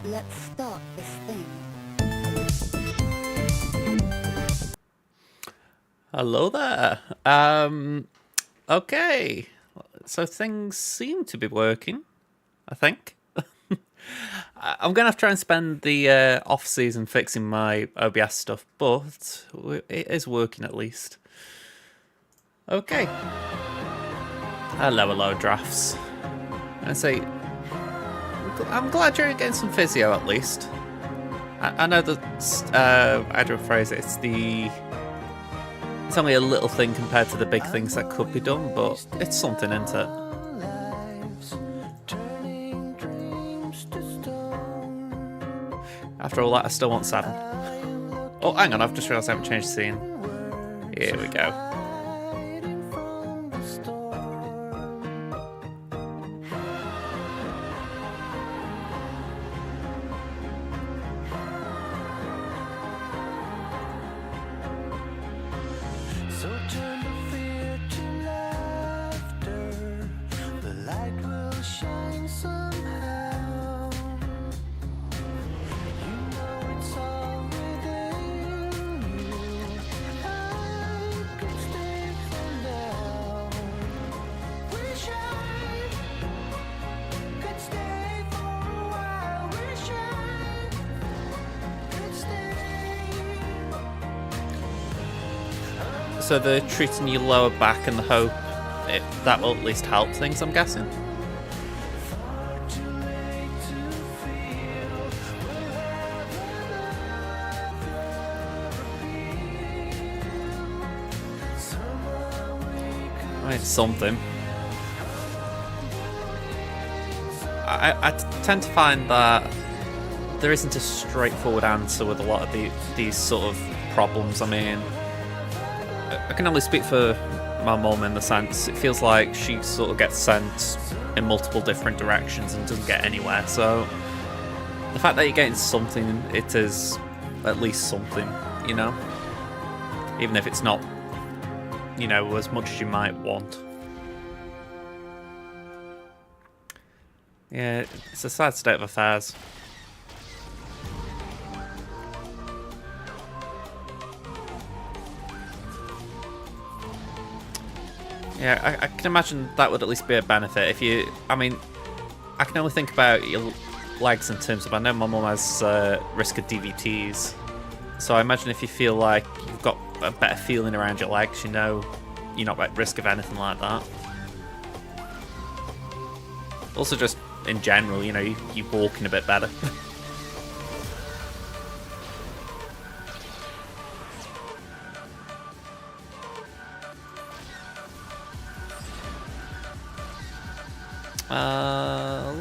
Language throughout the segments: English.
Let's start this thing. Hello there. Okay. So things seem to be working, I think. I'm going to have to try and spend the off-season fixing my OBS stuff, but it is working at least. Okay. Hello, drafts. I say, I'm glad you're getting some physio at least. I know that, I don't phrase it, it's only a little thing compared to the big things that could be done, but it's something, isn't it? After all that, I still want 7. Oh, hang on, I've just realised I haven't changed the scene. Here we go. So So they're treating your lower back and the hope that will at least help things, I'm guessing. Right, something. I tend to find that there isn't a straightforward answer with a lot of these sort of problems. I mean, I can only speak for my mum in the sense it feels like she sort of gets sent in multiple different directions and doesn't get anywhere. So the fact that you're getting something, it is at least something, you know? Even if it's not, you know, as much as you might want. Yeah, it's a sad state of affairs. Yeah, I can imagine that would at least be a benefit. If you, I mean, I can only think about your legs in terms of, I know my mum has risk of DVTs. So I imagine if you feel like you've got a better feeling around your legs, you know, you're not at risk of anything like that. Also just in general, you know, you're walking a bit better.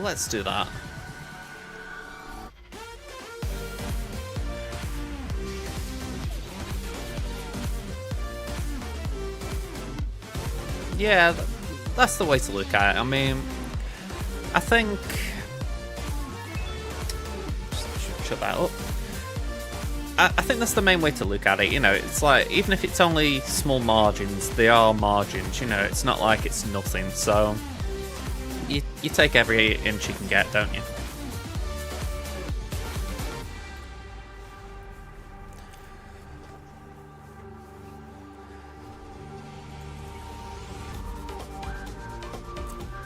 Let's do that. Yeah, that's the way to look at it. I mean, I think... Shut that up. I think that's the main way to look at it. You know, it's like, even if it's only small margins, they are margins. You know, it's not like it's nothing. So, you take every inch you can get, don't you?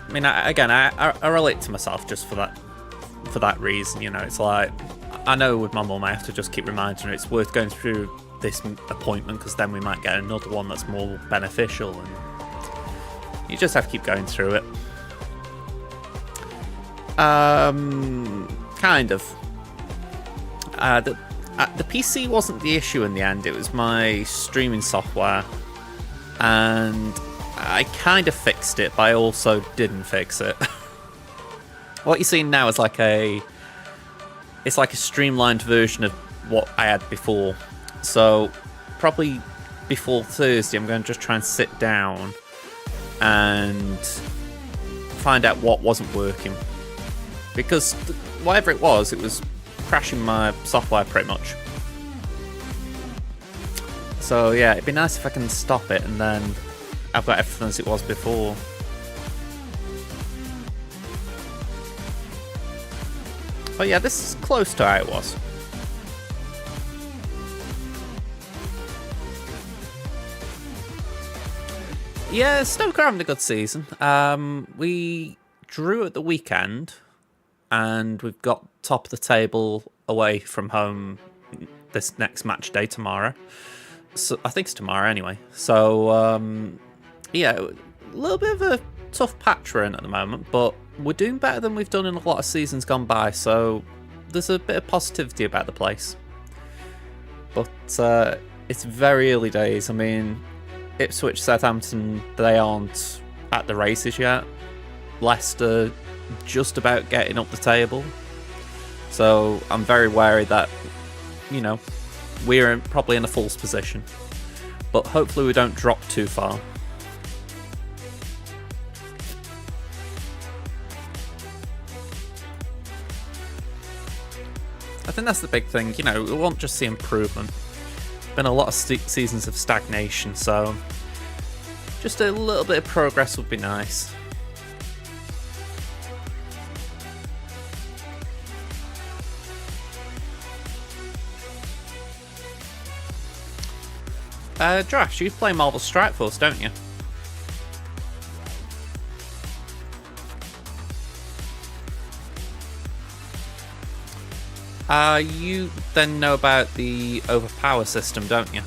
I mean, I relate to myself just for that reason. You know, it's like, I know with my mum I have to just keep reminding her it's worth going through this appointment because then we might get another one that's more beneficial, and you just have to keep going through it. Kind of. The PC wasn't the issue in the end. It was my streaming software, and I kind of fixed it, but I also didn't fix it. What you're seeing now is it's like a streamlined version of what I had before. So probably before Thursday, I'm going to just try and sit down and find out what wasn't working. Because whatever it was crashing my software pretty much. So yeah, it'd be nice if I can stop it and then I've got everything as it was before. But yeah, this is close to how it was. Yeah, Stoke are having a good season. We drew at the weekend, and we've got top of the table away from home this next match day tomorrow. So I think it's tomorrow anyway. So yeah, a little bit of a tough patch we're in at the moment, but we're doing better than we've done in a lot of seasons gone by, so there's a bit of positivity about the place. But it's very early days. I mean, Ipswich, Southampton, they aren't at the races yet. Leicester just about getting up the table. So I'm very wary that, you know, we're probably in a false position. But hopefully we don't drop too far. I think that's the big thing, you know, we won't just see improvement. Been a lot of seasons of stagnation, so just a little bit of progress would be nice. Josh, you play Marvel Strike Force, don't you? You then know about the overpower system, don't you?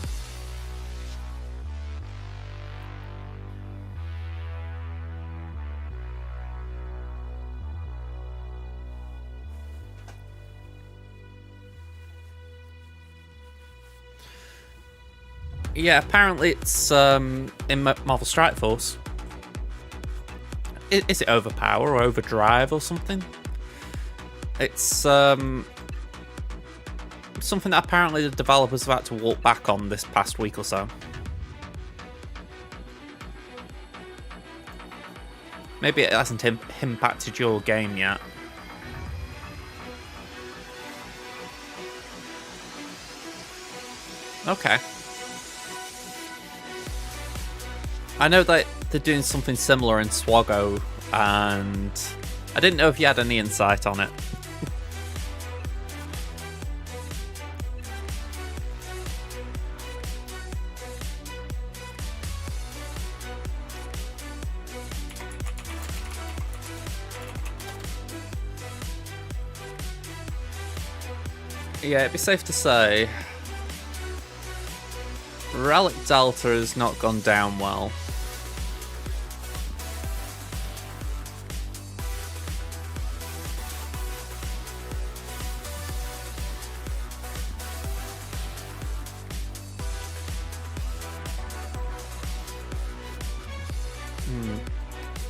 Yeah, apparently it's in Marvel Strike Force. Is it Overpower or Overdrive or something? It's something that apparently the developers have had to walk back on this past week or so. Maybe it hasn't impacted your game yet. Okay. I know that they're doing something similar in SWGOH, and I didn't know if you had any insight on it. Yeah, it'd be safe to say Relic Delta has not gone down well.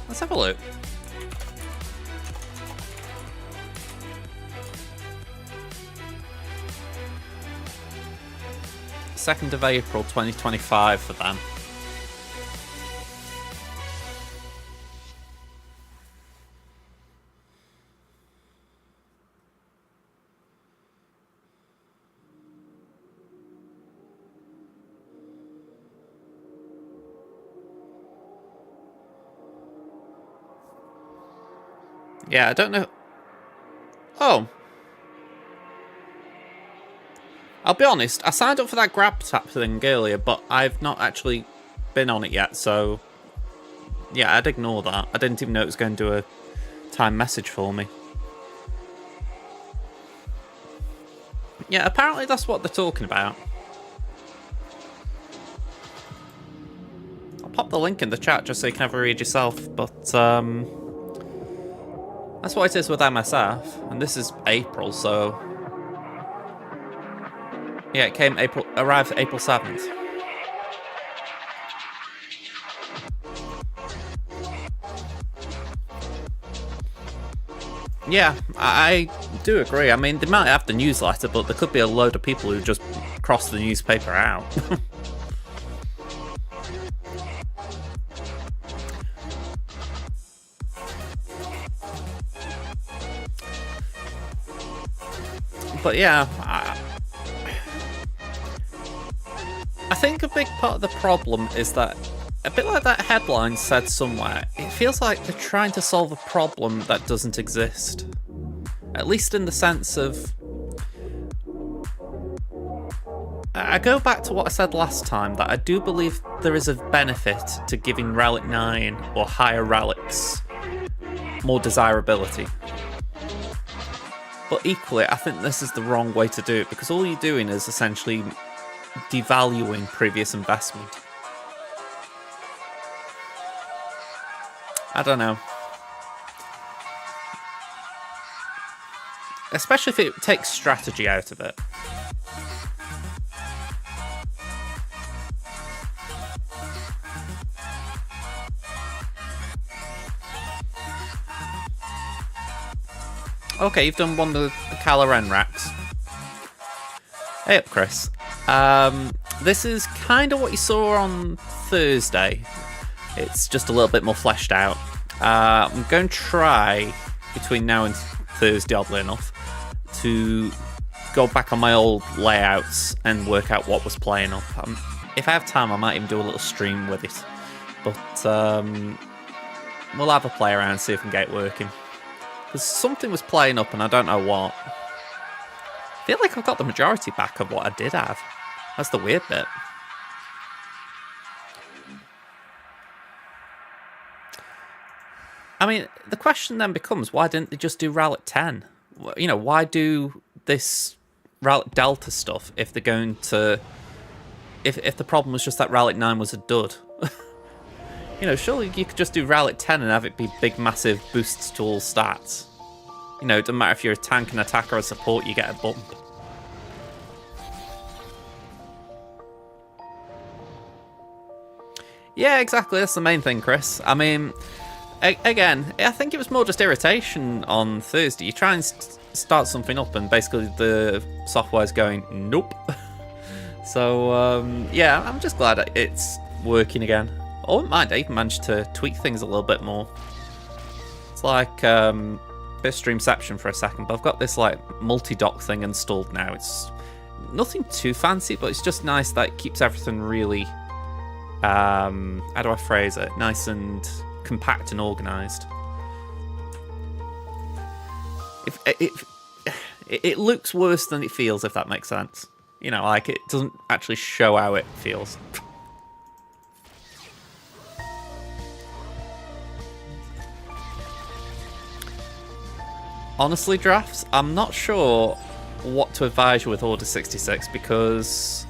Let's have a look. Second of April 2025 for them. Yeah, I don't know. Oh. I'll be honest, I signed up for that grab tap thing earlier, but I've not actually been on it yet, so yeah, I'd ignore that. I didn't even know it was going to do a time message for me. Yeah, apparently that's what they're talking about. I'll pop the link in the chat just so you can have a read yourself, but that's what it is with MSF, and this is April, so yeah, it arrived April 7th. Yeah, I do agree. I mean, they might have the newsletter, but there could be a load of people who just cross the newspaper out. But yeah, I think a big part of the problem is that, a bit like that headline said somewhere, it feels like they're trying to solve a problem that doesn't exist. At least in the sense of... I go back to what I said last time, that I do believe there is a benefit to giving Relic 9 or higher relics more desirability. But equally, I think this is the wrong way to do it, because all you're doing is essentially devaluing previous investment. I don't know. Especially if it takes strategy out of it. Okay, you've done one of the Caloran racks. Hey up, Chris. This is kind of what you saw on Thursday. It's just a little bit more fleshed out. I'm going to try, between now and Thursday, oddly enough, to go back on my old layouts and work out what was playing up. If I have time, I might even do a little stream with it. But we'll have a play around and see if we can get it working. Because something was playing up and I don't know what. I feel like I've got the majority back of what I did have. That's the weird bit. I mean, the question then becomes, why didn't they just do Relic 10? You know, why do this Relic Delta stuff if they're going to... If the problem was just that Relic 9 was a dud? You know, surely you could just do Relic 10 and have it be big, massive boosts to all stats. You know, it doesn't matter if you're a tank, an attacker, or a support, you get a bump. Yeah, exactly. That's the main thing, Chris. I mean, again, I think it was more just irritation on Thursday. You try and start something up, and basically the software's going, nope. So, yeah, I'm just glad it's working again. Oh, it might even manage to tweak things a little bit more. It's like bit of Streamception for a second, but I've got this like multi-dock thing installed now. It's nothing too fancy, but it's just nice that it keeps everything really, how do I phrase it? Nice and compact and organised. It looks worse than it feels, if that makes sense. You know, like it doesn't actually show how it feels. Honestly, Drafts, I'm not sure what to advise you with Order 66, because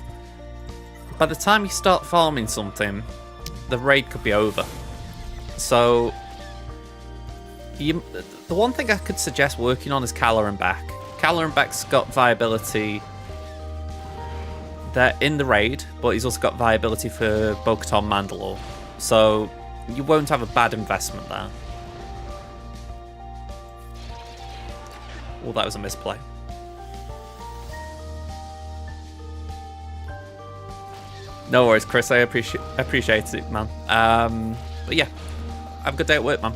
by the time you start farming something, the raid could be over. So, the one thing I could suggest working on is Kala and Beck. Kala and Beck's got viability. They're in the raid, but he's also got viability for Bo-Katan Mandalore. So, you won't have a bad investment there. Oh, that was a misplay. No worries, Chris. I appreciate it, man. But yeah, have a good day at work, man.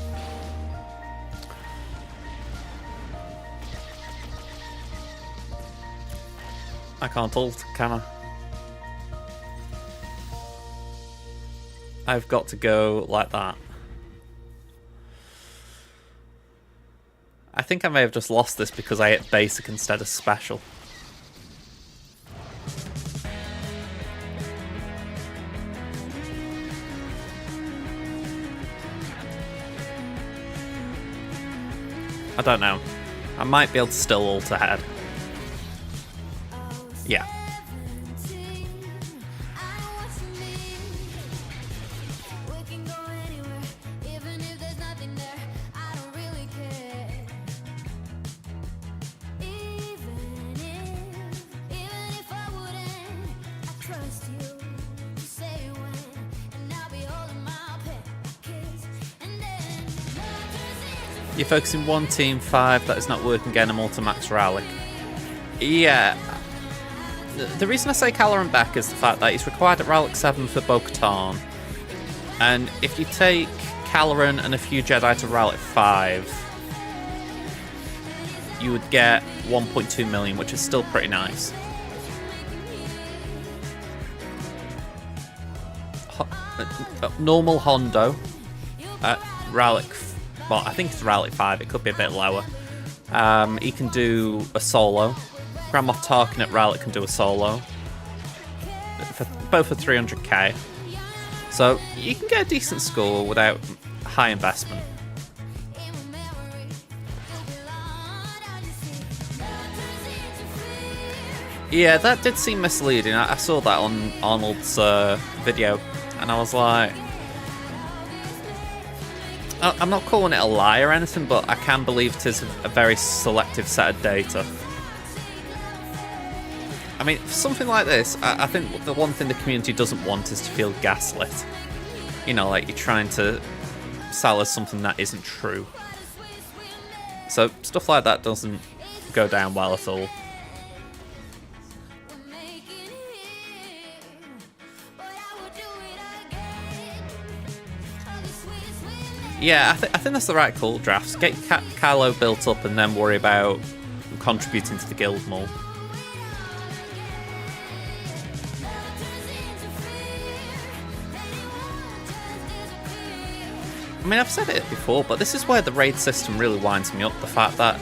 I can't ult, can I? I've got to go like that. I think I may have just lost this because I hit basic instead of special. I don't know. I might be able to still ult ahead. Yeah. You're focusing one team 5, that is not working, getting them all to max Rowlick. Yeah. The reason I say Kala and Beck is the fact that it's required at Rowlick 7 for Bo-Katan. And if you take Caloran and a few Jedi to Rowlick 5, you would get 1.2 million, which is still pretty nice. Normal Hondo at Rowlick, well, I think it's Rowlick 5, it could be a bit lower. He can do a solo. Grand Moff Tarkin at Rowlick can do a solo. Both for 300k. So you can get a decent score without high investment. Yeah, that did seem misleading. I saw that on Arnold's video, and I was like, I'm not calling it a lie or anything, but I can believe it is a very selective set of data. I mean, for something like this, I think the one thing the community doesn't want is to feel gaslit. You know, like you're trying to sell us something that isn't true. So stuff like that doesn't go down well at all. Yeah, I think that's the right call, Drafts. Get Kylo built up and then worry about contributing to the guild more. I mean, I've said it before, but this is where the raid system really winds me up. The fact that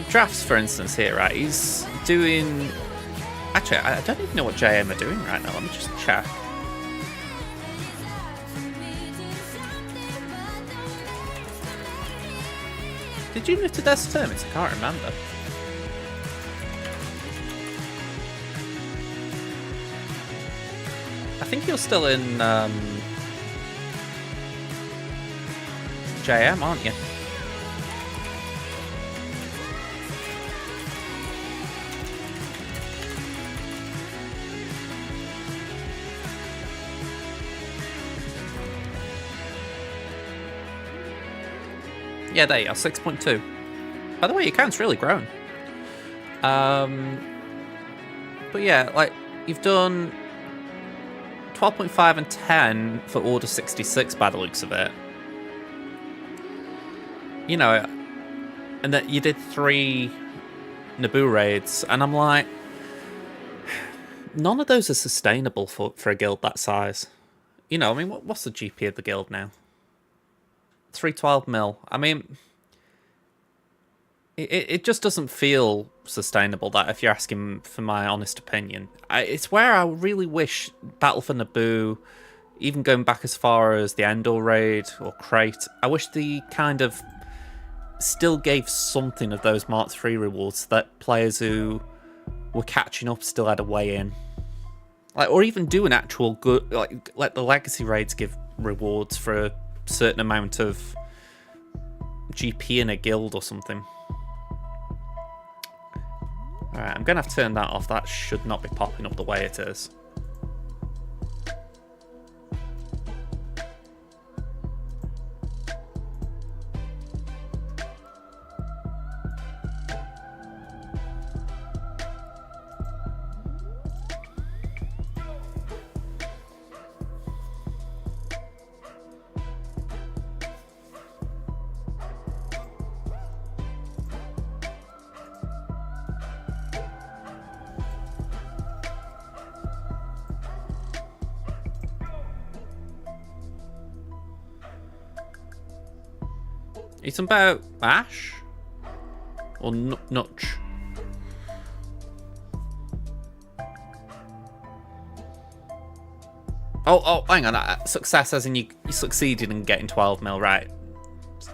Drafts, for instance, here, right, he's doing... Actually, I don't even know what JM are doing right now. Let me just check. Did you move to Desert Terminus? I can't remember. I think you're still in JM, aren't you? Yeah, there you are, 6.2. By the way, your account's really grown. But yeah, like, you've done 12.5 and 10 for Order 66 by the looks of it. You know, and that you did 3 Naboo raids, and I'm like, none of those are sustainable for a guild that size. You know, I mean, what's the GP of the guild now? 312 mil. I mean, it just doesn't feel sustainable, that, if you're asking for my honest opinion. It's where I really wish Battle for Naboo, even going back as far as the Endor raid or Crate, I wish the kind of still gave something of those Mark III rewards that players who were catching up still had a way in. Like, or even do an actual good, like let the legacy raids give rewards for a certain amount of GP in a guild or something. Alright, I'm going to have to turn that off. That should not be popping up the way it is. It's about Ash? Or Nutch? Oh, hang on. Success as in you succeeded in getting 12 mil, right?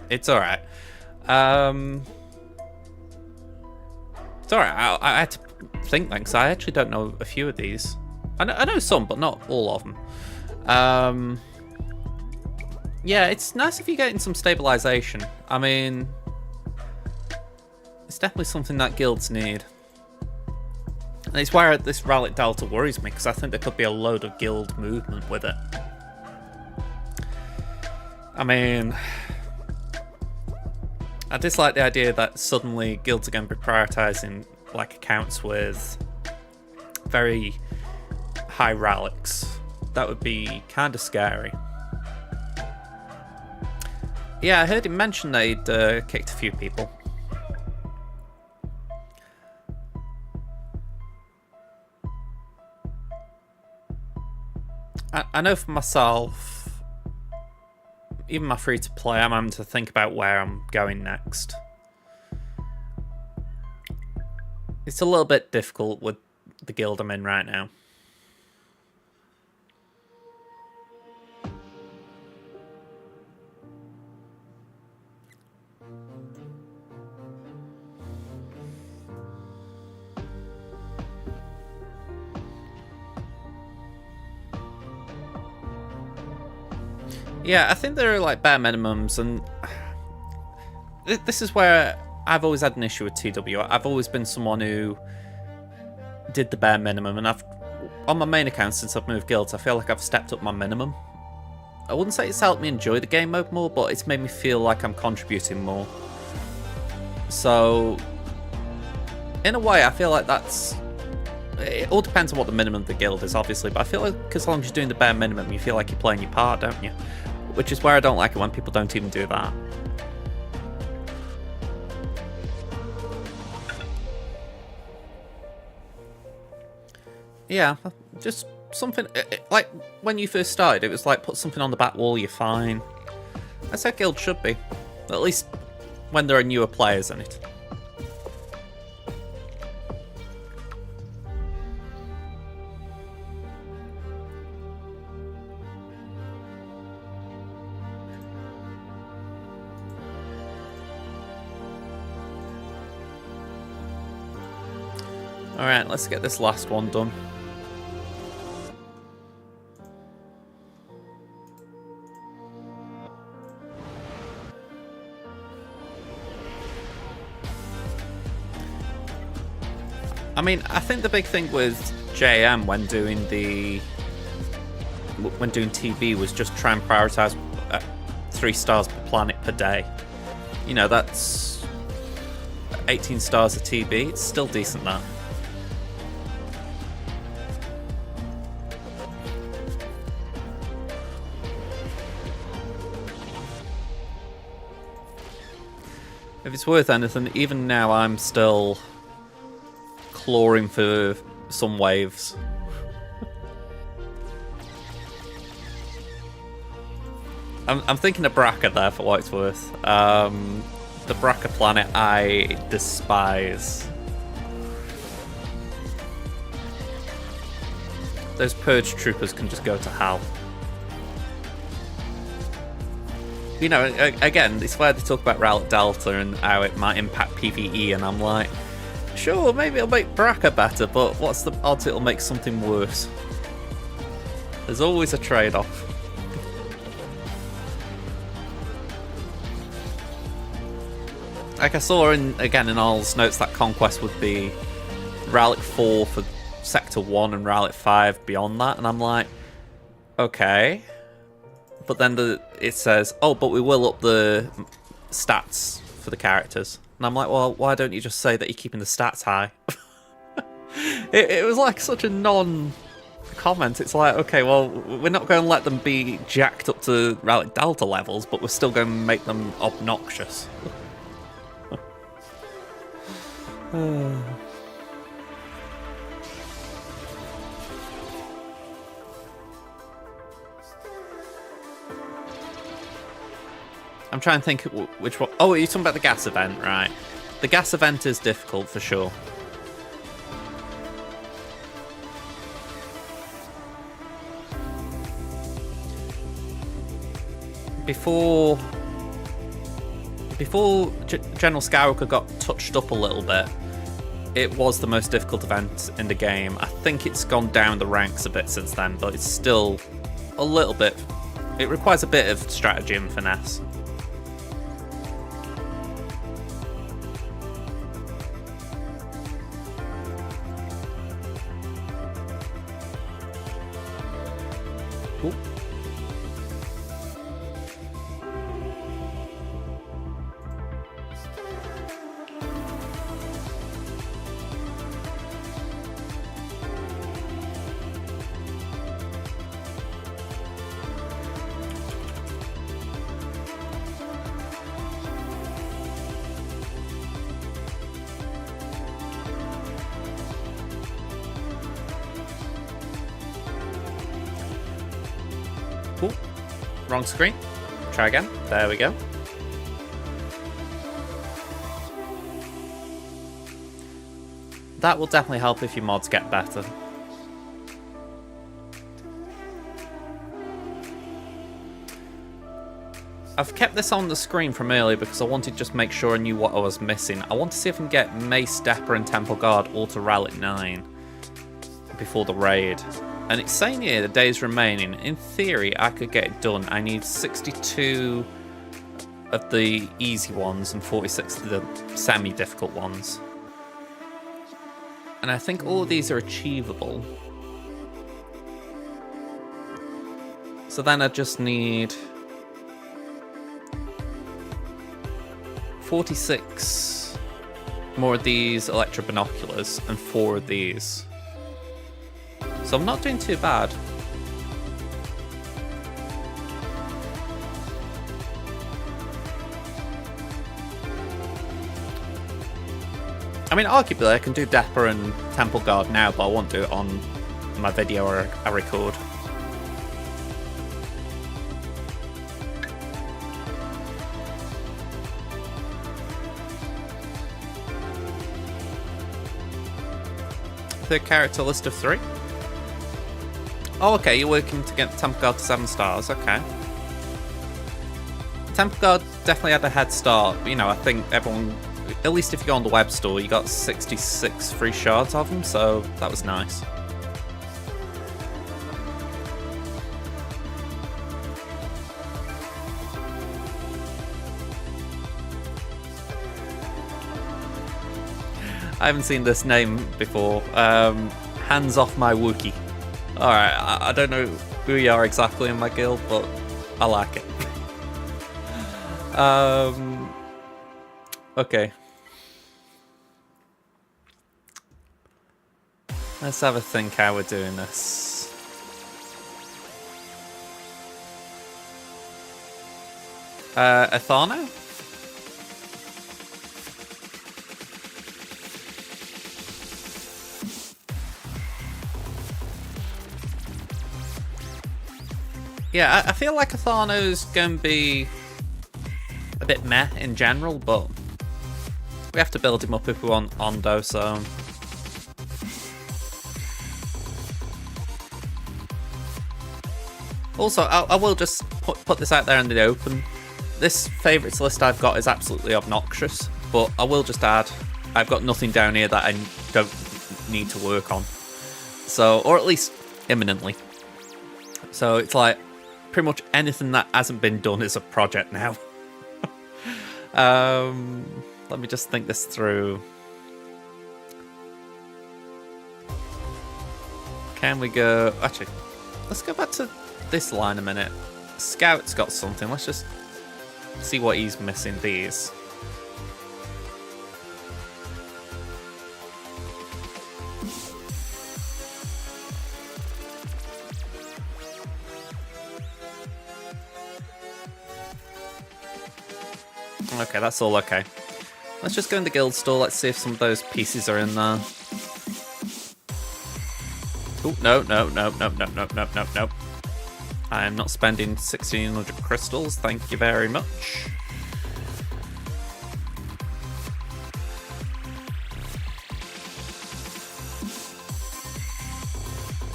It's alright. It's alright. I had to think then, because I actually don't know a few of these. I know some, but not all of them. Yeah, it's nice if you're getting some stabilization. I mean, it's definitely something that guilds need. And it's why this Relic Delta worries me, because I think there could be a load of guild movement with it. I mean, I dislike the idea that suddenly guilds are going to be prioritizing like accounts with very high relics. That would be kind of scary. Yeah, I heard him mention that he'd kicked a few people. I know for myself, even my free-to-play, I'm having to think about where I'm going next. It's a little bit difficult with the guild I'm in right now. Yeah, I think there are like bare minimums, and this is where I've always had an issue with TW. I've always been someone who did the bare minimum, and on my main account since I've moved guilds, I feel like I've stepped up my minimum. I wouldn't say it's helped me enjoy the game mode more, but it's made me feel like I'm contributing more. So, in a way, I feel like it all depends on what the minimum of the guild is, obviously, but I feel like as long as you're doing the bare minimum, you feel like you're playing your part, don't you? Which is where I don't like it when people don't even do that. Yeah, just something, like when you first started, it was like put something on the back wall, you're fine. That's how guilds should be. At least when there are newer players in it. Alright, let's get this last one done. I mean, I think the big thing with JM when doing TB was just try and prioritize 3 stars per planet per day. You know, that's 18 stars a TB. It's still decent, that. If it's worth anything, even now I'm still clawing for some waves. I'm thinking of Braca there for what it's worth. The Braca planet I despise. Those purge troopers can just go to hell. You know, again, it's where they talk about Relic Delta and how it might impact PvE, and I'm like, sure, maybe it'll make Braca better, but what's the odds it'll make something worse? There's always a trade-off. Like I saw again in Arl's notes that Conquest would be Relic 4 for Sector 1 and Relic 5 beyond that, and I'm like, okay. But then it says, oh, but we will up the stats for the characters. And I'm like, well, why don't you just say that you're keeping the stats high? it was like such a non-comment. It's like, okay, well, we're not going to let them be jacked up to Relic Delta levels, but we're still going to make them obnoxious. I'm trying to think which one. Oh, you're talking about the gas event, right? The gas event is difficult for sure. Before General Skywalker got touched up a little bit, it was the most difficult event in the game. I think it's gone down the ranks a bit since then, but it's still a little bit. It requires a bit of strategy and finesse. Ooh. Cool. Wrong screen. Try again. There we go. That will definitely help if your mods get better. I've kept this on the screen from earlier because I wanted to just make sure I knew what I was missing. I want to see if I can get Mace, Dapper and Temple Guard all to Relic 9 before the raid. And it's saying here the days remaining. In theory, I could get it done. I need 62 of the easy ones and 46 of the semi-difficult ones. And I think all of these are achievable. So then I just need 46 more of these electro binoculars and 4 of these. So I'm not doing too bad. I mean, arguably I can do Dapper and Temple Guard now, but I won't do it on my video I record. Third character list of 3. Oh, okay, you're working to get Temple Guard to 7 stars, okay. Temple Guard definitely had a head start. You know, I think everyone, at least if you go on the web store, you got 66 free shards of them, so that was nice. I haven't seen this name before. Hands off my Wookiee. Alright, I don't know who you are exactly in my guild, but I like it. Okay. Let's have a think how we're doing this. Athano? Yeah, I feel like Athano's going to be a bit meh in general, but we have to build him up if we want Ondo, so... Also, I will just put this out there in the open. This favourites list I've got is absolutely obnoxious, but I will just add, I've got nothing down here that I don't need to work on. So, or at least imminently. So it's like, pretty much anything that hasn't been done is a project now. Let me just think this through. Can we go... Actually, let's go back to this line a minute. Scout's got something. Let's just see what he's missing. These. Okay, that's all okay. Let's just go in the guild store. Let's see if some of those pieces are in there. Oh, no. I am not spending 1600 crystals, thank you very much.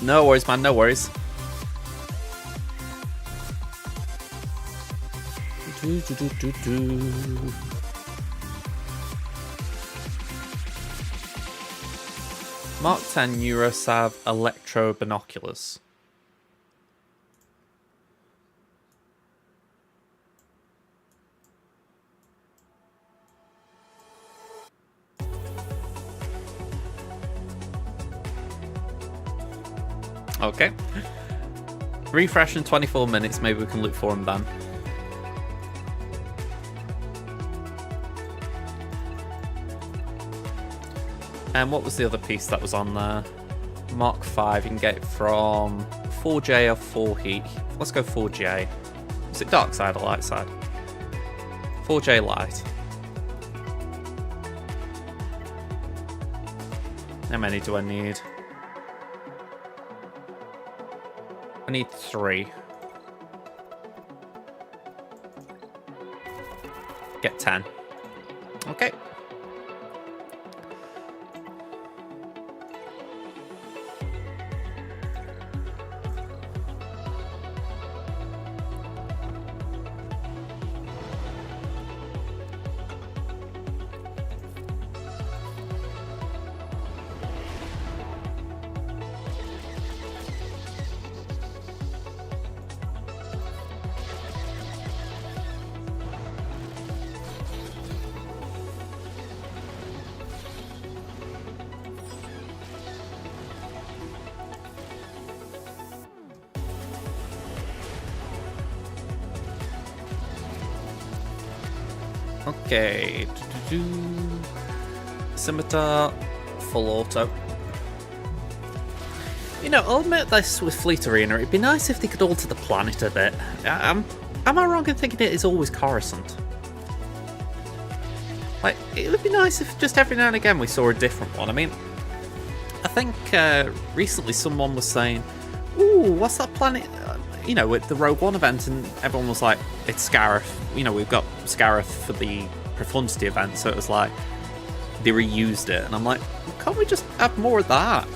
No worries, man, no worries. Mark 10 Eurosav Electro Binoculars. Okay. Refresh in 24 minutes, maybe we can look for them then. And what was the other piece that was on there? Mark 5, you can get it from 4J or 4 heat. Let's go 4J. Is it dark side or light side? 4J light. How many do I need? I need 3. Get 10. Okay. Okay. Scimitar, full auto. You know, I'll admit this with Fleet Arena, it'd be nice if they could alter the planet a bit. Am I wrong in thinking it is always Coruscant? Like, it would be nice if just every now and again we saw a different one. I mean, I think recently someone was saying, ooh, what's that planet? You know, with the Rogue One event, and everyone was like, it's Scarif. You know, we've got Scarif for the Profundity event, so it was like, they reused it. And I'm like, can't we just have more of that?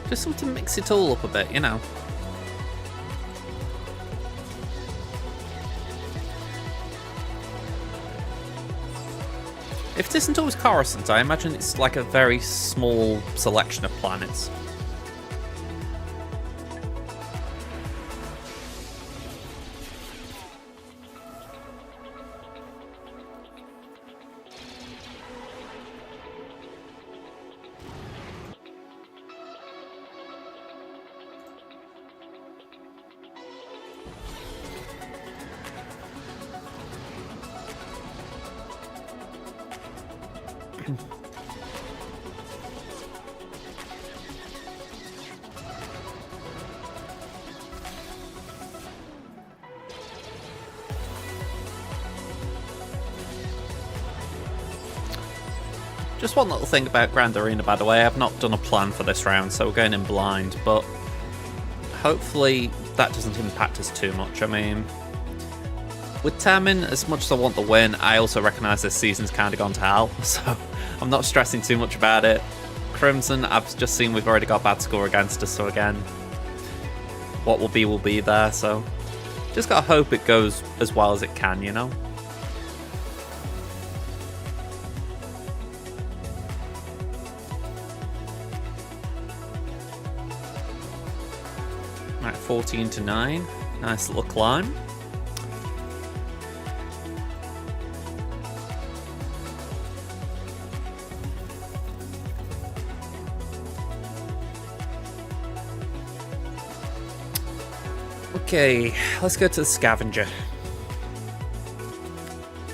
Just something to mix it all up a bit, you know. If it isn't always Coruscant, I imagine it's like a very small selection of planets. Just one little thing about Grand Arena, by the way. I've not done a plan for this round, so we're going in blind, but hopefully that doesn't impact us too much. I mean, with Temmin, as much as I want the win, I also recognise this season's kind of gone to hell, so I'm not stressing too much about it. Crimson, I've just seen we've already got a bad score against us, so again, what will be there, so just gotta hope it goes as well as it can, you know? Right, 14 to 9. Nice little climb. Okay, let's go to the scavenger.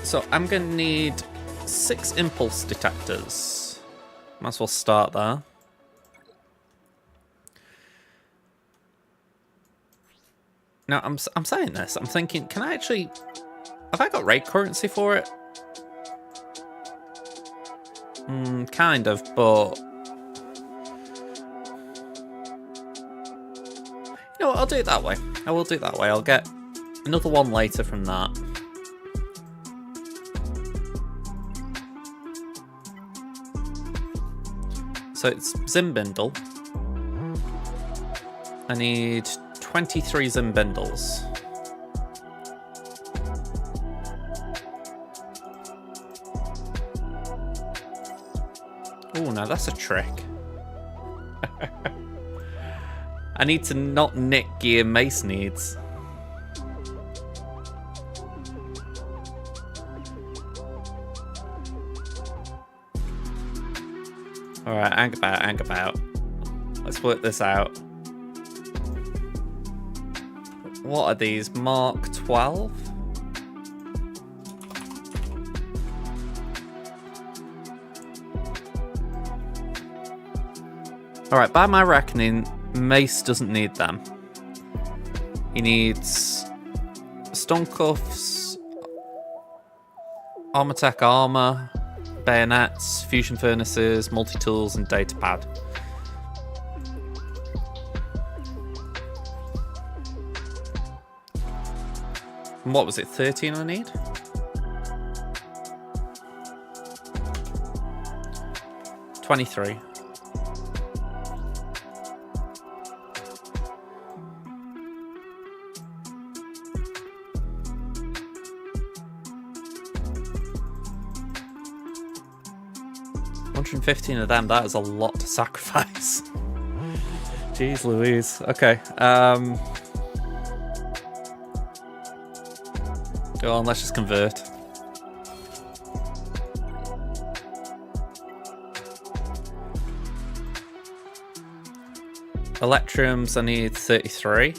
So I'm going to need 6 impulse detectors. Might as well start there. Now, I'm saying this, I'm thinking, can I actually... Have I got raid currency for it? Kind of, but... You know what, I'll do it that way. I will do it that way. I'll get another one later from that. So it's Zimbindle. I need 23 Zimbindles. Oh, now that's a trick. I need to not nick gear Mace needs. Alright, hang about. Let's work this out. What are these? Mark 12? Alright, by my reckoning, Mace doesn't need them. He needs stun cuffs, armor tech armor, bayonets, fusion furnaces, multi-tools, and data pad. And what was it, 13 I need? $23. $115 of them, that is a lot to sacrifice. Jeez Louise. Okay. Go on, let's just convert. Electrums, I need 33.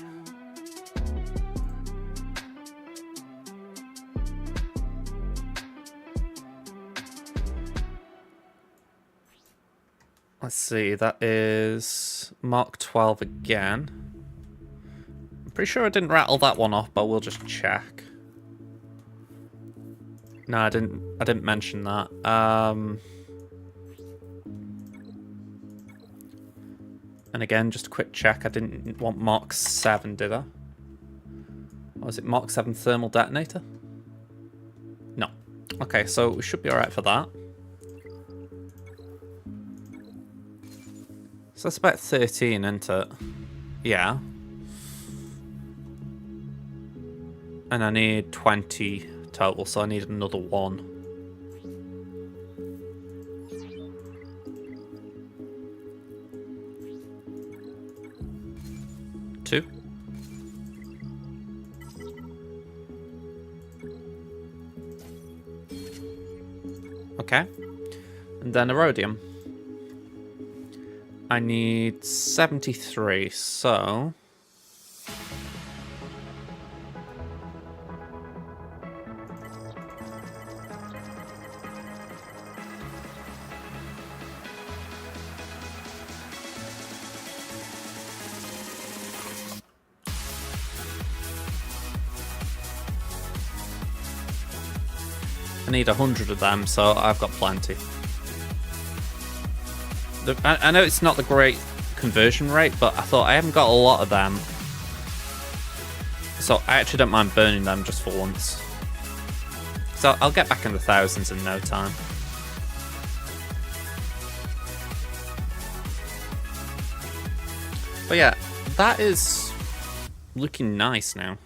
Let's see, that is Mark 12 again. I'm pretty sure I didn't rattle that one off, but we'll just check. No, I didn't mention that. And again, just a quick check. I didn't want Mark 7, did I? Or was it Mark 7 thermal detonator? No. Okay, so we should be alright for that. So that's about 13, isn't it? Yeah. And I need 20 total, so I need another 1. Two. Okay. And then Erodium. I need 73, so... I need 100 of them, so I've got plenty. I know it's not the great conversion rate, but I thought I haven't got a lot of them. So I actually don't mind burning them just for once. So I'll get back in the thousands in no time. But yeah, that is looking nice now.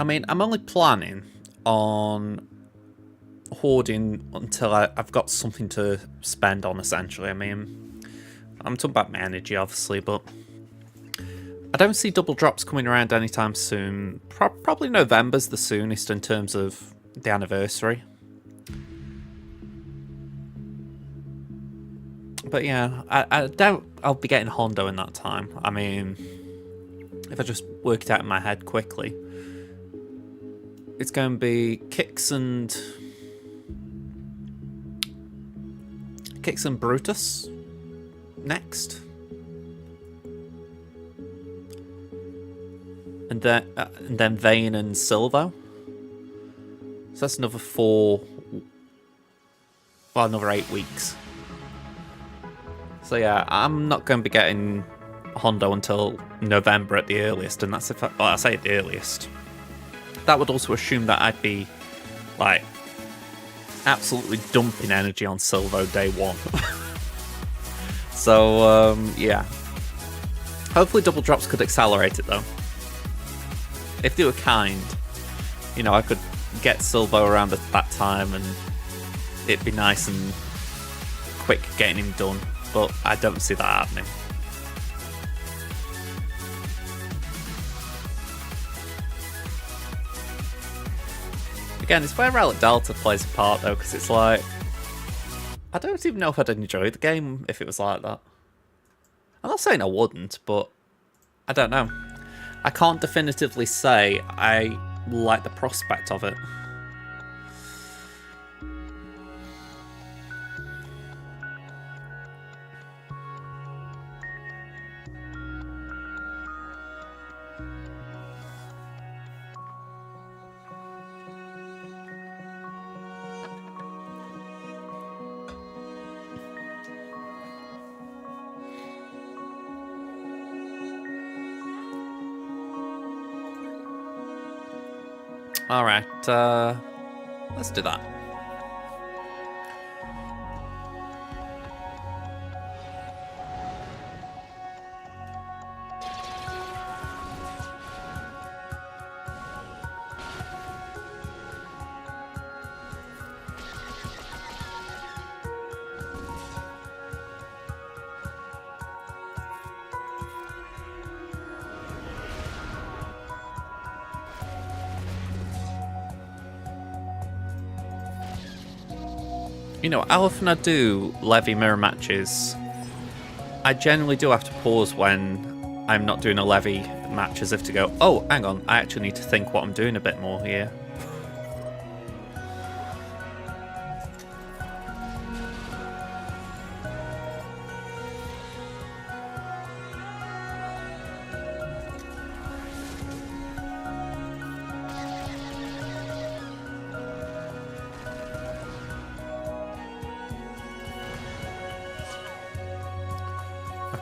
I mean, I'm only planning on hoarding until I've got something to spend on, essentially. I mean, I'm talking about my energy, obviously, but I don't see double drops coming around anytime soon. Probably November's the soonest in terms of the anniversary. But yeah, I doubt I'll be getting Hondo in that time. I mean, if I just work it out in my head quickly, it's going to be Kix and Brutus next, and then Vayne and Silvo. So that's another 8 weeks. So yeah, I'm not going to be getting Hondo until November at the earliest, and that's if I say at the earliest. That would also assume that I'd be, like, absolutely dumping energy on Silvo day one. So, yeah. Hopefully double drops could accelerate it, though. If they were kind, you know, I could get Silvo around at that time and it'd be nice and quick getting him done. But I don't see that happening. Again, it's where Relic Delta plays a part, though, because it's like, I don't even know if I'd enjoy the game if it was like that. I'm not saying I wouldn't, but I don't know. I can't definitively say I like the prospect of it. Alright, let's do that. You know, how often I do levy mirror matches, I generally do have to pause when I'm not doing a levy match as if to go, oh, hang on, I actually need to think what I'm doing a bit more here.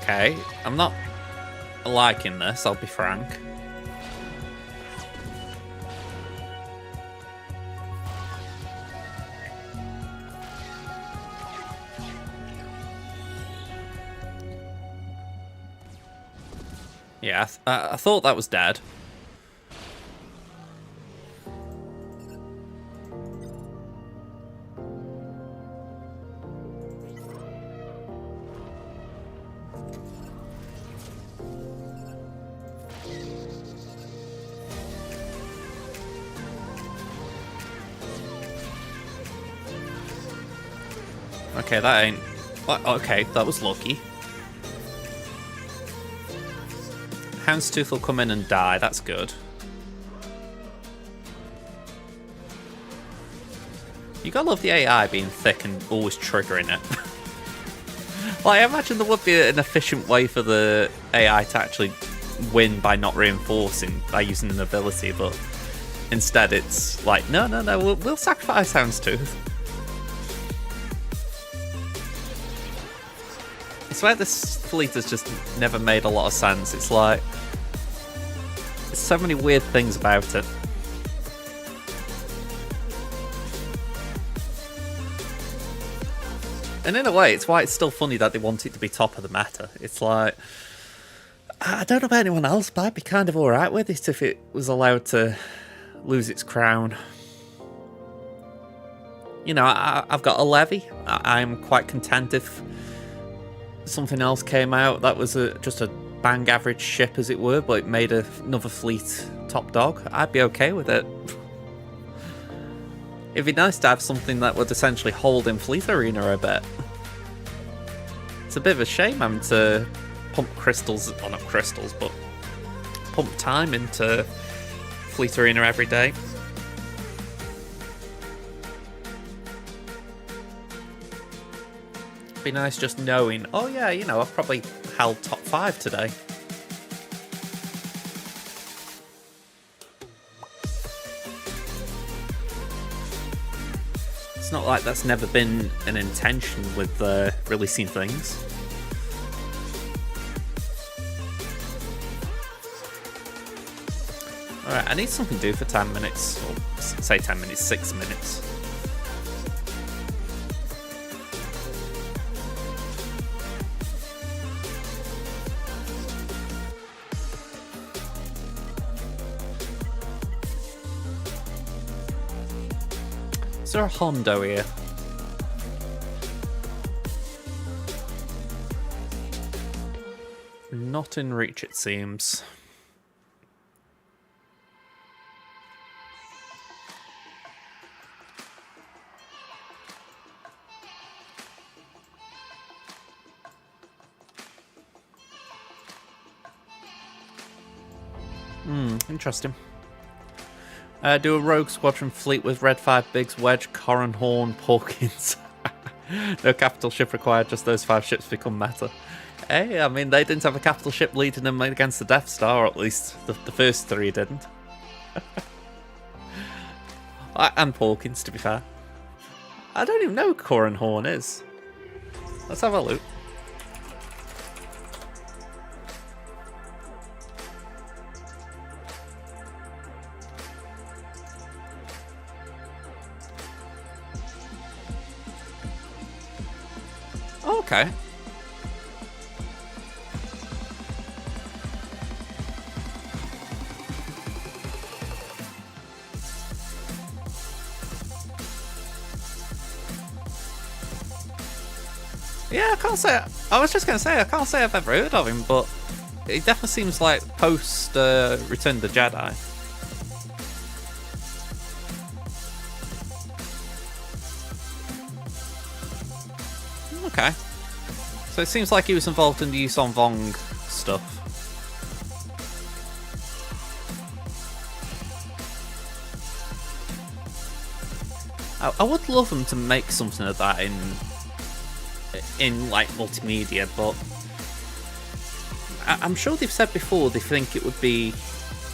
Okay, I'm not liking this, I'll be frank. Yeah, I thought that was dead. Okay, that ain't... Okay, that was lucky. Houndstooth will come in and die, that's good. You gotta love the AI being thick and always triggering it. I imagine there would be an efficient way for the AI to actually win by not reinforcing, by using an ability, but instead it's like, no, we'll sacrifice Houndstooth. I swear this fleet has just never made a lot of sense. It's like, there's so many weird things about it. And in a way, it's why it's still funny that they want it to be top of the meta. It's like, I don't know about anyone else, but I'd be kind of alright with it if it was allowed to lose its crown. You know, I've got a levy. I'm quite content if something else came out that was just a bang average ship, as it were, but it made another fleet top dog. I'd be okay with it. It'd be nice to have something that would essentially hold in Fleet Arena a bit. It's a bit of a shame having to pump crystals, well not crystals, but pump time into Fleet Arena every day. It'd be nice just knowing, oh yeah, you know, I've probably held top 5 today. It's not like that's never been an intention with releasing things. Alright, I need something to do for 10 minutes. Or say 10 minutes, 6 minutes. Is there a Hondo here? Not in reach, it seems. Interesting. Do a rogue squadron fleet with Red 5 Bigs, Wedge, Corran, Horn, Porkins. No capital ship required, just those 5 ships become meta. Hey, I mean, they didn't have a capital ship leading them against the Death Star, or at least the first 3 didn't. And Porkins, to be fair. I don't even know who Corran Horn is. Let's have a look. Okay. Yeah, I can't say. I was just going to say, I can't say I've ever heard of him, but it definitely seems like post Return of the Jedi. Okay. So it seems like he was involved in the Yuuzhan Vong stuff. I would love them to make something of that in like multimedia, but I'm sure they've said before they think it would be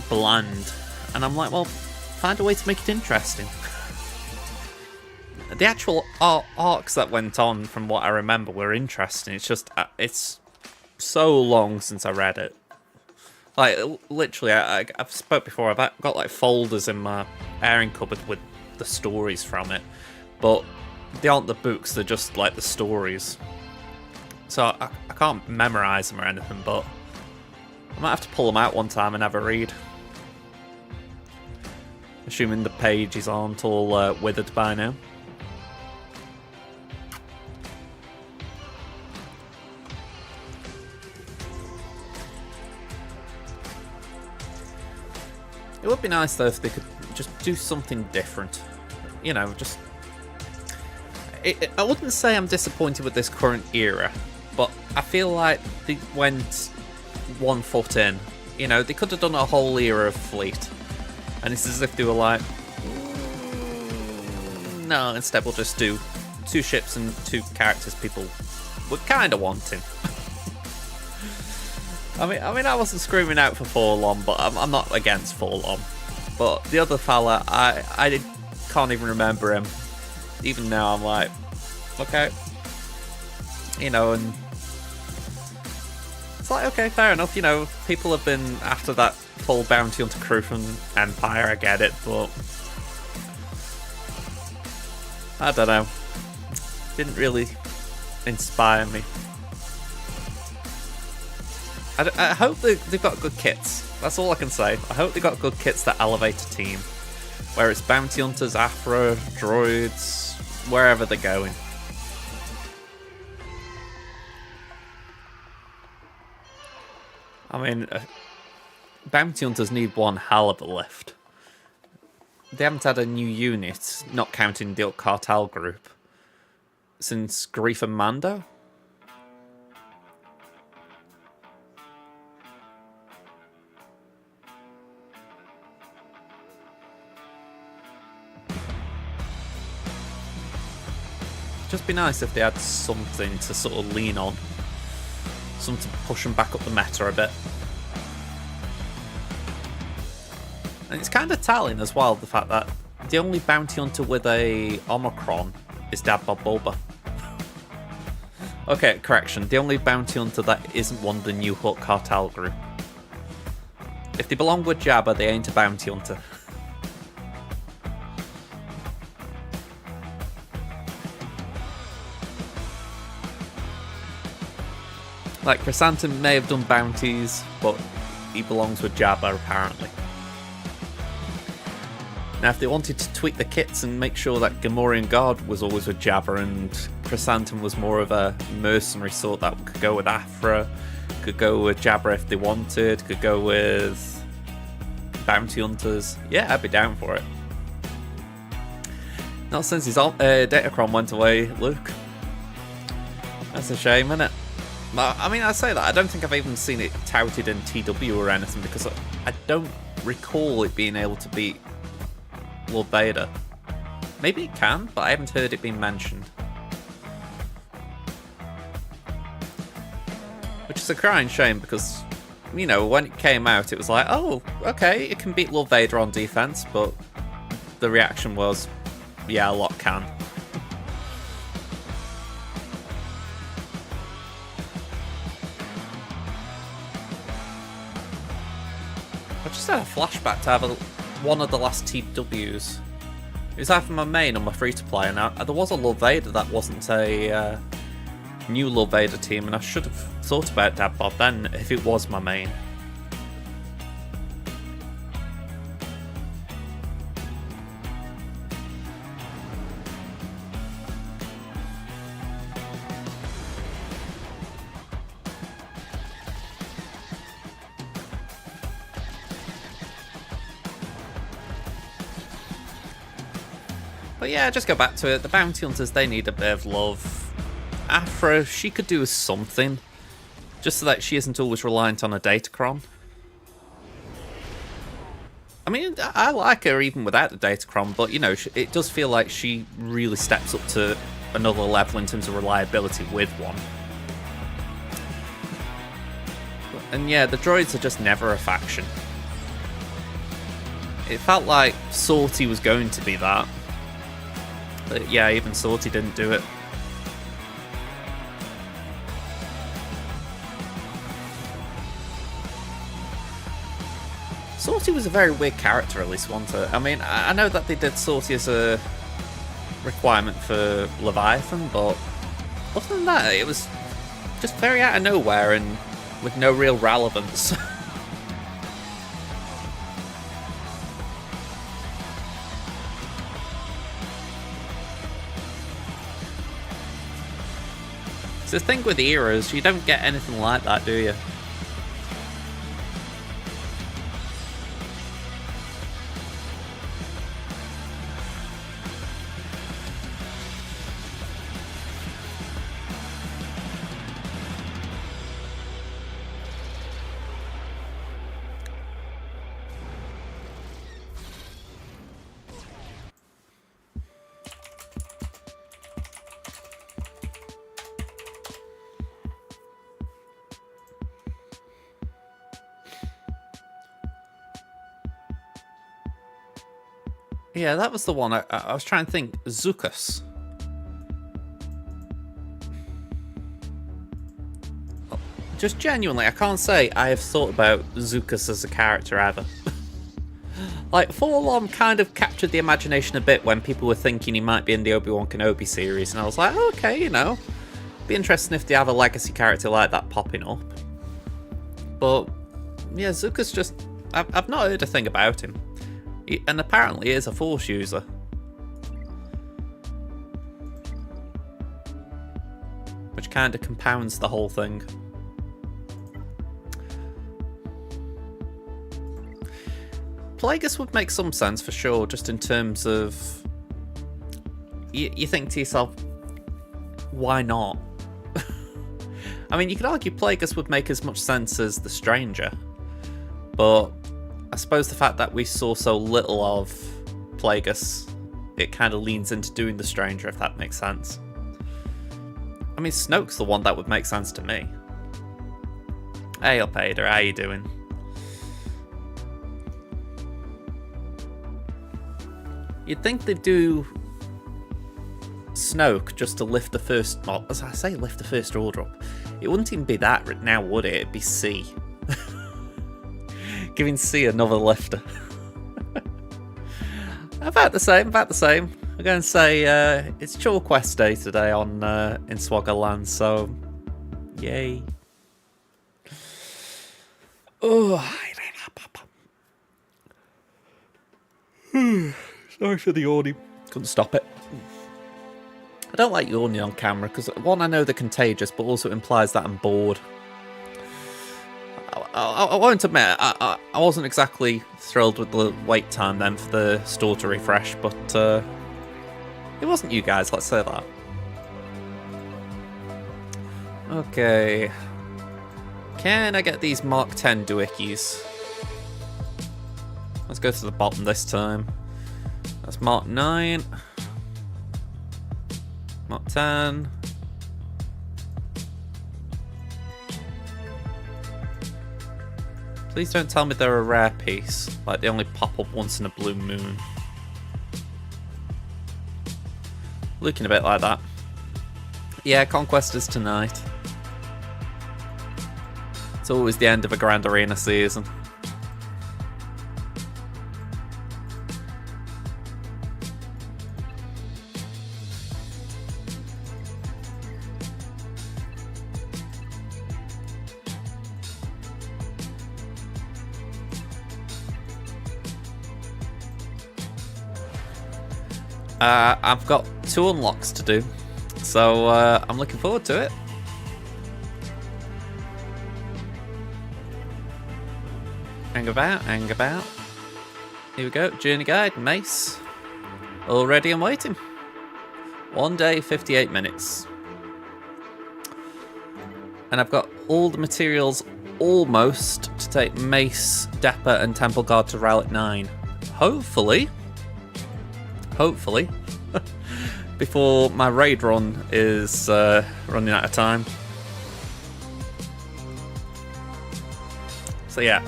bland, and I'm like, well, find a way to make it interesting. The actual arcs that went on, from what I remember, were interesting. It's just, it's so long since I read it. Like, literally, I've spoke before, I've got like folders in my airing cupboard with the stories from it, but they aren't the books, they're just like the stories. So I can't memorise them or anything, but I might have to pull them out one time and have a read. Assuming the pages aren't all withered by now. It would be nice though if they could just do something different. You know, just... I wouldn't say I'm disappointed with this current era, but I feel like they went 1 foot in. You know, they could have done a whole era of Fleet. And it's as if they were like, no, instead we'll just do 2 ships and 2 characters people we're kind of wanting. I mean, I wasn't screaming out for Forlorn, but I'm not against Forlorn. But the other fella, I can't even remember him. Even now, I'm like, okay, you know, and it's like, okay, fair enough. You know, people have been after that full bounty hunter crew from Empire. I get it, but I don't know. Didn't really inspire me. I hope they've got good kits. That's all I can say. I hope they got good kits that elevate a team. Where it's bounty hunters, Aphra, droids, wherever they're going. I mean, bounty hunters need one hell of a lift. They haven't had a new unit, not counting the cartel group, since Grief and Mando. Just be nice if they had something to sort of lean on. Something to push them back up the meta a bit. And it's kind of telling as well, the fact that the only bounty hunter with a Omicron is Dad Bob Bulba. Okay, correction. The only bounty hunter that isn't one of the New Hook cartel group. If they belong with Jabba, they ain't a bounty hunter. Like, Chrysanthemum may have done bounties, but he belongs with Jabba, apparently. Now, if they wanted to tweak the kits and make sure that Gamorrean Guard was always with Jabba and Chrysanthemum was more of a mercenary sort that could go with Aphra, could go with Jabba if they wanted, could go with bounty hunters, yeah, I'd be down for it. Not since his Datacron went away, Luke. That's a shame, isn't it? I mean, I say that, I don't think I've even seen it touted in TW or anything, because I don't recall it being able to beat Lord Vader. Maybe it can, but I haven't heard it being mentioned. Which is a crying shame, because, you know, when it came out, it was like, oh, okay, it can beat Lord Vader on defense, but the reaction was, yeah, a lot can. I just had a flashback to have one of the last TWs. It was either my main or my free-to-play, and there was a Lord Vader that wasn't a new Lord Vader team, and I should have thought about Dad Bob then if it was my main. But yeah, just go back to it. The bounty hunters, they need a bit of love. Aphra, she could do something, just so that she isn't always reliant on a Datacron. I mean, I like her even without the Datacron, but, you know, it does feel like she really steps up to another level in terms of reliability with one. And yeah, the droids are just never a faction. It felt like Sortie was going to be that. But yeah, even Sortie didn't do it. Sortie was a very weird character, at least, wasn't it? I mean, I know that they did Sortie as a requirement for Leviathan, but other than that, it was just very out of nowhere and with no real relevance. The thing with eras, you don't get anything like that, do you? Yeah, that was the one. I was trying to think. SWGOH. Just genuinely, I can't say I have thought about SWGOH as a character ever. Like, full on kind of captured the imagination a bit when people were thinking he might be in the Obi-Wan Kenobi series, and I was like, oh, okay, you know, be interesting if they have a legacy character like that popping up. But yeah, SWGOH's just, I've not heard a thing about him, and apparently he is a Force user. Which kind of compounds the whole thing. Plagueis would make some sense for sure, just in terms of you think to yourself, why not? I mean, you could argue Plagueis would make as much sense as the Stranger, but I suppose the fact that we saw so little of Plagueis, it kind of leans into doing the Stranger, if that makes sense. I mean, Snoke's the one that would make sense to me. Hey up, Ada, how you doing? You'd think they'd do Snoke just to lift the first... Well, as I say, lift the First Order up. It wouldn't even be that now, would it? It'd be C. Giving C another lifter. About the same. I'm going to say it's Chore Quest Day today on in SWGOH, so yay. Oh, sorry for the yawning. Couldn't stop it. I don't like yawning on camera because, one, I know they're contagious, but also implies that I'm bored. I won't admit, I wasn't exactly thrilled with the wait time then for the store to refresh, but it wasn't you guys, let's say that. Okay. Can I get these Mark 10 doohickeys? Let's go to the bottom this time. That's Mark 9. Mark 10. Please don't tell me they're a rare piece. Like they only pop up once in a blue moon. Looking a bit like that. Yeah, Conquest is tonight. It's always the end of a Grand Arena season. I've got 2 unlocks to do, so I'm looking forward to it. Hang about. Here we go, journey guide, mace. All ready and waiting. 1 day, 58 minutes. And I've got all the materials almost to take mace, Depper, and Temple Guard to Relic 9. Hopefully, before my raid run is running out of time. So yeah,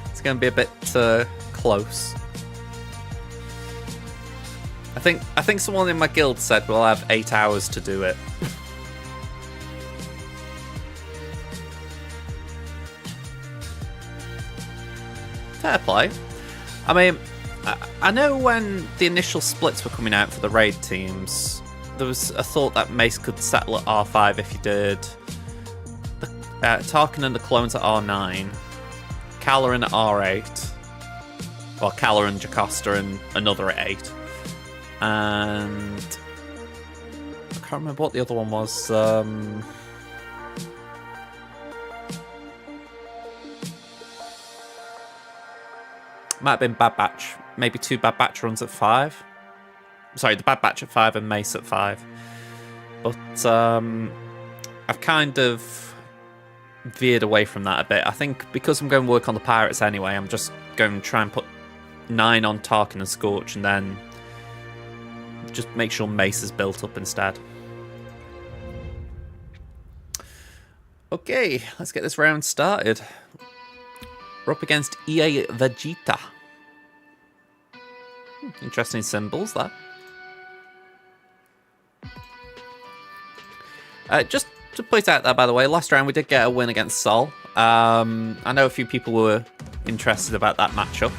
it's going to be a bit close. I think someone in my guild said we'll have 8 hours to do it. Fair play. I mean, I know when the initial splits were coming out for the raid teams, there was a thought that Mace could settle at R5 if you did Tarkin and the clones at R9, Caloran at R8, or Caloran, Jocasta, and another at 8. And I can't remember what the other one was. Might have been Bad Batch. Maybe 2 Bad Batch runs at 5. Sorry, the Bad Batch at 5 and Mace at 5. But I've kind of veered away from that a bit. I think because I'm going to work on the pirates anyway, I'm just going to try and put 9 on Tarkin and Scorch and then just make sure Mace is built up instead. Okay, let's get this round started. We're up against EA Vegeta. Interesting symbols there. Just to point out there, by the way, last round we did get a win against Sol. I know a few people were interested about that matchup.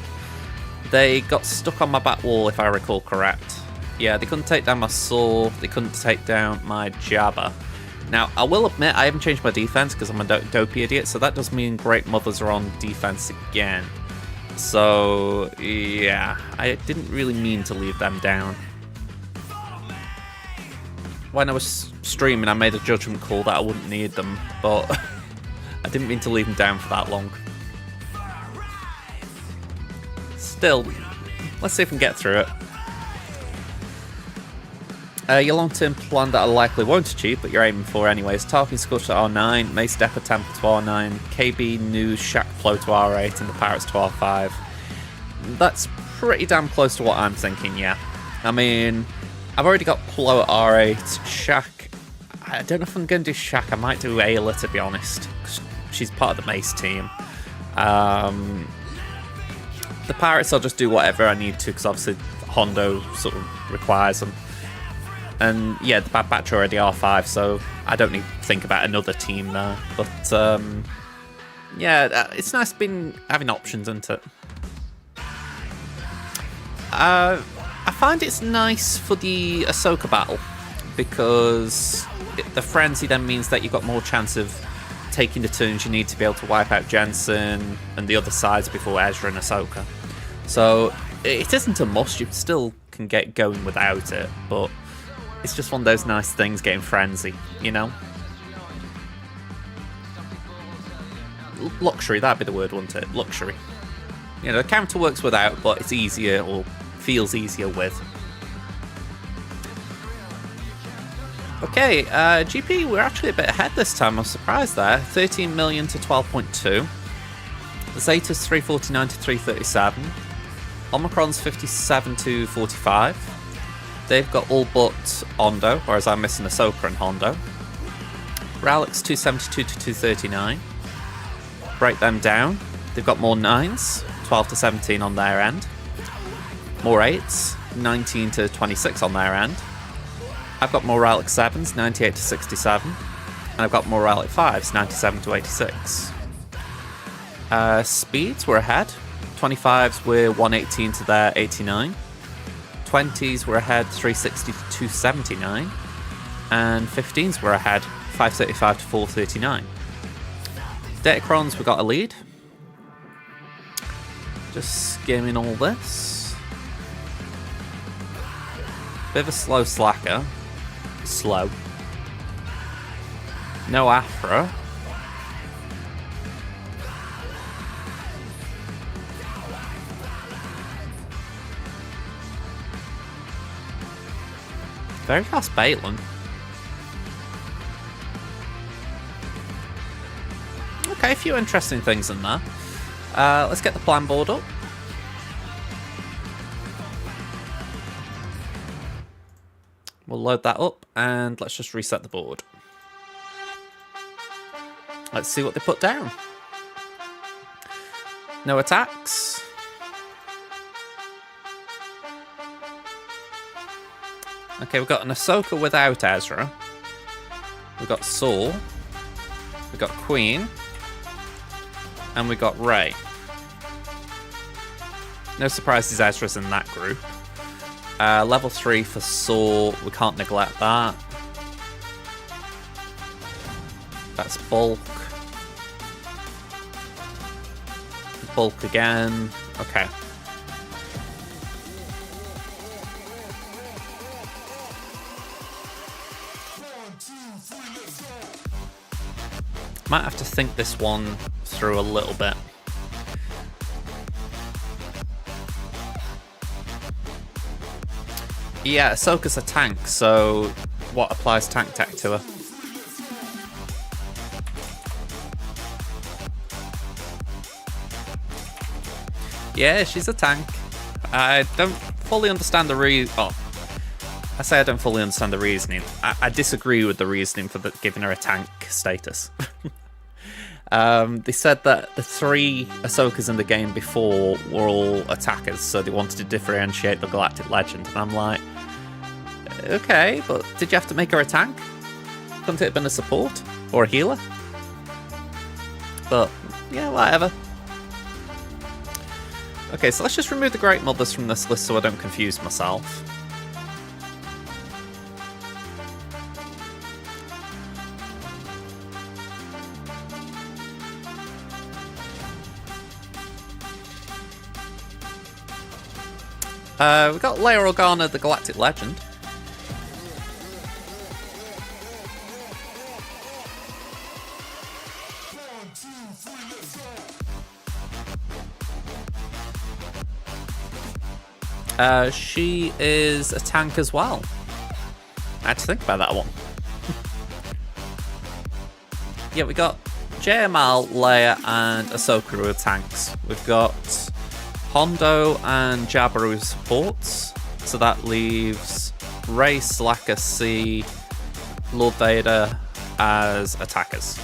They got stuck on my back wall, if I recall correct. Yeah, they couldn't take down my Sol, they couldn't take down my Jabba. Now, I will admit, I haven't changed my defense because I'm a dopey idiot, so that does mean Great Mothers are on defense again. So, yeah, I didn't really mean to leave them down. When I was streaming, I made a judgment call that I wouldn't need them, but I didn't mean to leave them down for that long. Still, let's see if we can get through it. Your long-term plan that I likely won't achieve, but you're aiming for anyways. Tarkin Scorch to R9, Mace Depot Temple to R9, KB News Shack Flow to R8, and the Pirates to R5. That's pretty damn close to what I'm thinking, yeah. I mean, I've already got Plo at R8, Shack. I don't know if I'm going to do Shack, I might do Ayla to be honest. She's part of the Mace team. The Pirates I'll just do whatever I need to, because obviously Hondo sort of requires them. And yeah, the Bad Batch are already R5, so I don't need to think about another team there. But yeah, it's nice having options, isn't it? I find it's nice for the Ahsoka battle, because the frenzy then means that you've got more chance of taking the turns you need to be able to wipe out Jensen and the other sides before Ezra and Ahsoka. So it isn't a must, you still can get going without it, but it's just one of those nice things, getting frenzy, you know? Luxury, that'd be the word, wouldn't it? Luxury. You know, the counter works without, but it's easier, or feels easier with. Okay, GP, we're actually a bit ahead this time, I'm surprised there. 13 million to 12.2. Zeta's 349 to 337. Omicron's 57 to 45. They've got all but Hondo, whereas I'm missing Ahsoka and Hondo. Ralix 272 to 239. Break them down. They've got more 9s, 12 to 17 on their end. More 8s, 19 to 26 on their end. I've got more Ralix 7s, 98 to 67. And I've got more Ralix 5s, 97 to 86. Speeds were ahead. 25s were 118 to their 89. 20s were ahead, 360 to 279, and 15s were ahead, 535 to 439. Datacrons, we got a lead. Just skimming all this. Bit of a slow slacker. Slow. No Afra. Very fast Baitland. Okay, a few interesting things in there. Let's get the plan board up. We'll load that up and let's just reset the board. Let's see what they put down. No attacks. Okay, we've got an Ahsoka without Ezra. We've got Saul. We've got Queen. And we've got Rey. No surprises Ezra's in that group. Level 3 for Saul. We can't neglect that. That's Bulk. Bulk again. Okay. Might have to think this one through a little bit. Yeah, Ahsoka's a tank, so what applies tank tech to her? Yeah, she's a tank. I don't fully understand the reason. Oh, I say I don't fully understand the reasoning. I disagree with the reasoning for giving her a tank status. They said that the 3 Ahsokas in the game before were all attackers, so they wanted to differentiate the Galactic Legend. And I'm like, okay, but did you have to make her a tank? Couldn't it have been a support or a healer? But yeah, whatever. Okay, so let's just remove the Great Mothers from this list so I don't confuse myself. We've got Leia Organa, the Galactic Legend. She is a tank as well. I had to think about that one. Yeah, we got JML, Leia, and Ahsoka who are tanks. We've got Hondo and Jabba as supports. So that leaves Rey, Slacker, C, Lord Vader as attackers.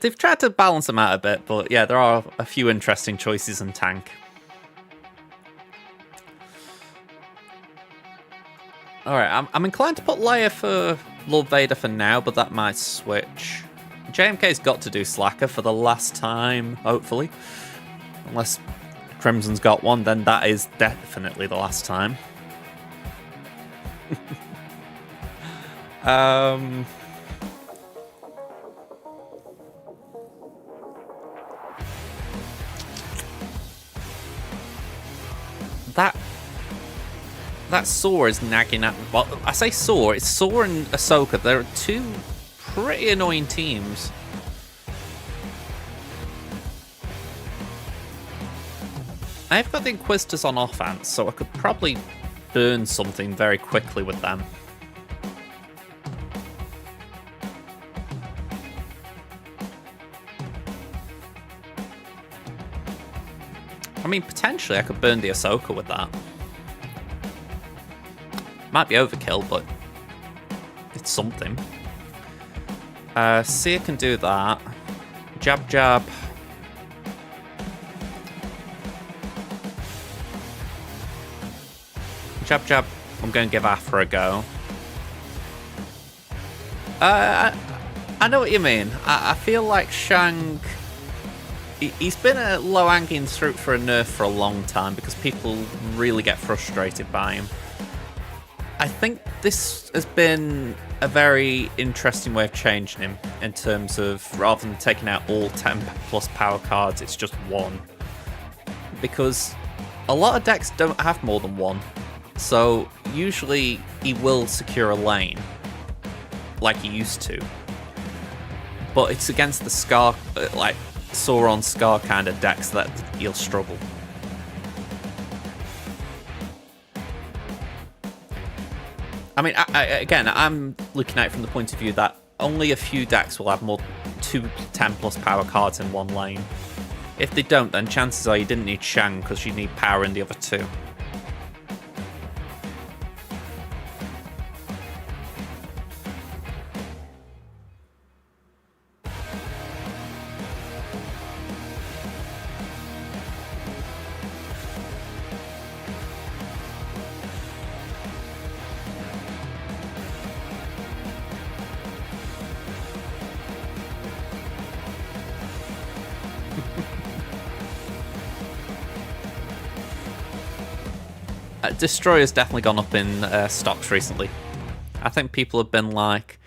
They've tried to balance them out a bit, but yeah, there are a few interesting choices in tank. Alright, I'm inclined to put Leia for Lord Vader for now, but that might switch. JMK's got to do Slacker for the last time, hopefully. Unless Crimson's got one, then that is definitely the last time. That Saw is nagging at me. Well, I say Saw, it's Saw and Ahsoka. They're 2 pretty annoying teams. I've got the Inquisitors on offense, so I could probably burn something very quickly with them. I mean, potentially I could burn the Ahsoka with that. Might be overkill, but it's something. Seer can do that. Jab, jab. Jab, jab. I'm going to give Afra a go. I know what you mean. I feel like Shang... He's been a low-hanging fruit for a nerf for a long time because people really get frustrated by him. I think this has been a very interesting way of changing him in terms of rather than taking out all 10 plus power cards, it's just 1. Because a lot of decks don't have more than 1. So usually he will secure a lane like he used to. But it's against the Scar, like Sauron Scar kind of decks that he'll struggle. I mean, again, I'm looking at it from the point of view that only a few decks will have more 2 10 plus power cards in one lane. If they don't, then chances are you didn't need Shang because you need power in the other 2. Destroyer's definitely gone up in stocks recently. I think people have been like,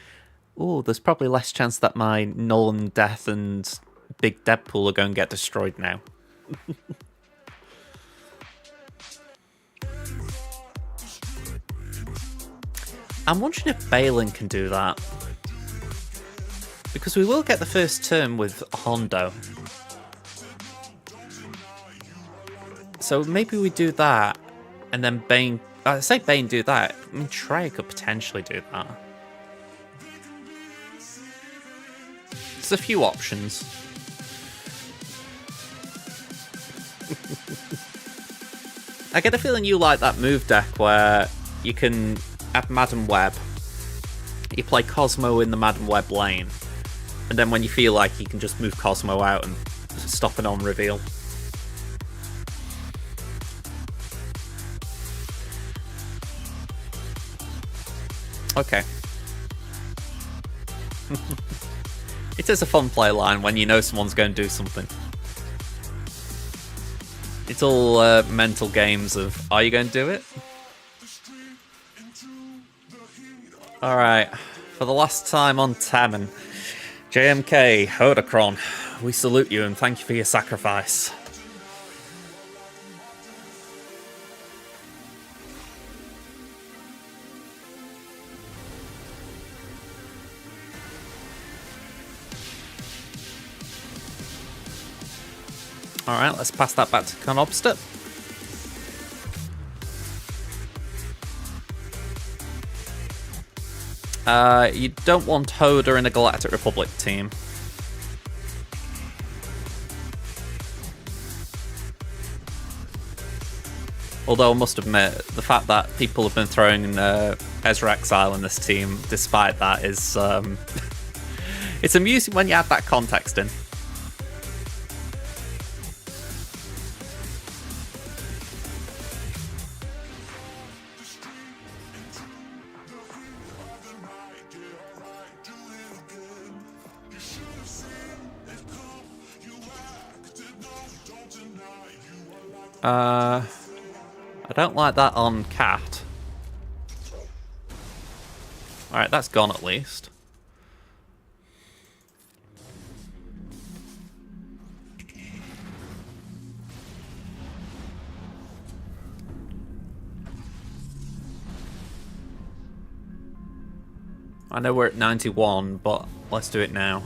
oh, there's probably less chance that my Nolan Death and Big Deadpool are going to get destroyed now. I'm wondering if Balin can do that. Because we will get the first turn with Hondo. So maybe we do that. And then Bane... I say Bane do that. I mean, Trey could potentially do that. There's a few options. I get a feeling you like that move deck where you can have Madam Web you play Cosmo in the Madam Web lane, and then when you feel like you can just move Cosmo out and stop an on reveal. Okay. It is a fun play line when you know someone's going to do something. It's all mental games of, are you going to do it? Alright, for the last time on Temmin, JMK, Hodacron, we salute you and thank you for your sacrifice. Alright, let's pass that back to Conobster. You don't want Hoda in a Galactic Republic team. Although I must admit, the fact that people have been throwing Ezra Exile in this team, despite that, is it's amusing when you add that context in. I don't like that on Cat. Alright, that's gone at least. I know we're at 91, but let's do it now.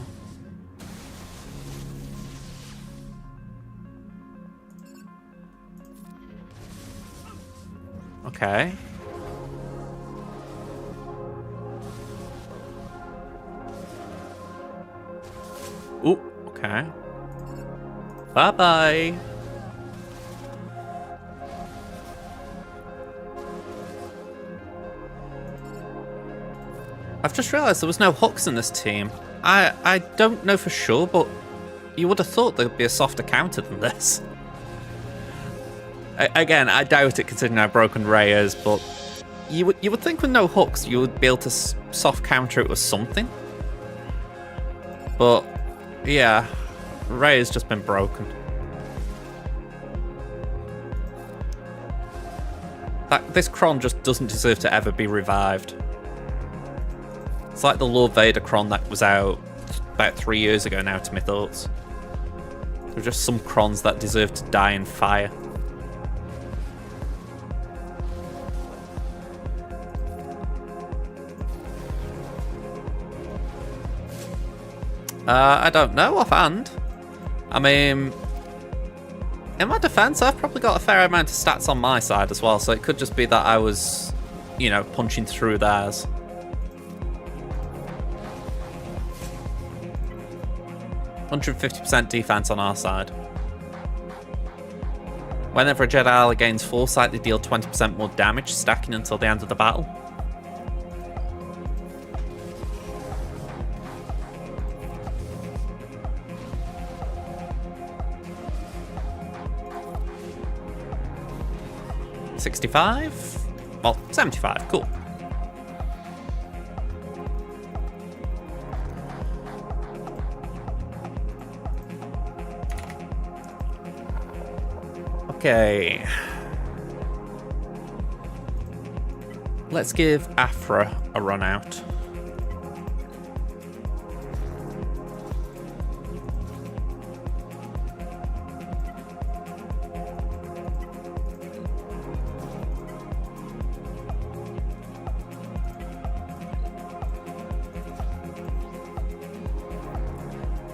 Okay. Ooh, okay. Bye-bye. I've just realised there was no hooks in this team. I don't know for sure, but you would have thought there'd be a softer counter than this. Again, I doubt it considering how broken Ray is, but you would think with no hooks you would be able to soft counter it with something. But yeah, Ray has just been broken. This Kron just doesn't deserve to ever be revived. It's like the Lord Vader Kron that was out about 3 years ago now, to my thoughts. There are just some Krons that deserve to die in fire. I don't know offhand. I mean, in my defense, I've probably got a fair amount of stats on my side as well, so it could just be that I was, you know, punching through theirs. %150% defense on our side. Whenever a Jedi ally gains foresight, they deal 20% more damage, stacking until the end of the battle. $65? Well, 75, cool. Okay. Let's give Afra a run out.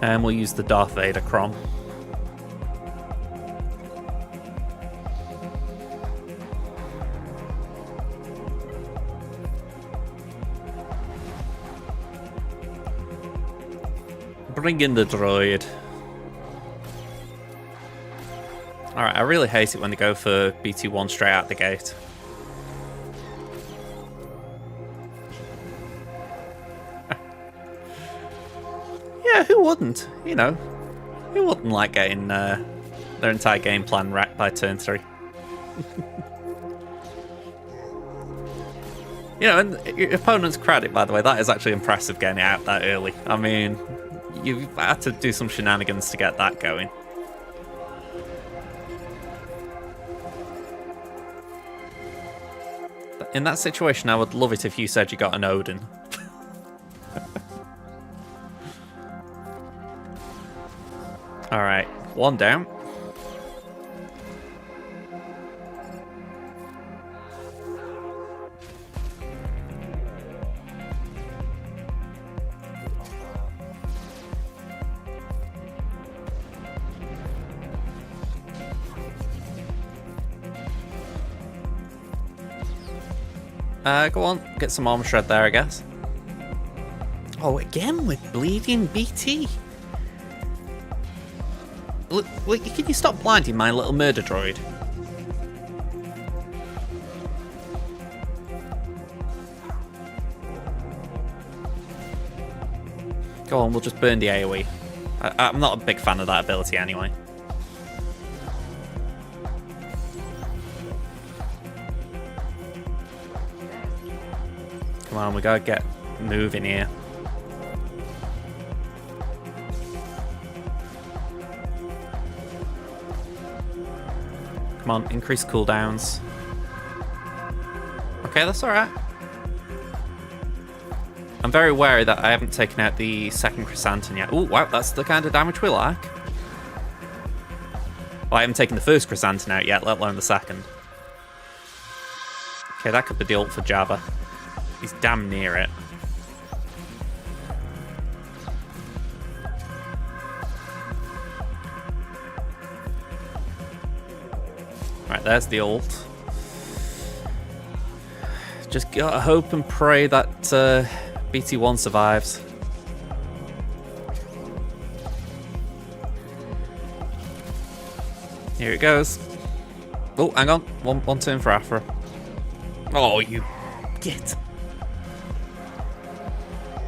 And we'll use the Darth Vader Kron. Bring in the droid. Alright, I really hate it when they go for BT1 straight out the gate. Yeah, who wouldn't? You know, who wouldn't like getting their entire game plan wrecked by turn 3? You know, and your opponent's credit, by the way, that is actually impressive getting it out that early. I mean, you've had to do some shenanigans to get that going. In that situation, I would love it if you said you got an Odin. Alright, one down. Go on, get some armor shred there, I guess. Oh, again with bleeding BT. Look, can you stop blinding my little murder droid? Go on, we'll just burn the AoE. I'm not a big fan of that ability anyway. Come on, we gotta get moving here. Come on, increase cooldowns. Okay, that's alright. I'm very wary that I haven't taken out the second Chrysanthemum yet. Oh, wow, that's the kind of damage we like. Well, I haven't taken the first Chrysanthemum out yet, let alone the second. Okay, that could be the ult for Jabba. He's damn near it. Right, there's the ult. Just gotta hope and pray that BT1 survives. Here it goes. Oh, hang on. One turn for Afra. Oh, you git.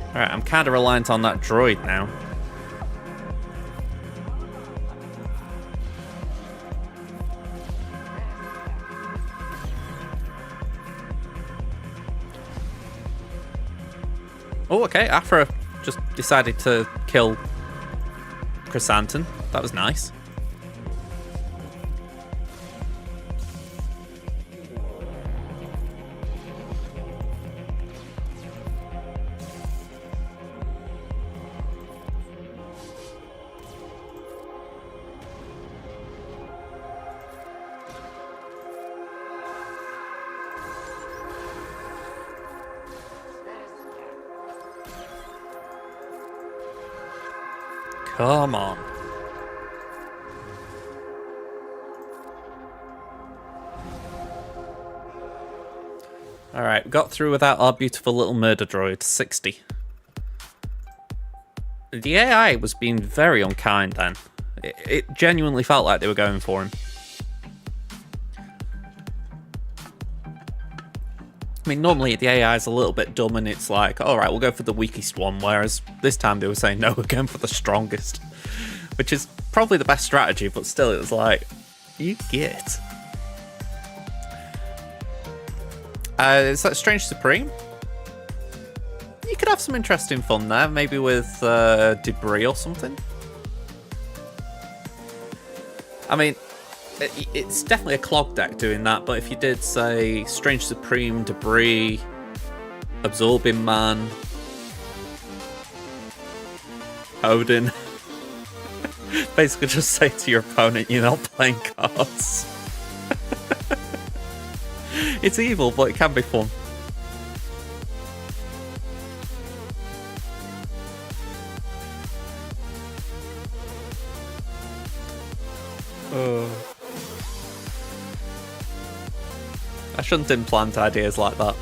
Alright, I'm kind of reliant on that droid now. Oh, okay, Afra just decided to kill Chrysanthemum. That was nice. Come on. Alright, we got through without our beautiful little murder droid, 60. The AI was being very unkind then. It genuinely felt like they were going for him. I mean, normally the AI is a little bit dumb and it's like, alright, we'll go for the weakest one, whereas this time they were saying, no, we're going for the strongest. Which is probably the best strategy, but still it was like, you get. Is that Strange Supreme? You could have some interesting fun there, maybe with debris or something. I mean, it's definitely a clog deck doing that, but if you did, say, Strange Supreme, Debris, Absorbing Man, Odin, basically just say to your opponent, you're not playing cards. It's evil, but it can be fun. I shouldn't implant ideas like that.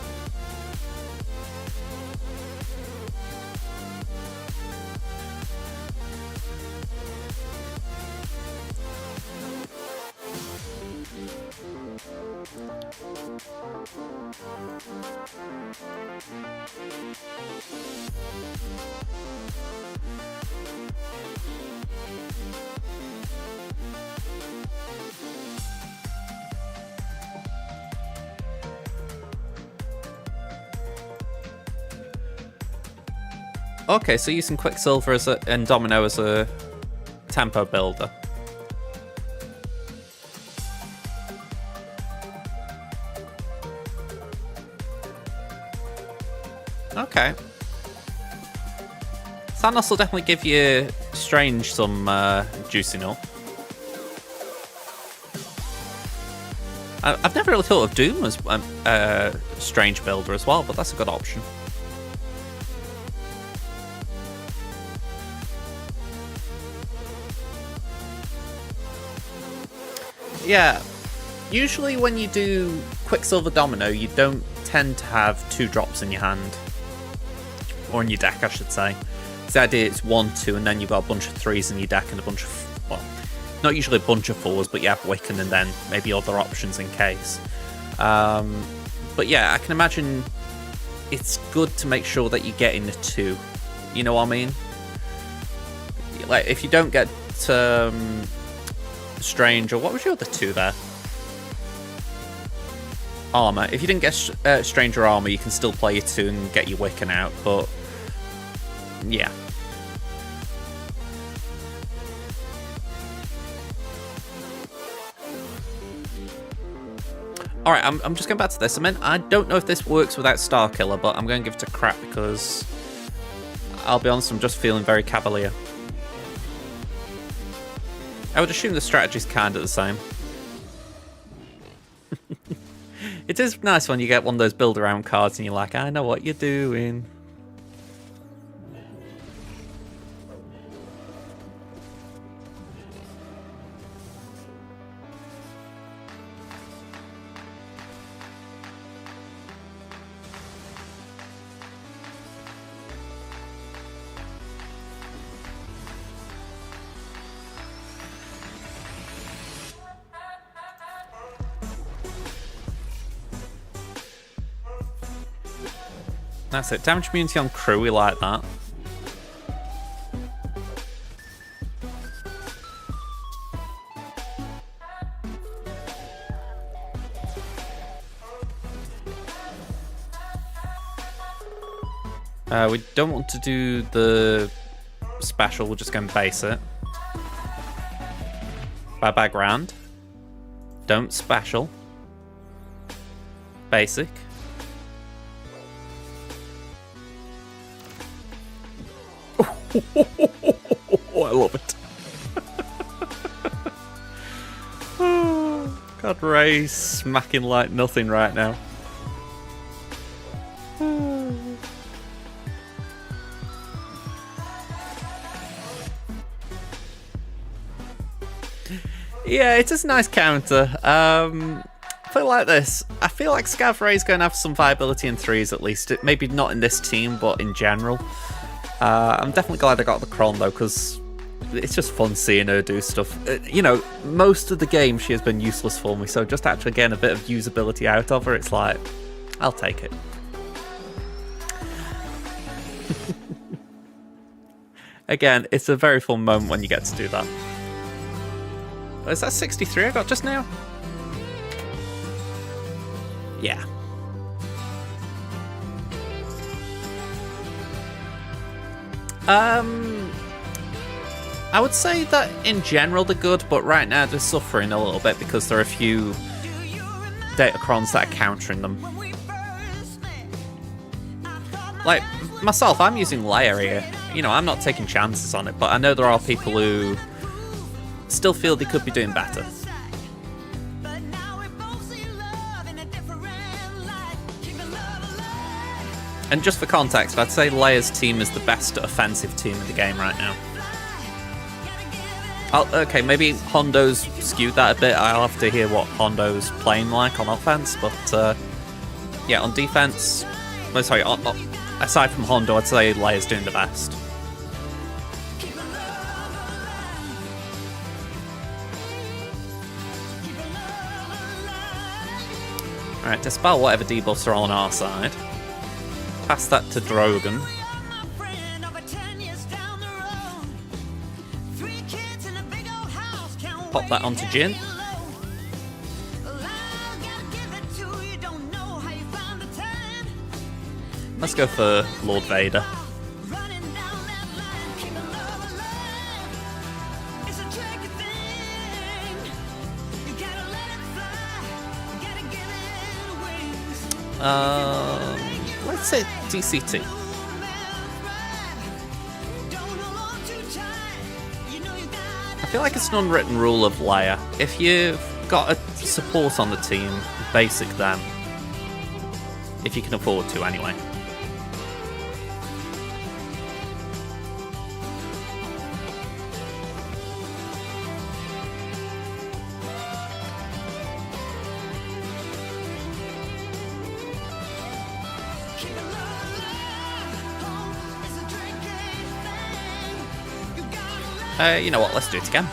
Okay, so using Quicksilver and Domino as a tempo builder. Okay. Thanos will definitely give you Strange some juicing up. I've never really thought of Doom as Strange builder as well, but that's a good option. Yeah, usually when you do Quicksilver Domino, you don't tend to have 2 drops in your hand. Or in your deck, I should say. The idea is 1, 2, and then you've got a bunch of 3s in your deck and a bunch of, well, not usually a bunch of 4s, but you have Wiccan and then maybe other options in case. But yeah, I can imagine it's good to make sure that you get in the 2. You know what I mean? Like, if you don't get Strange, or what was your other 2 there? Armor. If you didn't get Strange or Armor, you can still play your 2 and get your Wiccan out, but yeah. Alright, I'm just going back to this. I mean, I don't know if this works without Starkiller, but I'm going to give it a crap because, I'll be honest, I'm just feeling very cavalier. I would assume the strategy's kind of the same. It is nice when you get one of those build-around cards and you're like, I know what you're doing. That's it. Damage immunity on crew, we like that. We don't want to do the special, we'll just go and base it. Bye bye grand. Don't special. Basic. Oh, I love it. Oh, God, Ray's smacking like nothing right now. Yeah, it is a nice counter. I feel like this. I feel like Scav Ray's going to have some viability in 3s at least. Maybe not in this team, but in general. I'm definitely glad I got the Kron though, because it's just fun seeing her do stuff. You know, most of the game she has been useless for me, so just actually getting a bit of usability out of her, it's like, I'll take it. Again, it's a very fun moment when you get to do that. Oh, is that 63 I got just now? Yeah. I would say that in general they're good, but right now they're suffering a little bit because there are a few Datacrons that are countering them. Like, myself, I'm using Leia here. You know, I'm not taking chances on it, but I know there are people who still feel they could be doing better. And just for context, I'd say Leia's team is the best offensive team in the game right now. Okay, maybe Hondo's skewed that a bit. I'll have to hear what Hondo's playing like on offense, but yeah, on defense, no, sorry, aside from Hondo, I'd say Leia's doing the best. Alright, dispel whatever debuffs are on our side. Pass that to Drogon. Pop that onto Jin. Let's go for Lord Vader. Let's say DCT. I feel like it's an unwritten rule of Leia. If you've got a support on the team, basic them. If you can afford to, anyway. You know what, let's do it again.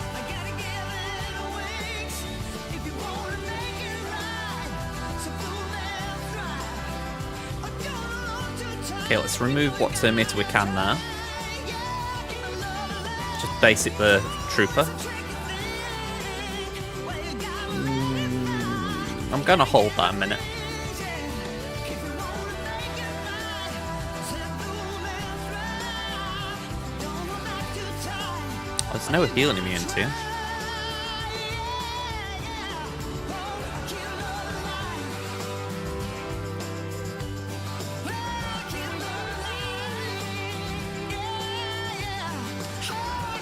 Okay, let's remove what emitter we can now. Just basic the trooper. I'm going to hold that a minute. There's no healing immunity.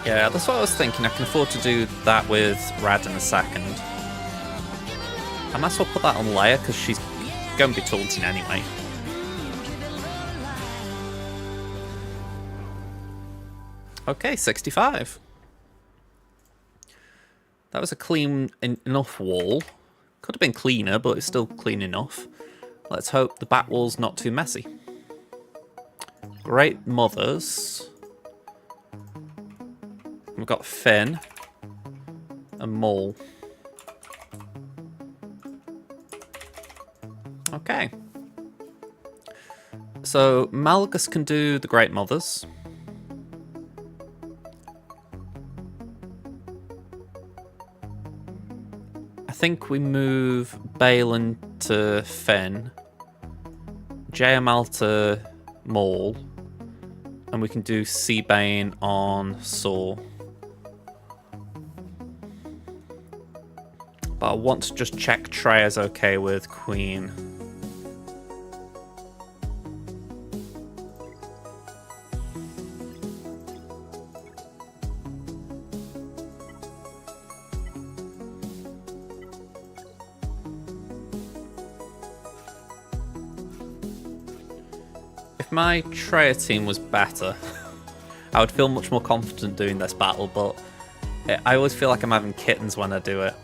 Yeah, that's what I was thinking. I can afford to do that with Rad in a second. I might as well put that on Leia because she's going to be taunting anyway. Okay, 65. That was a clean enough wall. Could have been cleaner, but it's still clean enough. Let's hope the back wall's not too messy. Great Mothers. We've got Finn and Maul. Okay. So Malgus can do the Great Mothers. I think we move Balin to Finn, JML to Maul, and we can do Seabane on Saw. But I want to just check Treya's okay with Queen. If my Treya team was better, I would feel much more confident doing this battle, but I always feel like I'm having kittens when I do it.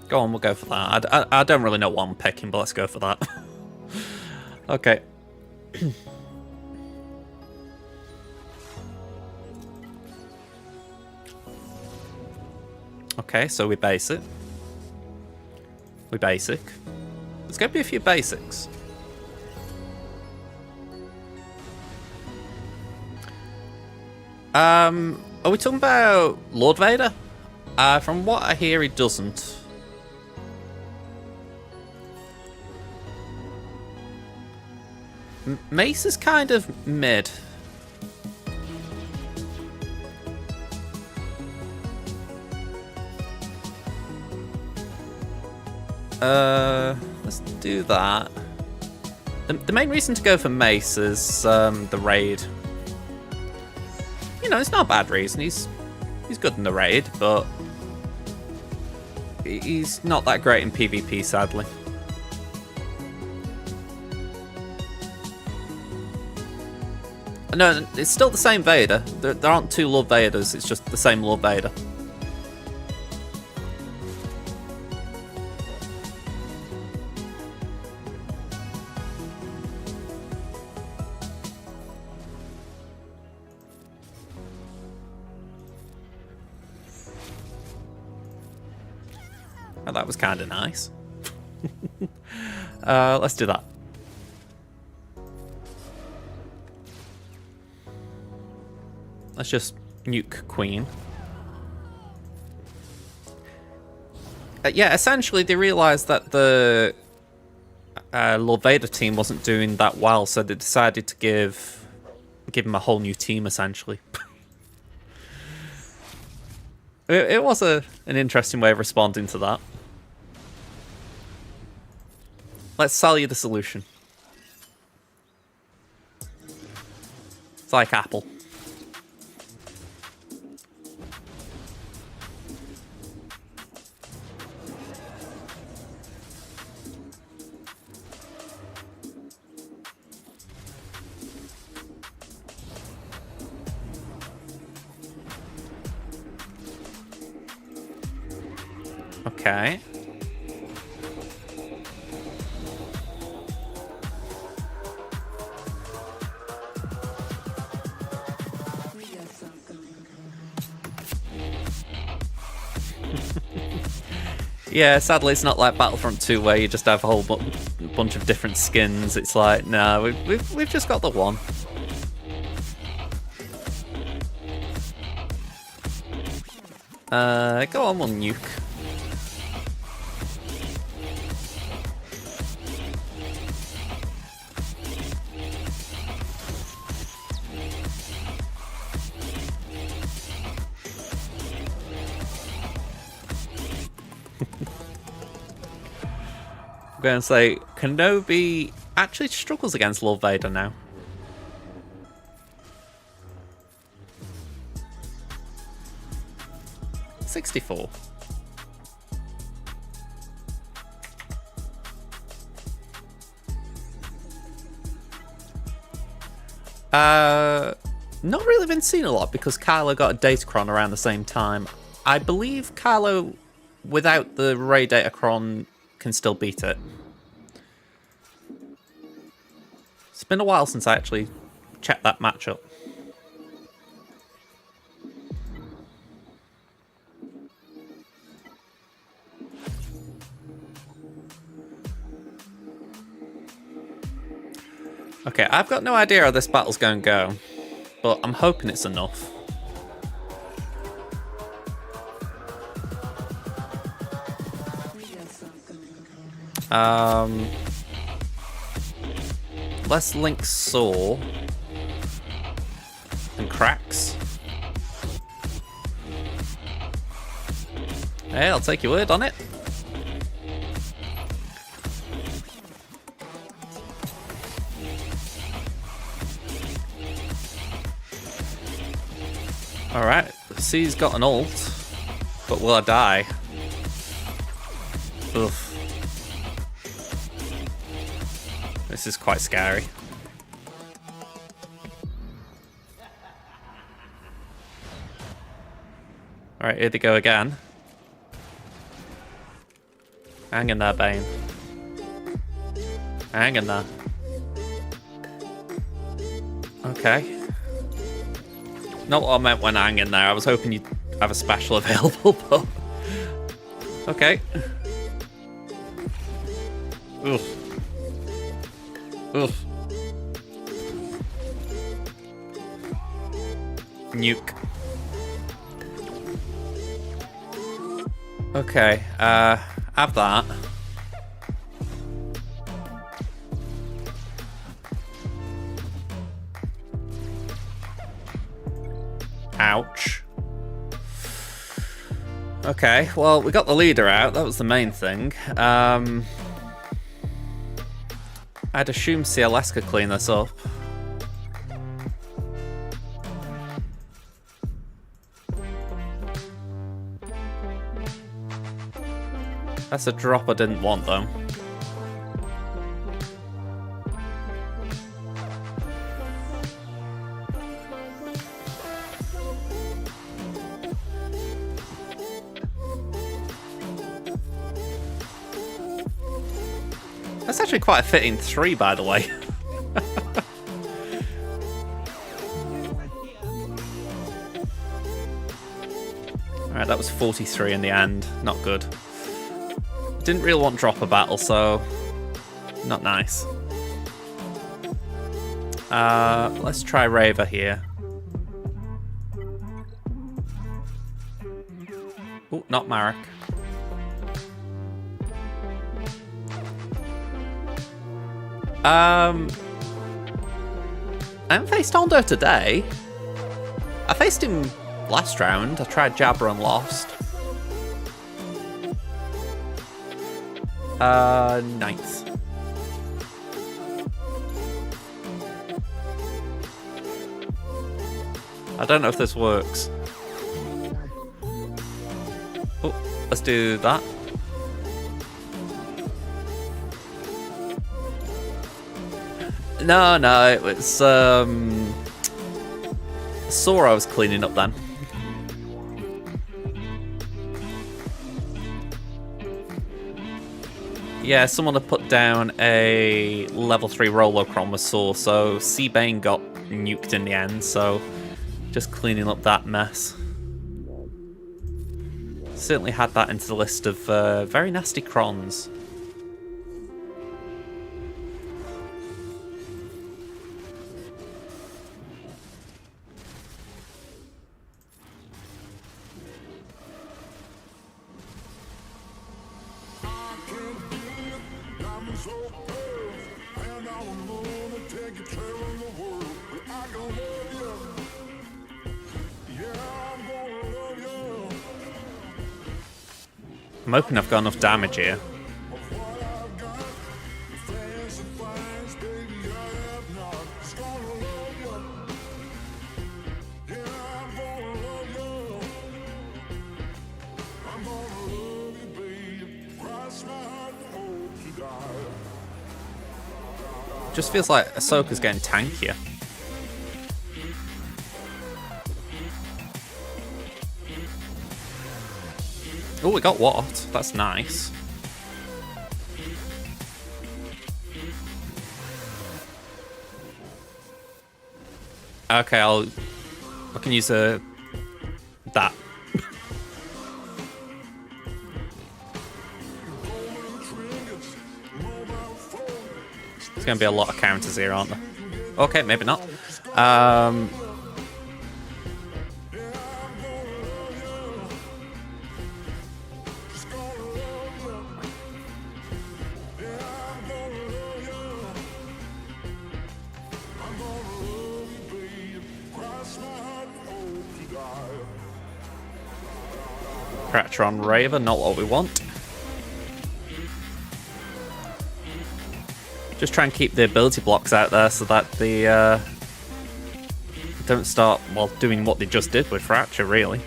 Go on, we'll go for that. I don't really know what I'm picking, but let's go for that. Okay. Okay, so we basic. We basic. There's going to be a few basics. Are we talking about Lord Vader? From what I hear, he doesn't. Mace is kind of mid. Let's do that. The main reason to go for Mace is the raid. You know, it's not a bad reason. He's good in the raid, but he's not that great in PvP, sadly. No, it's still the same Vader. There aren't two Lord Vaders, it's just the same Lord Vader. Oh, that was kind of nice. Let's do that. Let's just nuke Queen. Yeah, essentially they realised that the Lord Vader team wasn't doing that well, so they decided to give him a whole new team, essentially. It was an interesting way of responding to that. Let's sell you the solution. It's like Apple. Okay. Yeah, sadly it's not like Battlefront 2 where you just have a whole bunch of different skins. It's like, no, we've just got the one. Go on, we'll nuke. I'm going to say, Kenobi actually struggles against Lord Vader now. $64. Not really been seen a lot because Kylo got a Datacron around the same time. I believe Kylo, without the Rey Datacron, can still beat it. It's been a while since I actually checked that matchup. Okay, I've got no idea how this battle's going to go, but I'm hoping it's enough. Let's link Saw and Cracks. Hey, I'll take your word on it. Alright, C's got an ult, but will I die? Oof. This is quite scary. Alright, here they go again. Hang in there, Bane. Hang in there. Okay. Not what I meant when hang in there. I was hoping you'd have a special available, but... Okay. Oof. Oof. Nuke. Okay, have that. Ouch. Okay, well, we got the leader out. That was the main thing. I'd assume CLS could clean this up. That's a drop I didn't want, though. That's actually quite a fitting 3, by the way. Alright, that was 43 in the end. Not good. Didn't really want dropper battle, so not nice. Let's try Raver here. Oh, not Marek. I haven't faced Hondo today. I faced him last round. I tried Jabba and lost. 9th. I don't know if this works. Oh, let's do that. No, it was saw I was cleaning up then. Yeah, someone had put down a level 3 Rolocron with Saw, so Seabane got nuked in the end, so just cleaning up that mess. Certainly had that into the list of very nasty crons. I'm hoping I've got enough damage here. Just feels like Ahsoka's getting tankier. Oh, we got what? That's nice. Okay, I can use that. There's gonna be a lot of counters here, aren't there? Okay, maybe not. Cratron Raver, not what we want. Just try and keep the ability blocks out there so that the don't start, well, doing what they just did with Fracture, really.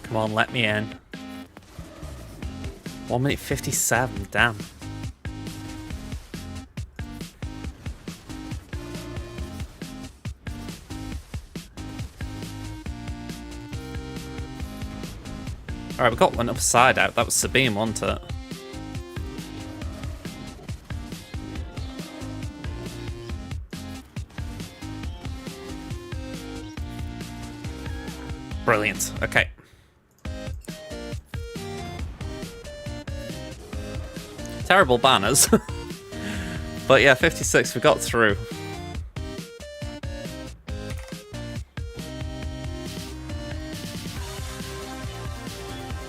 Come on, let me in. 1 minute 57, damn. Alright, we got one other side out. That was Sabine, wasn't it? Brilliant. Okay. Terrible banners. But yeah, 56, we got through.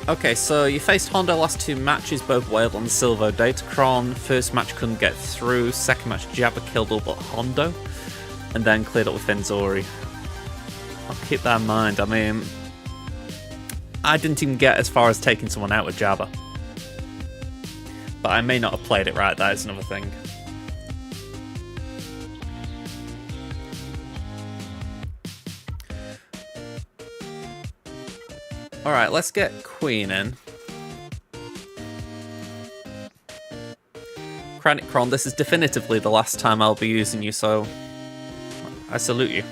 Okay, so you faced Hondo last 2 matches, both Whale and Silvo Datacron. First match couldn't get through, second match Jabba killed all but Hondo, and then cleared up with Finzori. I'll keep that in mind. I mean, I didn't even get as far as taking someone out with Jabba. But I may not have played it right, that is another thing. Alright, let's get Queen in. Chronicron, this is definitively the last time I'll be using you, so I salute you.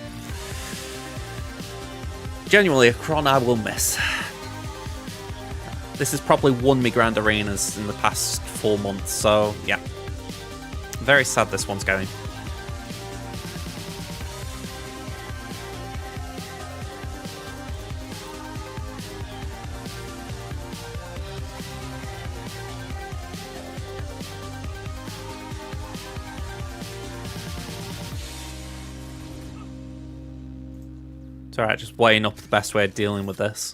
Genuinely, a Cron I will miss. This has probably won me Grand Arenas in the past 4 months, so yeah. very sad this one's going. It's alright, just weighing up the best way of dealing with this.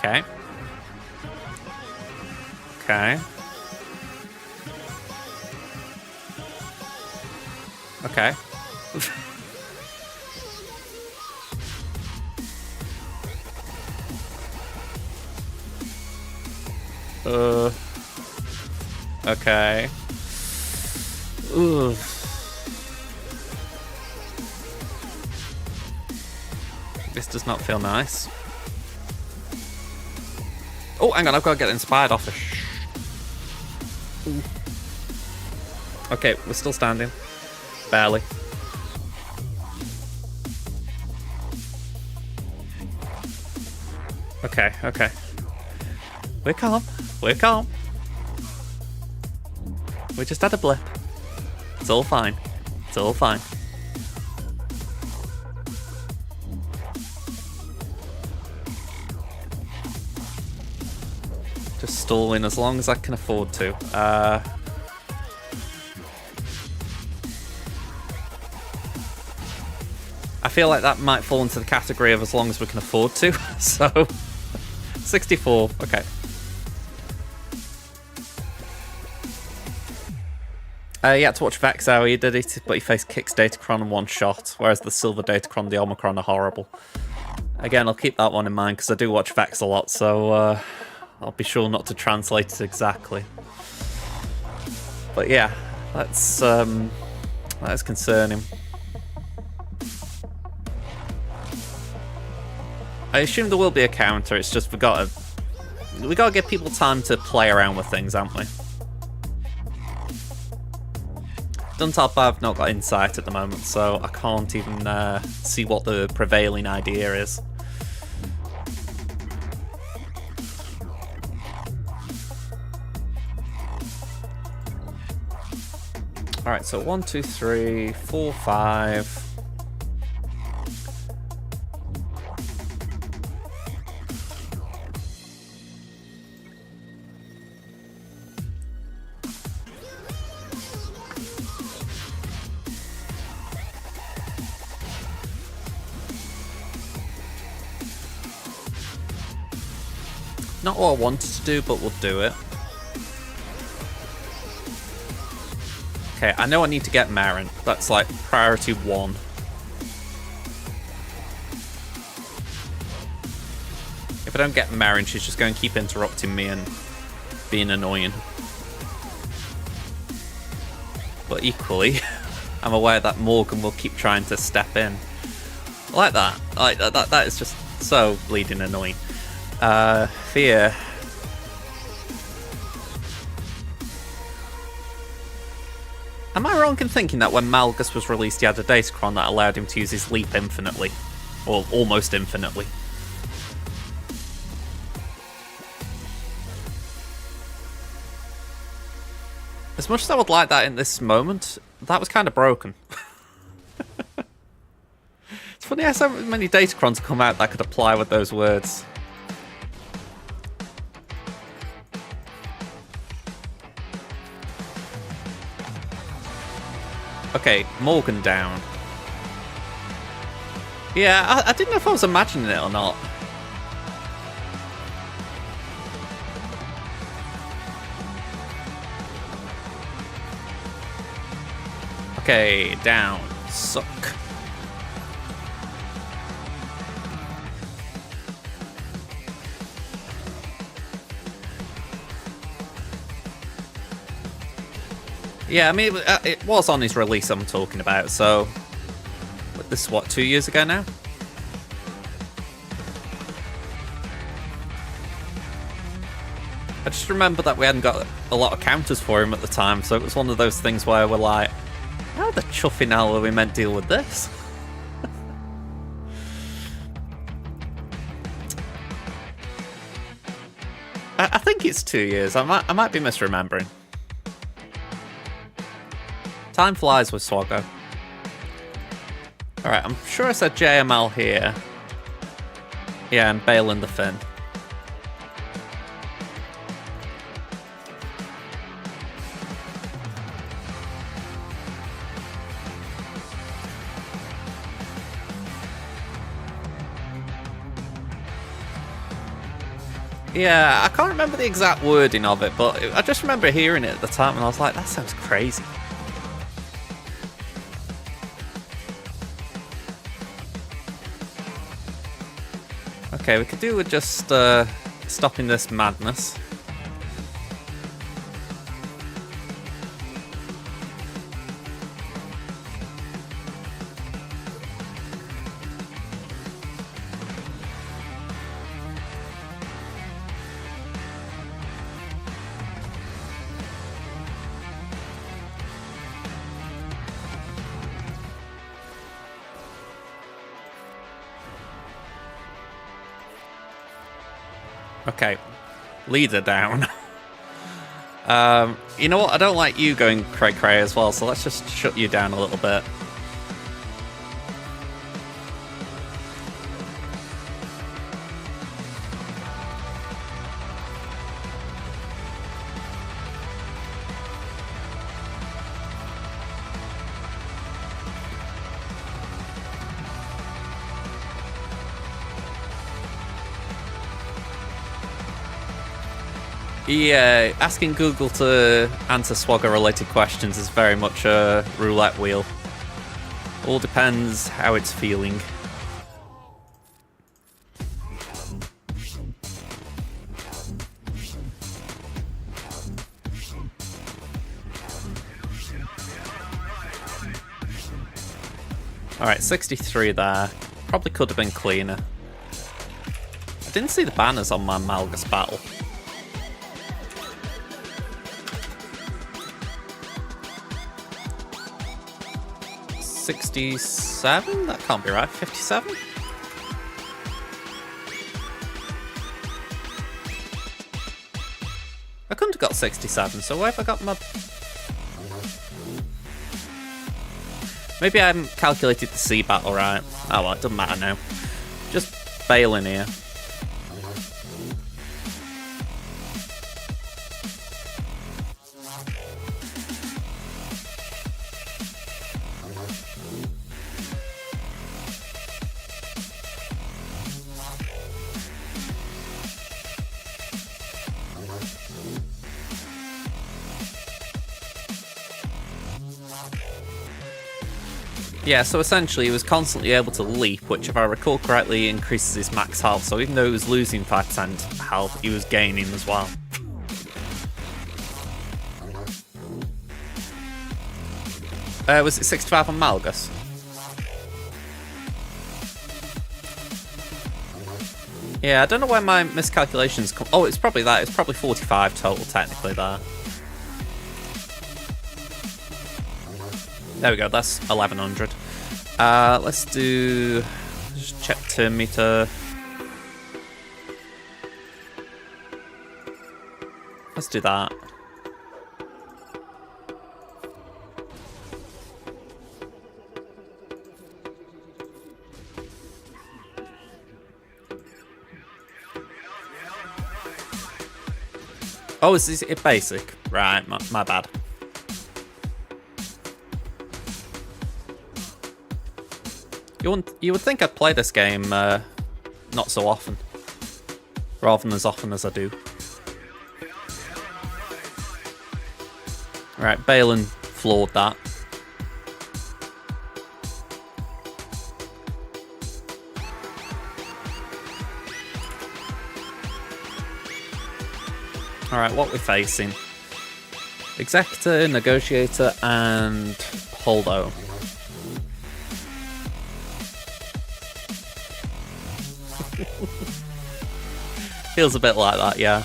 Okay. Okay. Okay. Okay. Ooh. This does not feel nice. Oh, hang on, I've got to get inspired off a Okay, we're still standing. Barely. Okay, okay. We're calm. We're calm. We just had a blip. It's all fine. It's all fine. Just stalling as long as I can afford to. I feel like that might fall into the category of as long as we can afford to. So, 64. Okay. You had to watch Vexo, he did it, but he faced Kix Datacron in one shot, whereas the Silver Datacron, the Omicron are horrible. Again, I'll keep that one in mind, because I do watch Vex a lot, so I'll be sure not to translate it exactly. But yeah, that is concerning. I assume there will be a counter, it's just we gotta give people time to play around with things, haven't we? Duntop, I've not got insight at the moment, so I can't even see what the prevailing idea is. Alright, so 1, 2, 3, 4, 5. Not what I wanted to do, but we'll do it. Okay, I know I need to get Marin. That's like priority 1. If I don't get Marin, she's just going to keep interrupting me and being annoying. But equally, I'm aware that Morgan will keep trying to step in. I like that. I like that. That is just so bleeding annoying. Fear. Am I wrong in thinking that when Malgus was released he had a Datacron that allowed him to use his leap infinitely? Or almost infinitely? As much as I would like that in this moment, that was kind of broken. It's funny how so many Datacrons come out that could apply with those words. Okay, Morgan down. Yeah, I didn't know if I was imagining it or not. Okay, down. Suck. Yeah, I mean, it was on his release I'm talking about, so... This is what, 2 years ago now? I just remember that we hadn't got a lot of counters for him at the time, so it was one of those things where we're like, how the chuffing hell are we meant to deal with this? it's 2 years. I might be misremembering. Time flies with SWGOH. Alright, I'm sure I said JML here. Yeah, and Balin the Finn. Yeah, I can't remember the exact wording of it, but I just remember hearing it at the time and I was like, that sounds crazy. Okay, we could do with just stopping this madness. Okay, leader down. You know what? I don't like you going cray-cray as well, so let's just shut you down a little bit. Yeah, asking Google to answer SWGOH-related questions is very much a roulette wheel. All depends how it's feeling. Alright, 63 there. Probably could have been cleaner. I didn't see the banners on my Malgus battle. $67? That can't be right. 57? I couldn't have got 67, so where have I got my... Maybe I haven't calculated the sea battle right. Oh well, it doesn't matter now. Just bailing here. Yeah, so essentially he was constantly able to leap, which if I recall correctly increases his max health, so even though he was losing 5% health, he was gaining as well. Was it 65 on Malgus? Yeah, I don't know where my miscalculations come... Oh, it's probably that. It's probably 45 total, technically, there. There we go, that's 1100. Let's do... Just check turn meter. Let's do that. Oh, is it basic? Right, my bad. You would think I'd play this game not so often. Rather than as often as I do. Alright, Balin floored that. Alright, what we're facing. Executor, Negotiator, and Holdo. Feels a bit like that, yeah.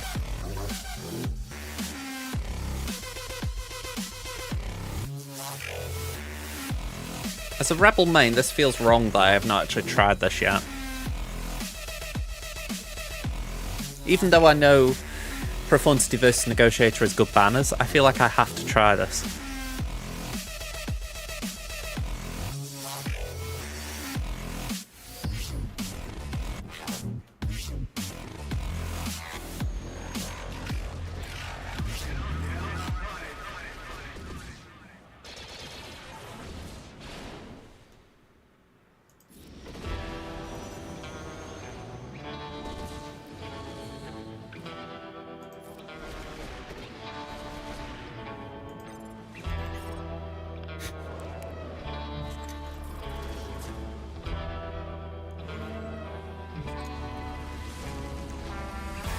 As a Rebel main, this feels wrong that I have not actually tried this yet. Even though I know Profundity versus Negotiator as good banners. I feel like I have to try this.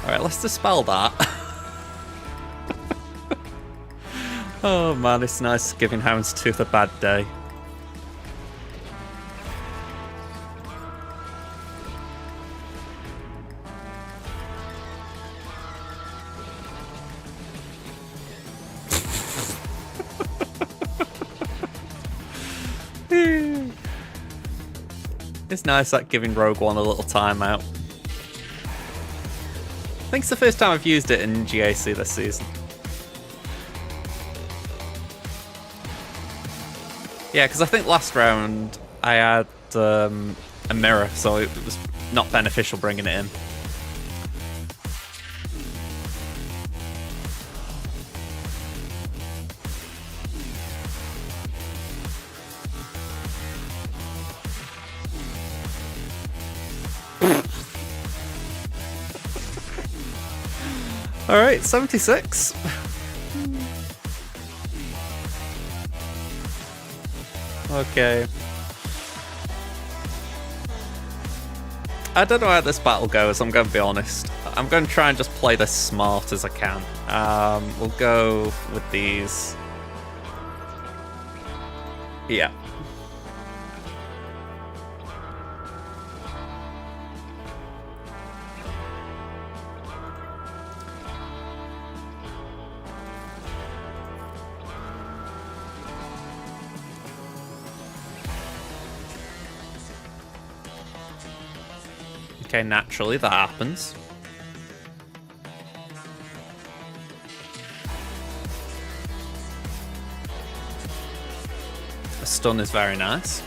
Alright, let's dispel that. Oh man, it's nice giving Houndstooth a bad day. It's nice that giving Rogue One a little timeout. I think it's the first time I've used it in GAC this season. Yeah, because I think last round I had a mirror, so it was not beneficial bringing it in. Alright, 76. Okay. I don't know how this battle goes, I'm going to be honest. I'm going to try and just play this smart as I can. We'll go with these. Yeah. Okay, naturally that happens. A stun is very nice.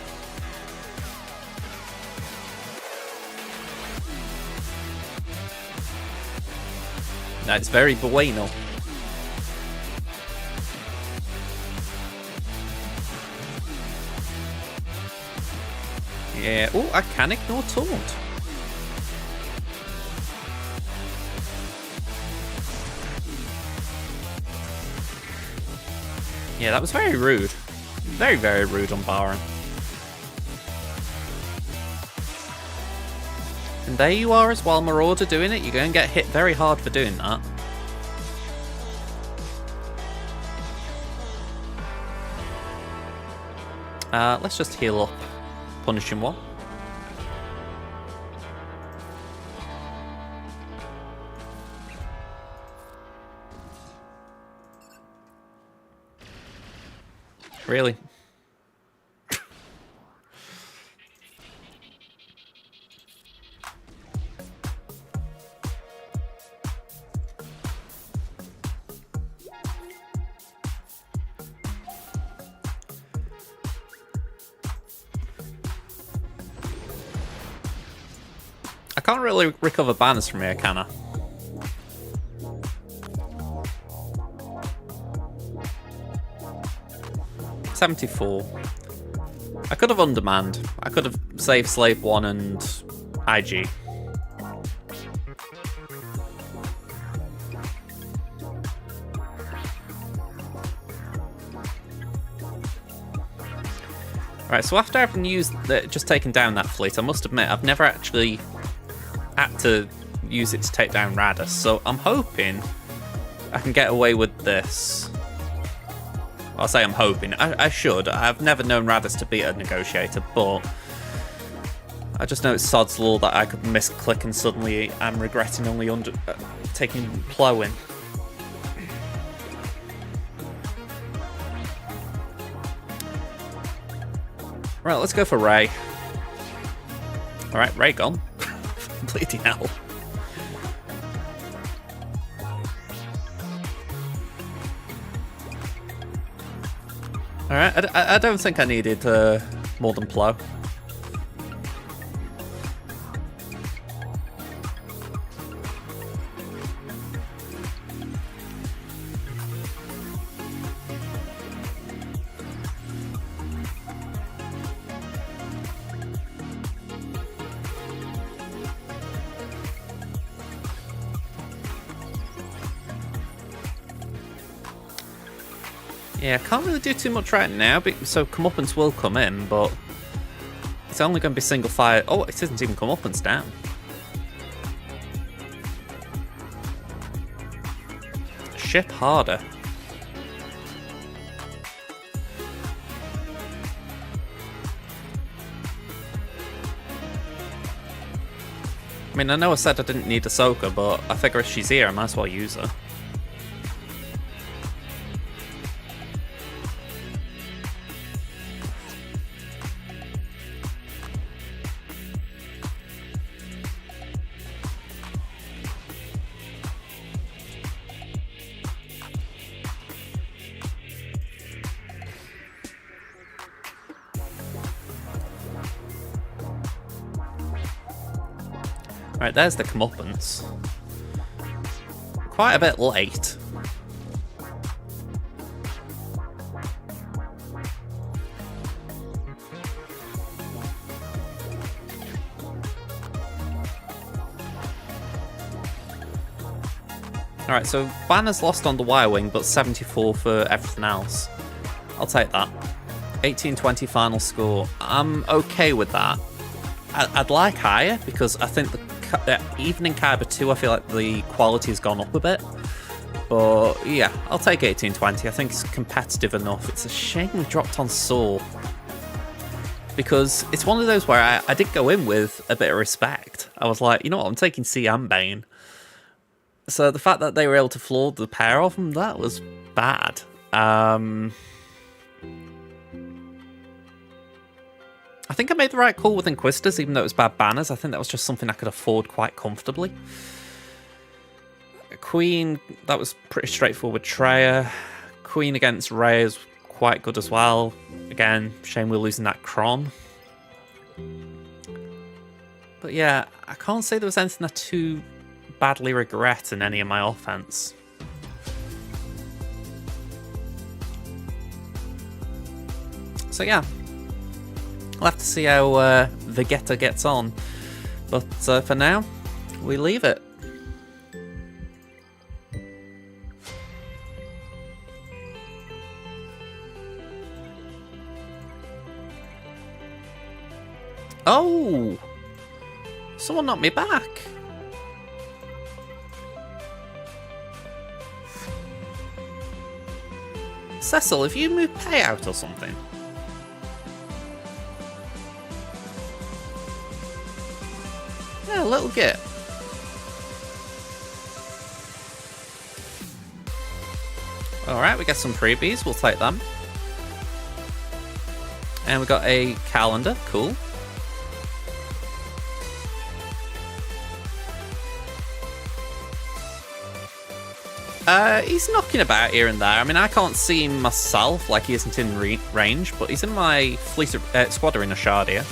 That's very bueno. Yeah. Oh, I can ignore taunt. Yeah, that was very rude. Very, very rude on Baron. And there you are as well, Marauder, doing it. You're going to get hit very hard for doing that. Let's just heal up Punishing One. Really? I can't really recover banners from here, can I? $74. I could have undermanned. I could have saved Slave 1 and IG. Right, so after having just taken down that fleet, I must admit I've never actually had to use it to take down Radis, so I'm hoping I can get away with this. I'll say I'm hoping. I should. I've never known Radis to beat a Negotiator, but I just know it's Sod's Law that I could misclick and suddenly I'm regretting only taking Plow in. Right, let's go for Ray. Alright, Ray gone. Bleeding hell. Alright, I don't think I needed more than Plow. Yeah, I can't really do too much right now, so comeuppance will come in, but it's only going to be single fire. Oh, it isn't even comeuppance down. Ship harder. I mean, I know I said I didn't need Ahsoka, but I figure if she's here, I might as well use her. Right, there's the comeuppance. Quite a bit late. Alright, so Banner's lost on the Y-Wing, but 74 for everything else. I'll take that. 18-20 final score. I'm okay with that. I'd like higher, because I think even in Kyber 2, I feel like the quality has gone up a bit. But yeah, I'll take 18-20. I think it's competitive enough. It's a shame we dropped on Saw, because it's one of those where I did go in with a bit of respect. I was like, you know what, I'm taking C and Bane. So the fact that they were able to floor the pair of them, that was bad. I think I made the right call with Inquisitors, even though it was bad banners. I think that was just something I could afford quite comfortably. Queen, that was pretty straightforward. Treya. Queen against Rey is quite good as well. Again, shame we're losing that Kron. But yeah, I can't say there was anything I too badly regret in any of my offense. So yeah, we'll have to see how Vegeta gets on. But for now, we leave it. Oh! Someone knocked me back. Cecil, have you moved payout or something? Yeah, a little git. Alright, we got some freebies, we'll take them. And we got a calendar, cool. He's knocking about here and there. I mean, I can't see him myself, like he isn't in range, but he's in my fleet squadron Ashardia.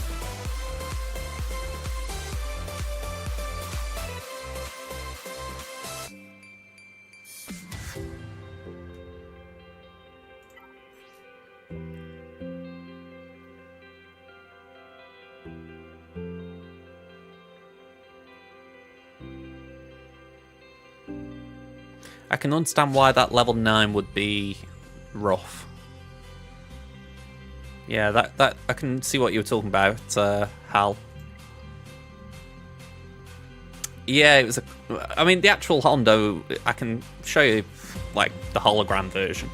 I can understand why that level 9 would be rough. Yeah, that I can see what you were talking about, Hal. Yeah, it was a... I mean, the actual Hondo, I can show you, like, the hologram version.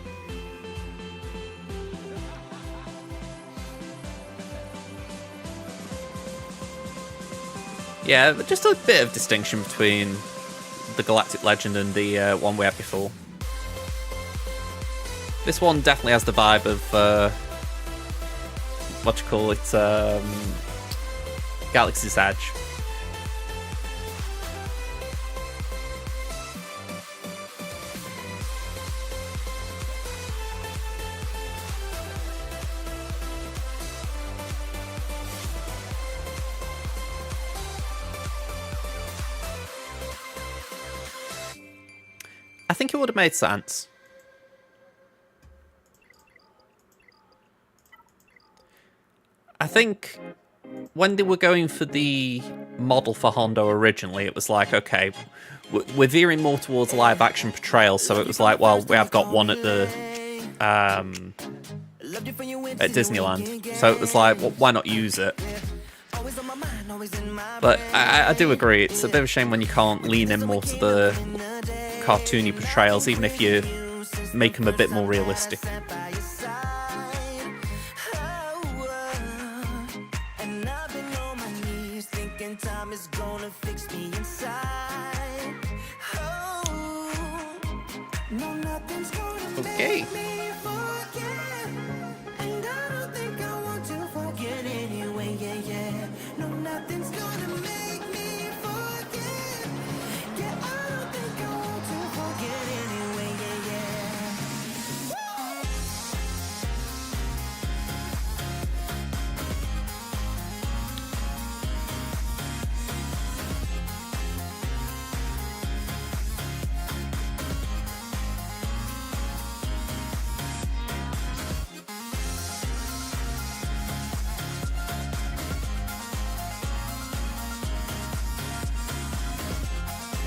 Yeah, just a bit of distinction between the Galactic Legend and the one we had before. This one definitely has the vibe of what you call it, Galaxy's Edge. think it would have made sense. I think when they were going for the model for Hondo originally, it was like, okay, we're veering more towards live action portrayal, so it was like, well, we have got one at the at Disneyland, so it was like, well, why not use it? But I do agree, it's a bit of a shame when you can't lean in more to the cartoony portrayals, even if you make them a bit more realistic. Okay.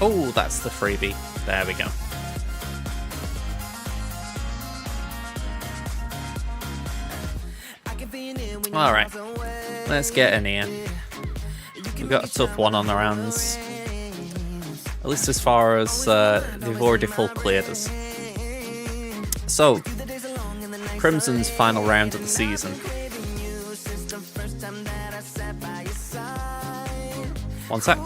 Oh, that's the freebie. There we go. Alright, let's get in here. We've got a tough one on our hands. At least as far as they've already full cleared us. So, Crimson's final round of the season. One sec.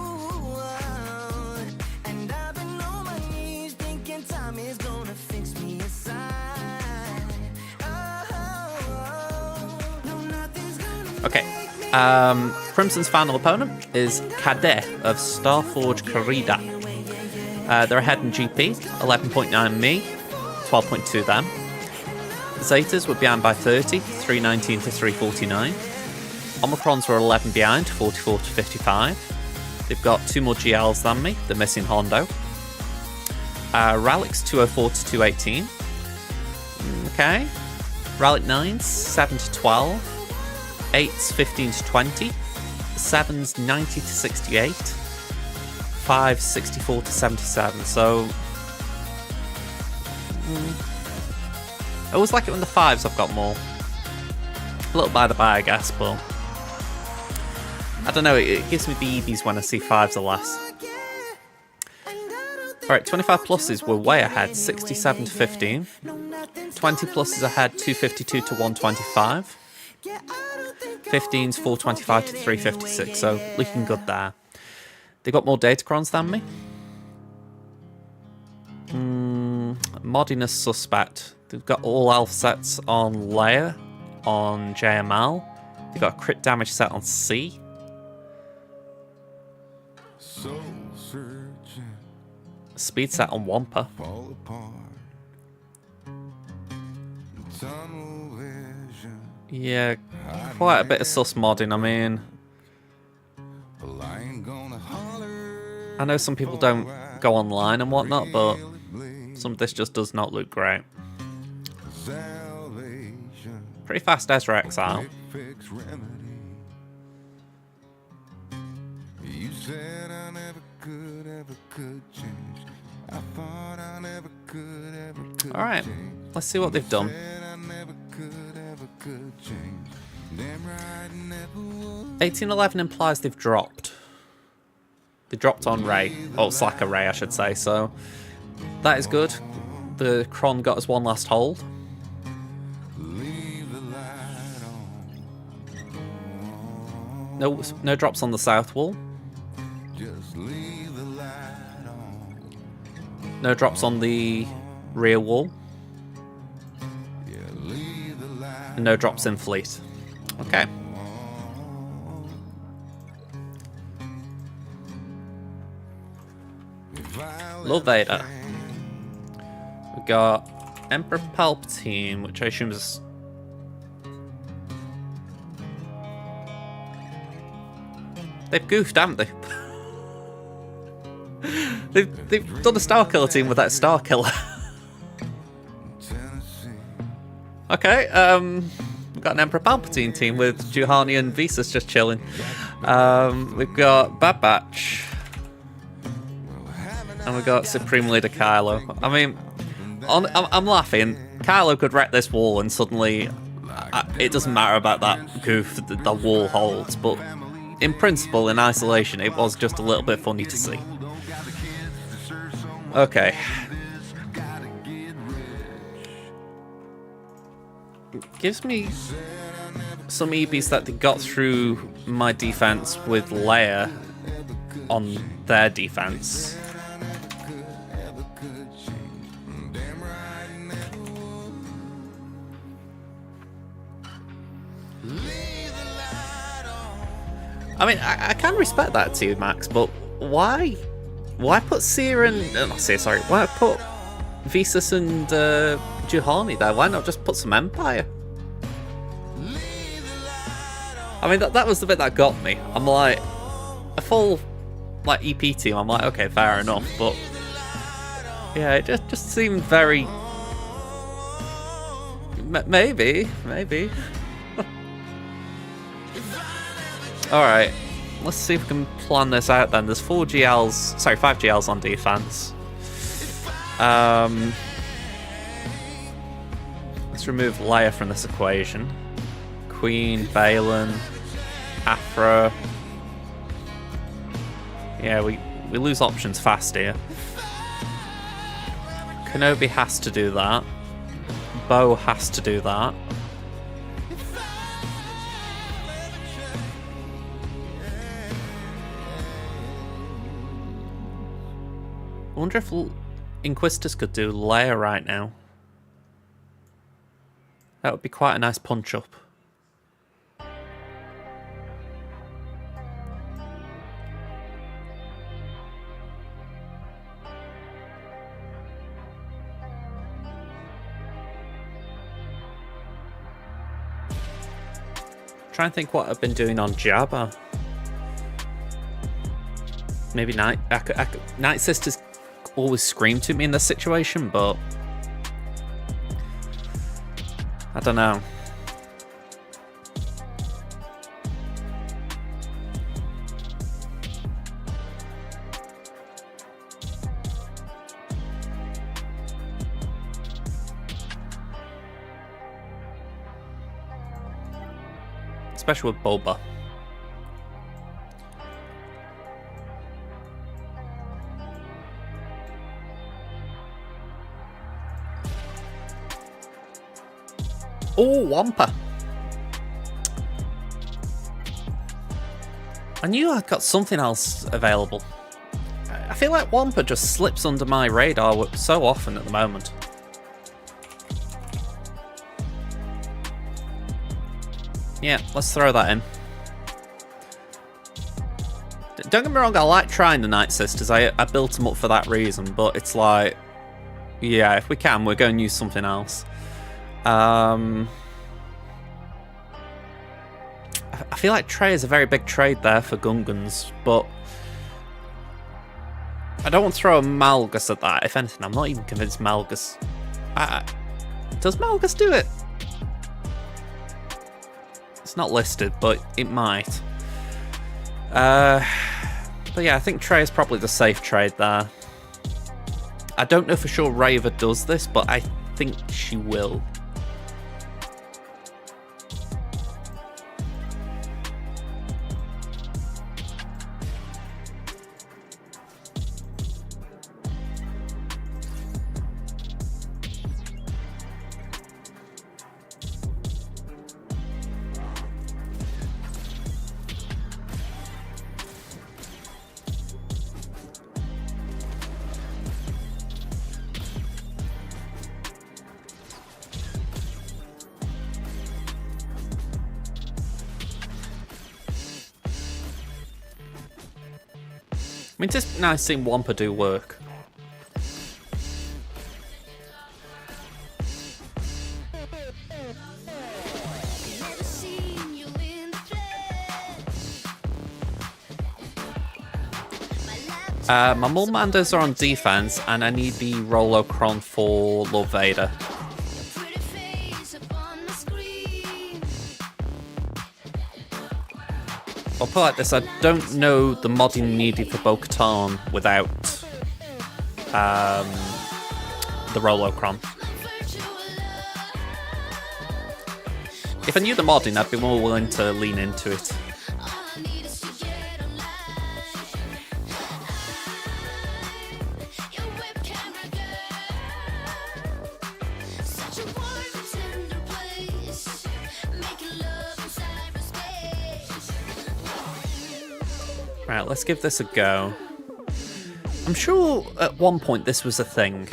Okay, Crimson's final opponent is Cadet of Starforge Corrida. They're ahead in GP, 11.9 me, 12.2 them. Zetas were behind by 30, 319 to 349. Omicrons were 11 behind, 44 to 55. They've got 2 more GLs than me, the missing Hondo. Rallic's 204 to 218. Okay. Rallic 9's 7 to 12. 8's 15 to 20, 7's 90 to 68, 5's 64 to 77, so... I always like it when the 5s have got more. A little by the by, I guess, but... I don't know, it gives me the EBs when I see 5s or less. Alright, 25 pluses were way ahead, 67 to 15. 20 pluses ahead, 252 to 125. 15's 425 to 356, so looking good there. They got more Datacrons than me. Moddiness suspect. They've got all alpha sets on Leia, on JML. They've got a crit damage set on C. Speed set on Wampa. Yeah, quite a bit of sus modding, I mean. I know some people don't go online and whatnot, but some of this just does not look great. Pretty fast Ezra Exile. Alright, let's see what they've done. 1811 implies they've dropped. They dropped on Ray, or Slacker Ray, I should say, so that is good. The Cron got us one last hold. No drops on the south wall. No drops on the rear wall. And no drops in fleet. Okay. Lord Vader. We got Emperor Palpatine, which I assume is... They've goofed, haven't they? They've done a Star Killer team with that Star Killer. Okay, we've got an Emperor Palpatine team with Juhani and Visas just chilling. We've got Bad Batch. And we've got Supreme Leader Kylo. I mean, I'm laughing. Kylo could wreck this wall and suddenly it doesn't matter about that goof that the wall holds, but in principle, in isolation, it was just a little bit funny to see. Okay. It gives me some EBs that they got through my defense with Leia on their defense. I mean, I can respect that to you, Max, but why put Seer and... not Seer, sorry. Why put Visas and Juhani there? Why not just put some Empire? I mean, that was the bit that got me. I'm like, a full like EP team, I'm like, okay, fair enough, but... yeah, it just seemed very... maybe. Alright, let's see if we can plan this out then. There's 5 GLs on defense. Let's remove Leia from this equation. Queen, Balin, Afra. Yeah, we lose options fast here. Kenobi has to do that. Bo has to do that. I wonder if Inquisitors could do Leia right now. That would be quite a nice punch-up. Try and think what I've been doing on Jabba. Maybe Night Sisters always scream to me in this situation, but I don't know. Especially with Boba. Oh, Wampa. I knew I got something else available. I feel like Wampa just slips under my radar so often at the moment. Yeah, let's throw that in. Don't get me wrong, I like trying the Night Sisters. I built them up for that reason, but it's like, yeah, if we can, we're going to use something else. I feel like Trey is a very big trade there for Gungans, but I don't want to throw a Malgus at that. If anything, I'm not even convinced Malgus... does Malgus do it? It's not listed, but it might. But yeah, I think Trey is probably the safe trade there. I don't know for sure Reva does this, but I think she will. I mean, it's just nice seeing Wampa do work. My Mulmanders are on defense, and I need the Rolocron for Lord Vader. I'll put it like this, I don't know the modding needed for Bo-Katan without the Rolocron. If I knew the modding, I'd be more willing to lean into it. Right, let's give this a go. I'm sure at one point this was a thing.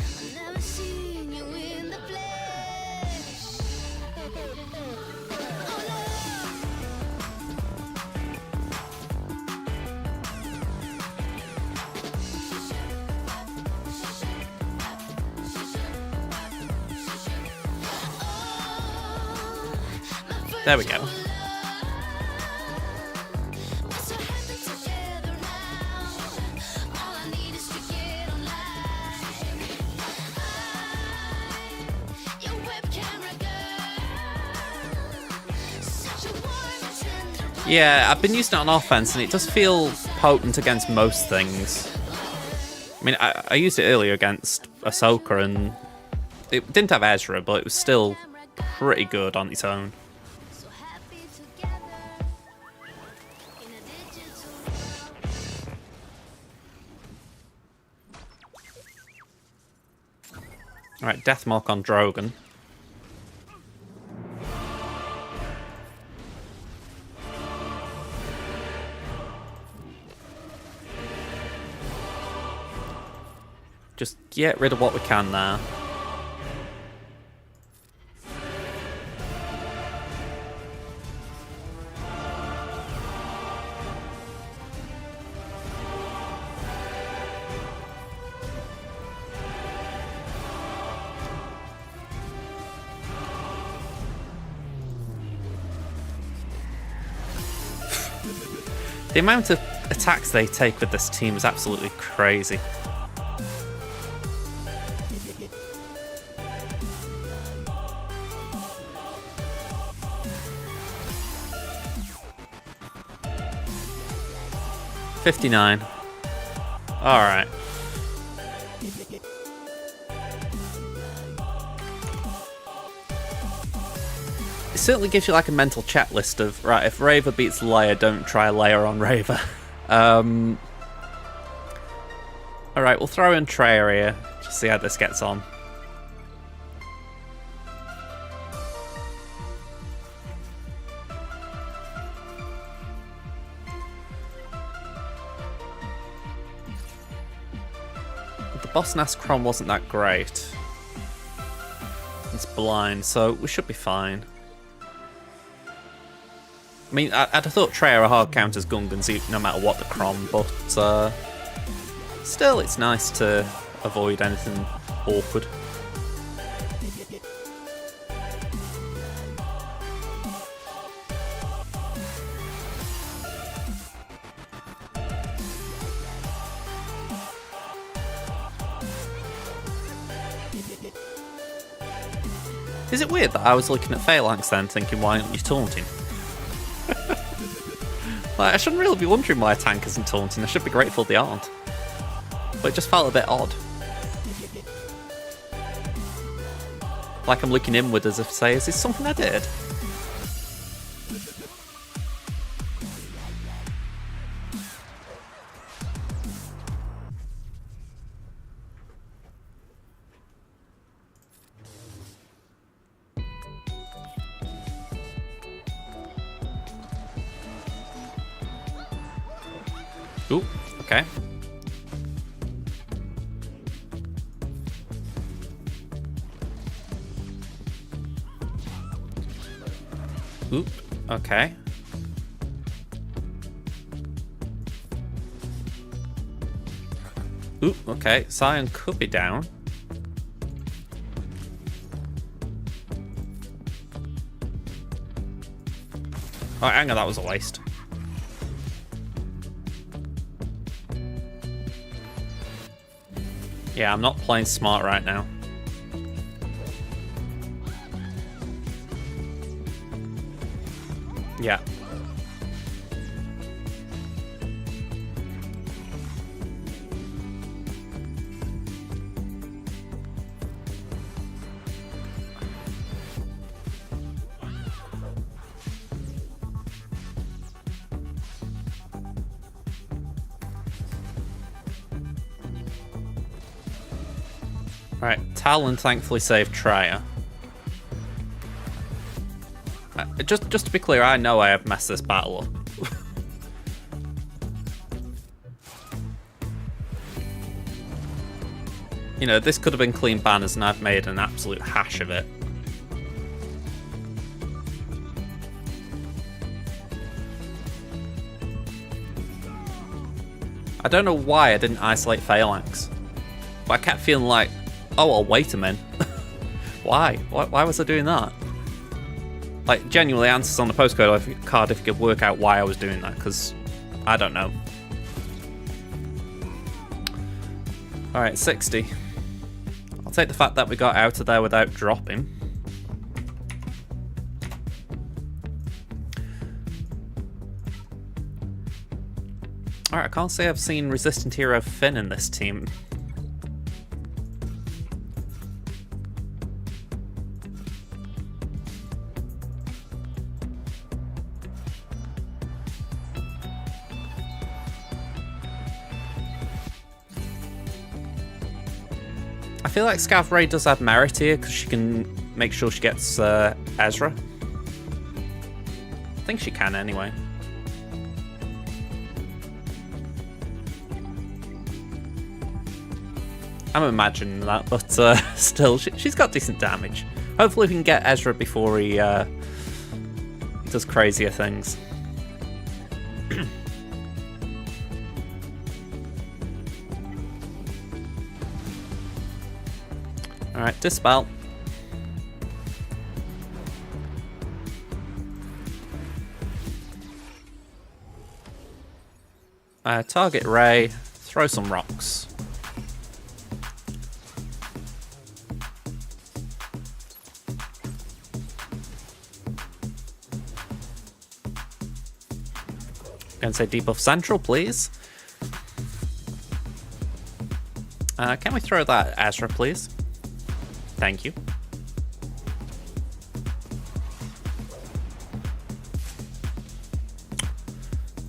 There we go. Yeah, I've been using it on offense, and it does feel potent against most things. I mean, I used it earlier against Ahsoka, and it didn't have Ezra, but it was still pretty good on its own. Alright, Deathmark on Drogon. Just get rid of what we can now. The amount of attacks they take with this team is absolutely crazy. $59. Alright. It certainly gives you like a mental checklist of, right, if Raver beats Leia, don't try Leia on Raver. Alright, we'll throw in Traya here, just see how this gets on. The Boss Nass Cron wasn't that great. It's blind, so we should be fine. I mean, I'd have thought Traya are hard counters Gungans no matter what the Crom, but still, it's nice to avoid anything awkward. Is it weird that I was looking at Phalanx then thinking, why aren't you taunting? Like, I shouldn't really be wondering why a tank isn't taunting, I should be grateful they aren't. But it just felt a bit odd. Like I'm looking inward as if to say, is this something I did? Ooh, okay. Ooh, okay. Ooh, okay. Scion could be down. Oh, hang on, that was a waste. Yeah, I'm not playing smart right now. Yeah. Right, Talon thankfully saved Trier. Just to be clear, I know I have messed this battle up. You know, this could have been clean banners and I've made an absolute hash of it. I don't know why I didn't isolate Phalanx, but I kept feeling like, oh, I'll wait a minute. Why? Why was I doing that? Like, genuinely answers on the postcode card if you could work out why I was doing that, because I don't know. Alright, 60. I'll take the fact that we got out of there without dropping. Alright, I can't say I've seen Resistant Hero Finn in this team. I feel like Scav Ray does have merit here because she can make sure she gets Ezra. I think she can anyway. I'm imagining that, but still, she's got decent damage. Hopefully we can get Ezra before he does crazier things. Alright, Dispel. Target Ray, throw some rocks. Gonna say debuff central, please. Can we throw that Ezra, please? Thank you.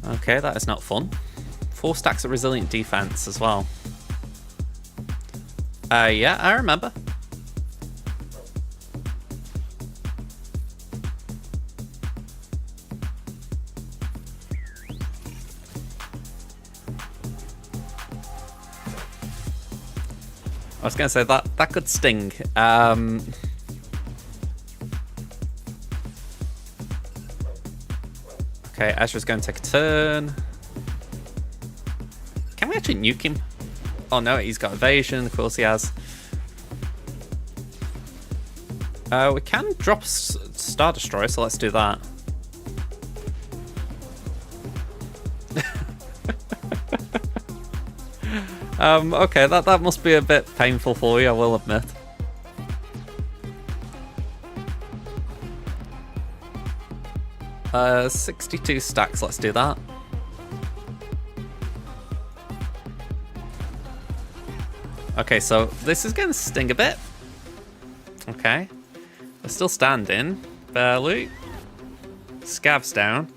Okay, that is not fun. 4 stacks of resilient defense as well. Yeah, I remember. I was going to say that could sting. Okay, Ezra's going to take a turn. Can we actually nuke him? Oh no, he's got evasion. Of course he has. We can drop Star Destroyer, so let's do that. Okay, that must be a bit painful for you, I will admit. Uh, 62 stacks, let's do that. Okay, so this is going to sting a bit. Okay. We're still standing. Barely. Scav's down.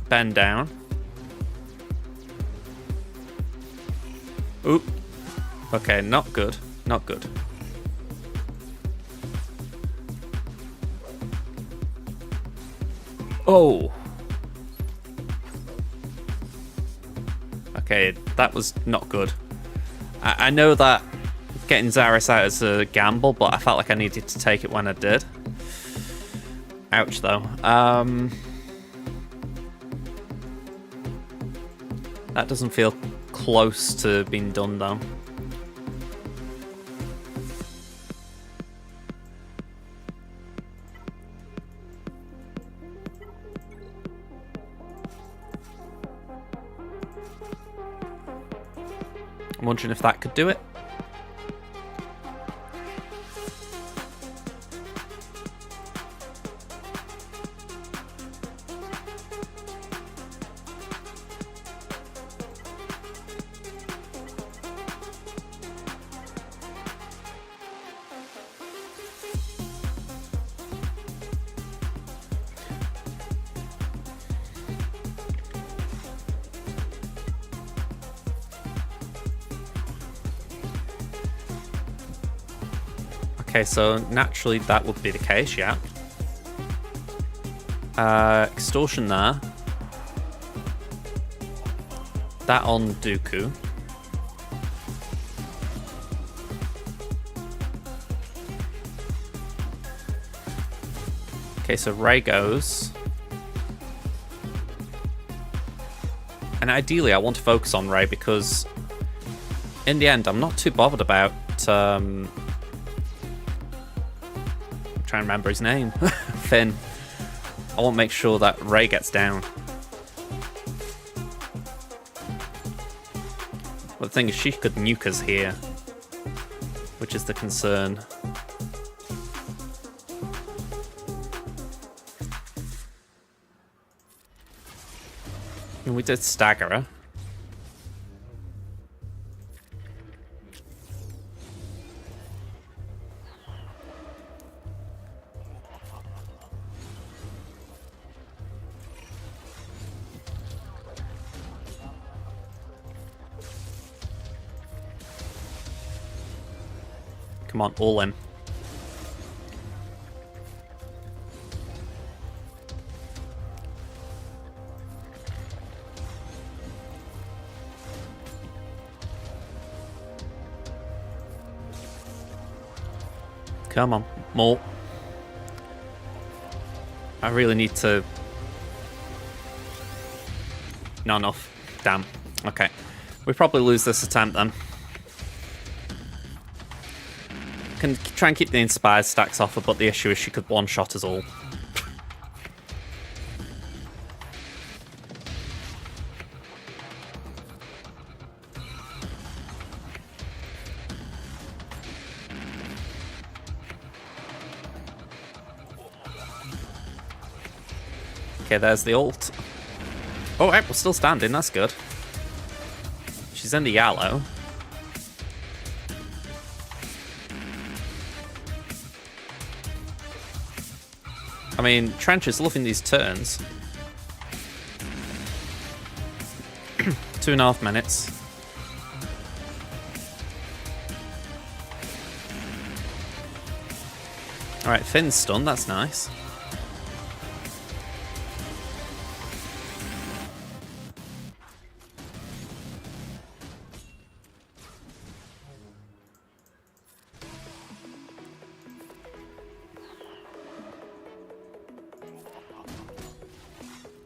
Ben down. Oop. Okay, not good. Not good. Oh. Okay, that was not good. I know that getting Zaris out is a gamble, but I felt like I needed to take it when I did. Ouch, though. That doesn't feel close to being done, though. I'm wondering if that could do it. Okay, so naturally that would be the case, yeah. Extortion there. That on Dooku. Okay, so Rey goes. And ideally I want to focus on Rey because in the end I'm not too bothered about I'm trying to remember his name. Finn. I want to make sure that Rey gets down. But the thing is, she could nuke us here, which is the concern. And we did stagger her. Come on, all in. Come on, more. I really need to... Not enough. Damn. Okay. We probably lose this attempt then. Can try and keep the inspired stacks off her, but the issue is she could one-shot us all. Okay, there's the ult. Oh, right, we're still standing, that's good. She's in the yellow. I mean, Trench is loving these turns. 2.5 minutes. Alright, Finn's stunned, that's nice.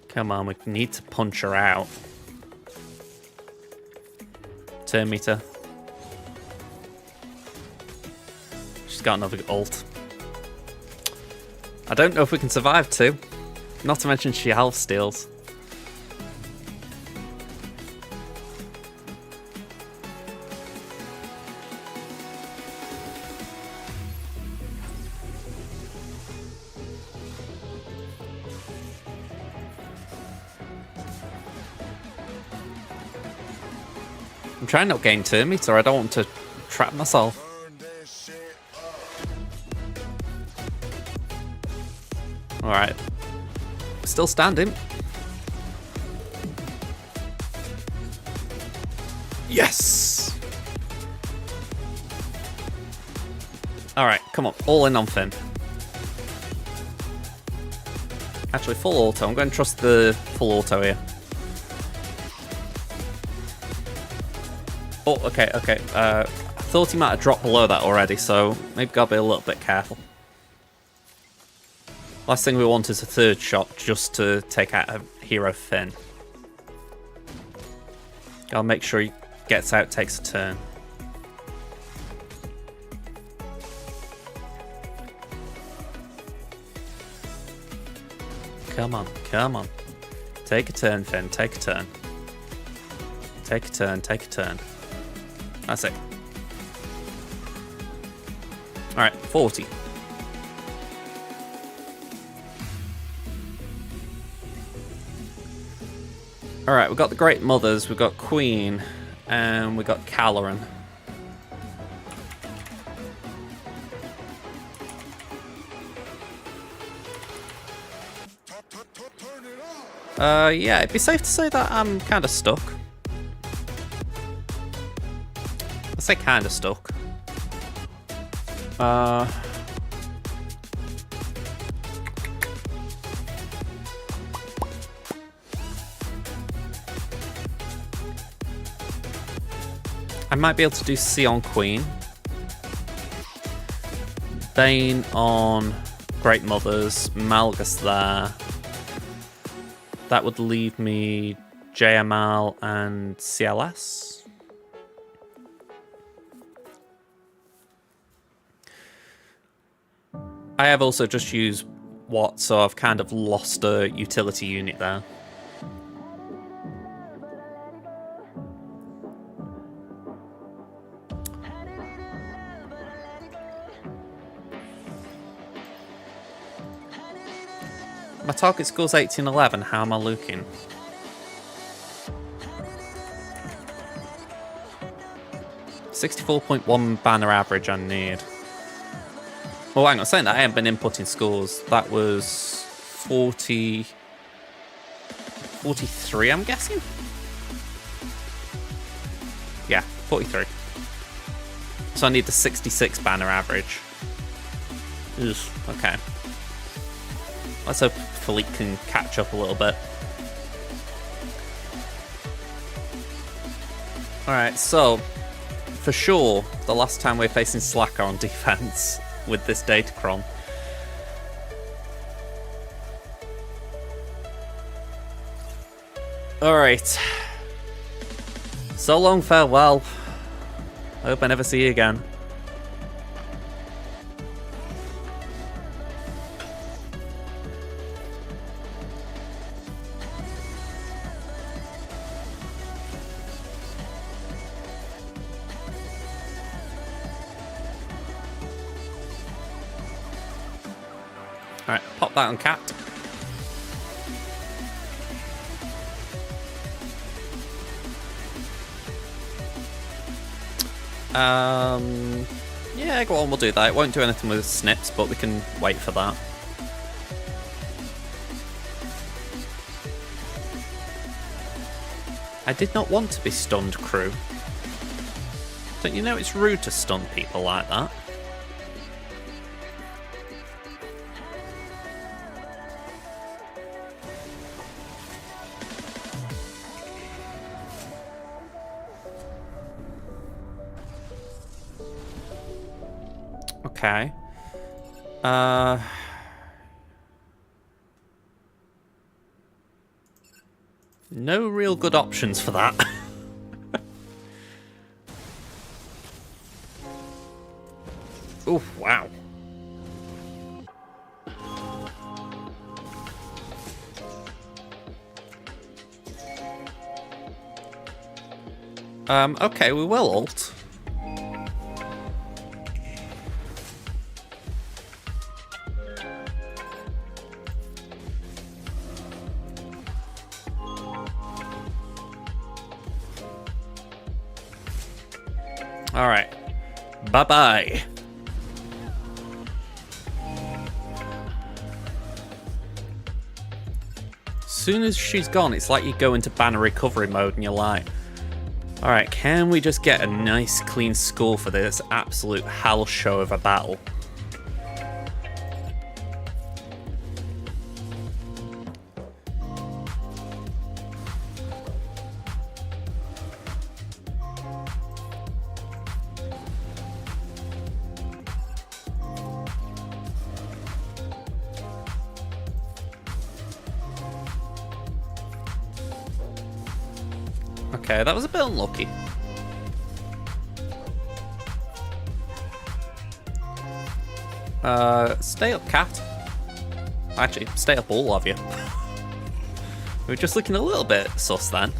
Come on, we need to punch her out. Turn meter. She's got another ult. I don't know if we can survive two. Not to mention she half steals. I'm trying not to gain turn meter, I don't want to trap myself. Alright. Still standing. Yes! Alright, come on. All in on Finn. Actually, full auto. I'm going to trust the full auto here. Oh, okay, okay. I thought he might have dropped below that already, so maybe gotta be a little bit careful. Last thing we want is a third shot just to take out a hero Finn. Gotta make sure he gets out, takes a turn. Come on, come on. Take a turn, Finn, take a turn. Take a turn, take a turn. That's it. Alright, 40. Alright, we've got the Great Mothers, we've got Queen, and we've got Caloran. Yeah, it'd be safe to say that I'm kind of stuck. I say kind of stuck. I might be able to do C on Queen. Bane on Great Mothers. Malgus there. That would leave me JML and CLS. I have also just used Watt, so I've kind of lost a utility unit there. My target score's 1811. How am I looking? .1 banner average I need. Well, hang on, saying that I haven't been inputting scores. That was 40... 43, I'm guessing? Yeah, 43. So I need the 66 banner average. Ugh, okay. Let's hope Philippe can catch up a little bit. Alright, so, for sure, the last time we're facing Slacker on defense with this Datacron. Alright. So long, farewell. I hope I never see you again. Alright, pop that on Cat. Yeah, go on, we'll do that. It won't do anything with snips, but we can wait for that. I did not want to be stunned, crew. Don't you know it's rude to stun people like that? Okay. No real good options for that. Oh, wow. Okay, we will ult. Alright. Bye-bye. As soon as she's gone, it's like you go into banner recovery mode and you're like, alright, can we just get a nice clean score for this absolute hell show of a battle? Okay, that was a bit unlucky. Stay up, Cat. Actually, stay up, all of you. We were just looking a little bit sus then.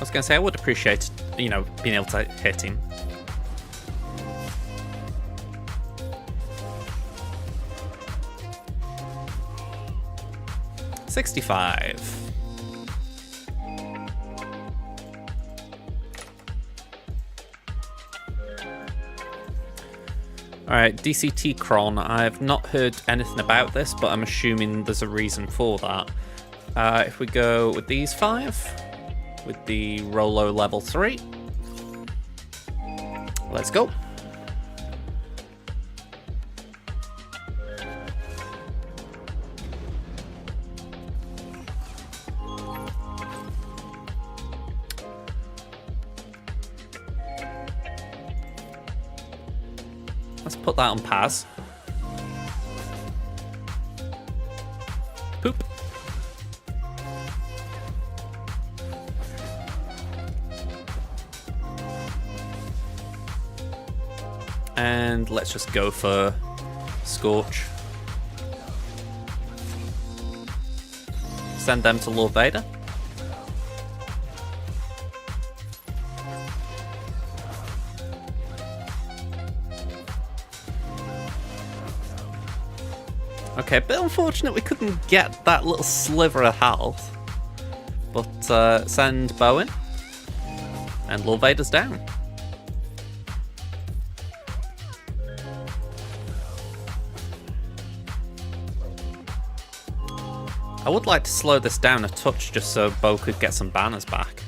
was going to say, I would appreciate, you know, being able to hit him. $65. Alright, DCT Cron. I've not heard anything about this, but I'm assuming there's a reason for that. If we go with these 5, with the Rolo level 3, let's go. Let's put that on Paz. Poop. And let's just go for Scorch. Send them to Lord Vader. Okay, a bit unfortunate we couldn't get that little sliver of health. But send Bowen. And Lord Vader's down. I would like to slow this down a touch just so Bo could get some banners back.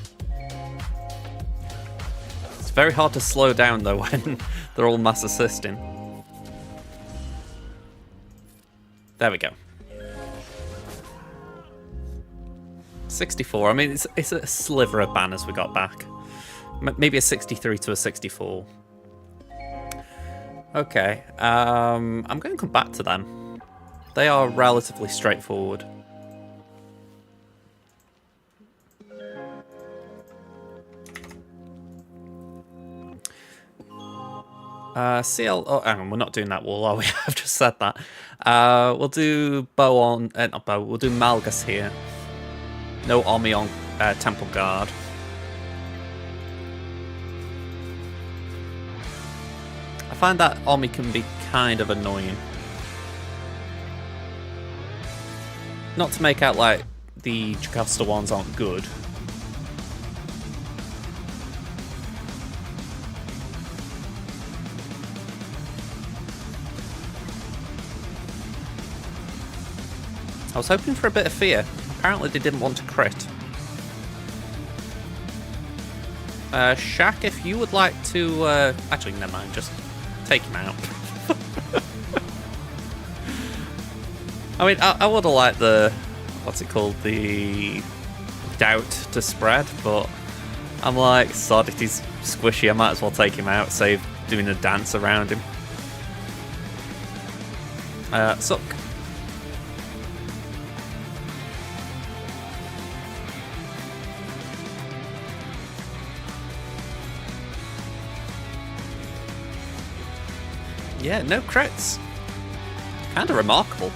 It's very hard to slow down though when they're all mass assisting. There we go. 64. I mean, it's a sliver of banners we got back. Maybe a 63 to a 64. Okay. I'm going to come back to them. They are relatively straightforward. CL. Oh, hang on, we're not doing that wall, are we? I've just said that. We'll do Bow on. Not Bow. We'll do Malgus here. No Omi on Temple Guard. I find that Omi can be kind of annoying. Not to make out like the Jocasta ones aren't good. I was hoping for a bit of fear. Apparently they didn't want to crit. Shaq, if you would like to... actually, never mind. Just take him out. I mean, I would have liked the... What's it called? The doubt to spread, but I'm like, sod, if he's squishy, I might as well take him out, save doing a dance around him. Suck. Yeah, no crits. Kind of remarkable.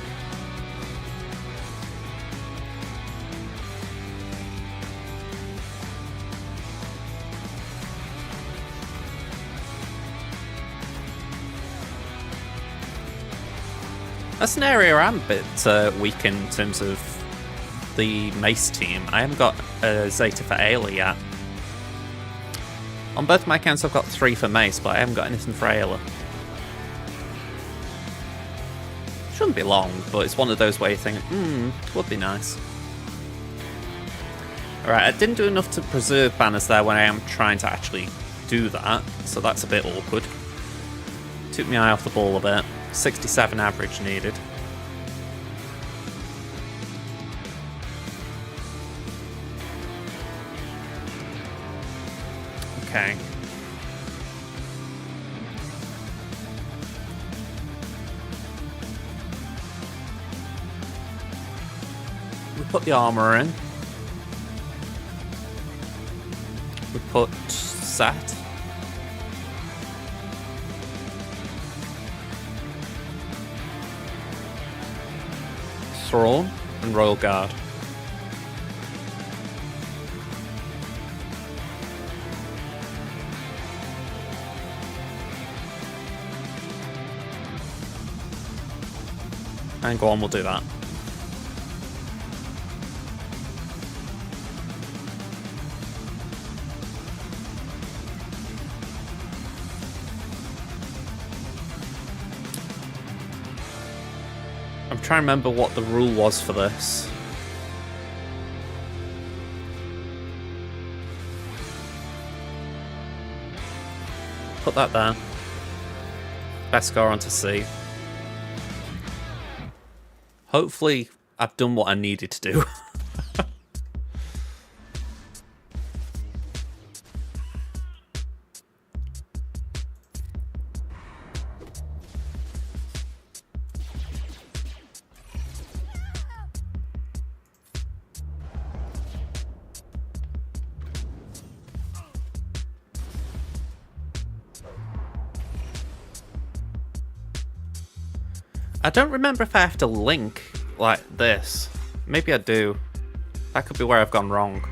That's an area I'm a bit weak in terms of the Mace team. I haven't got a Zeta for Ayla yet. On both my accounts I've got 3 for Mace, but I haven't got anything for Ayla. Shouldn't be long, but it's one of those where you think, would be nice. Alright, I didn't do enough to preserve banners there when I am trying to actually do that, so that's a bit awkward. Took my eye off the ball a bit. 67 average needed. Okay. We put the armor in. We put Set. Throne and Royal Guard. And go on, we'll do that. I'm trying to remember what the rule was for this. Put that there. Beskar onto C. Hopefully, I've done what I needed to do. I don't remember if I have to link like this. Maybe I do. That could be where I've gone wrong.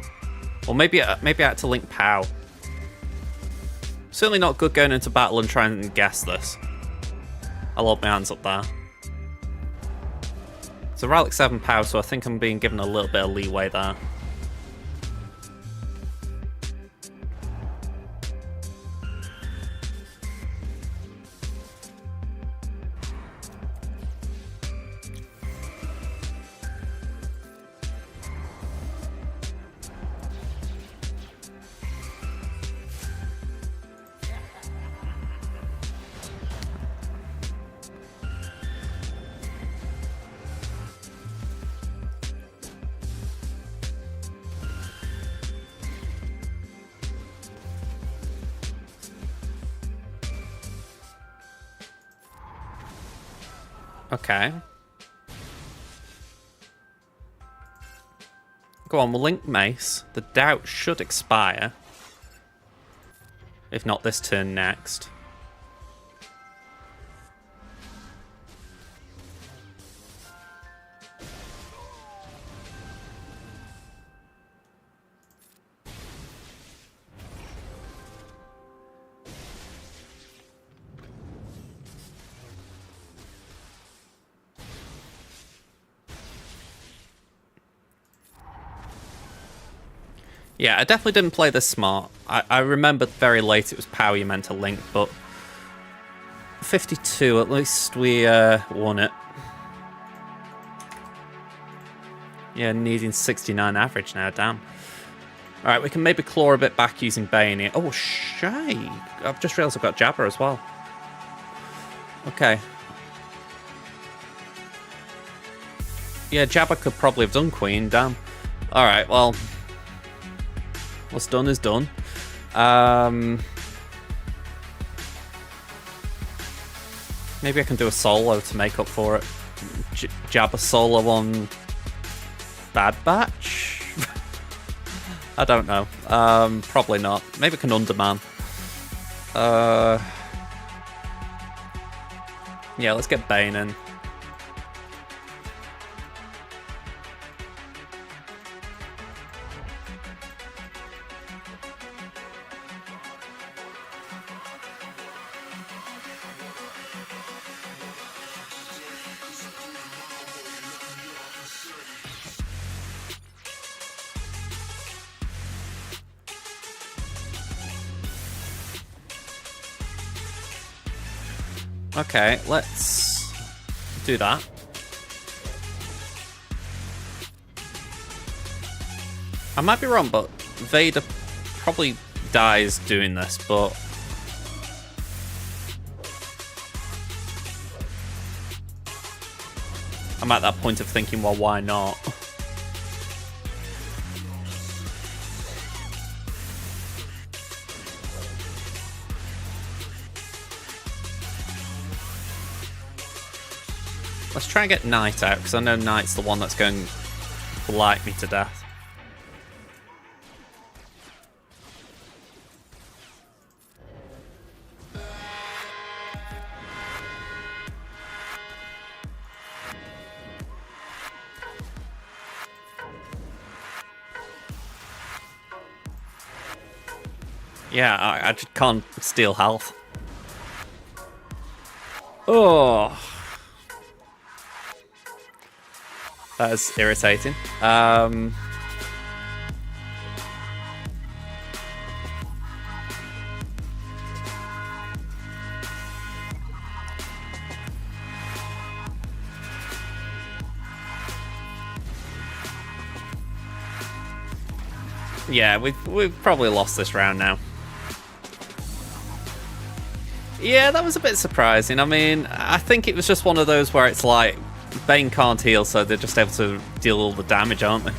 Or maybe I had to link POW. Certainly not good going into battle and trying to guess this. I'll hold my hands up there. It's a Relic 7 POW, so I think I'm being given a little bit of leeway there. Okay. Go on, we'll link Mace. The doubt should expire. If not this turn, next. Yeah, I definitely didn't play this smart. I remember very late it was POW you meant to link, but 52, at least we won it. Yeah, needing 69 average now, damn. Alright, we can maybe claw a bit back using Bane here. Oh, shay! I've just realised I've got Jabber as well. Okay. Yeah, Jabber could probably have done Queen, damn. Alright, well... what's done is done. Maybe I can do a solo to make up for it. Jab a solo on Bad Batch? I don't know. Probably not. Maybe I can Underman. Yeah, let's get Bane in. Okay, let's do that. I might be wrong, but Vader probably dies doing this, but... I'm at that point of thinking, well, why not? Let's try and get Knight out, because I know Knight's the one that's going to blight me to death. Yeah, I just can't steal health. Oh... That is irritating. Yeah, we've probably lost this round now. Yeah, that was a bit surprising. I mean, I think it was just one of those where it's like Bane can't heal, so they're just able to deal all the damage, aren't they?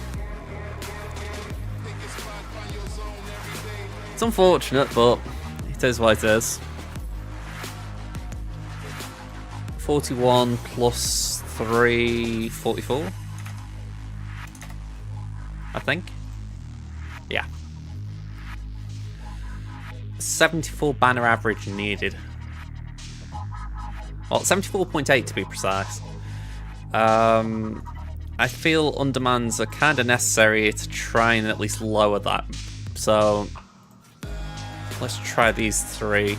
It's unfortunate, but it is what it is. 41 plus 3, 44. I think. Yeah. 74 banner average needed. Well, 74.8 to be precise. I feel undermans are kind of necessary to try and at least lower that. So let's try these 3.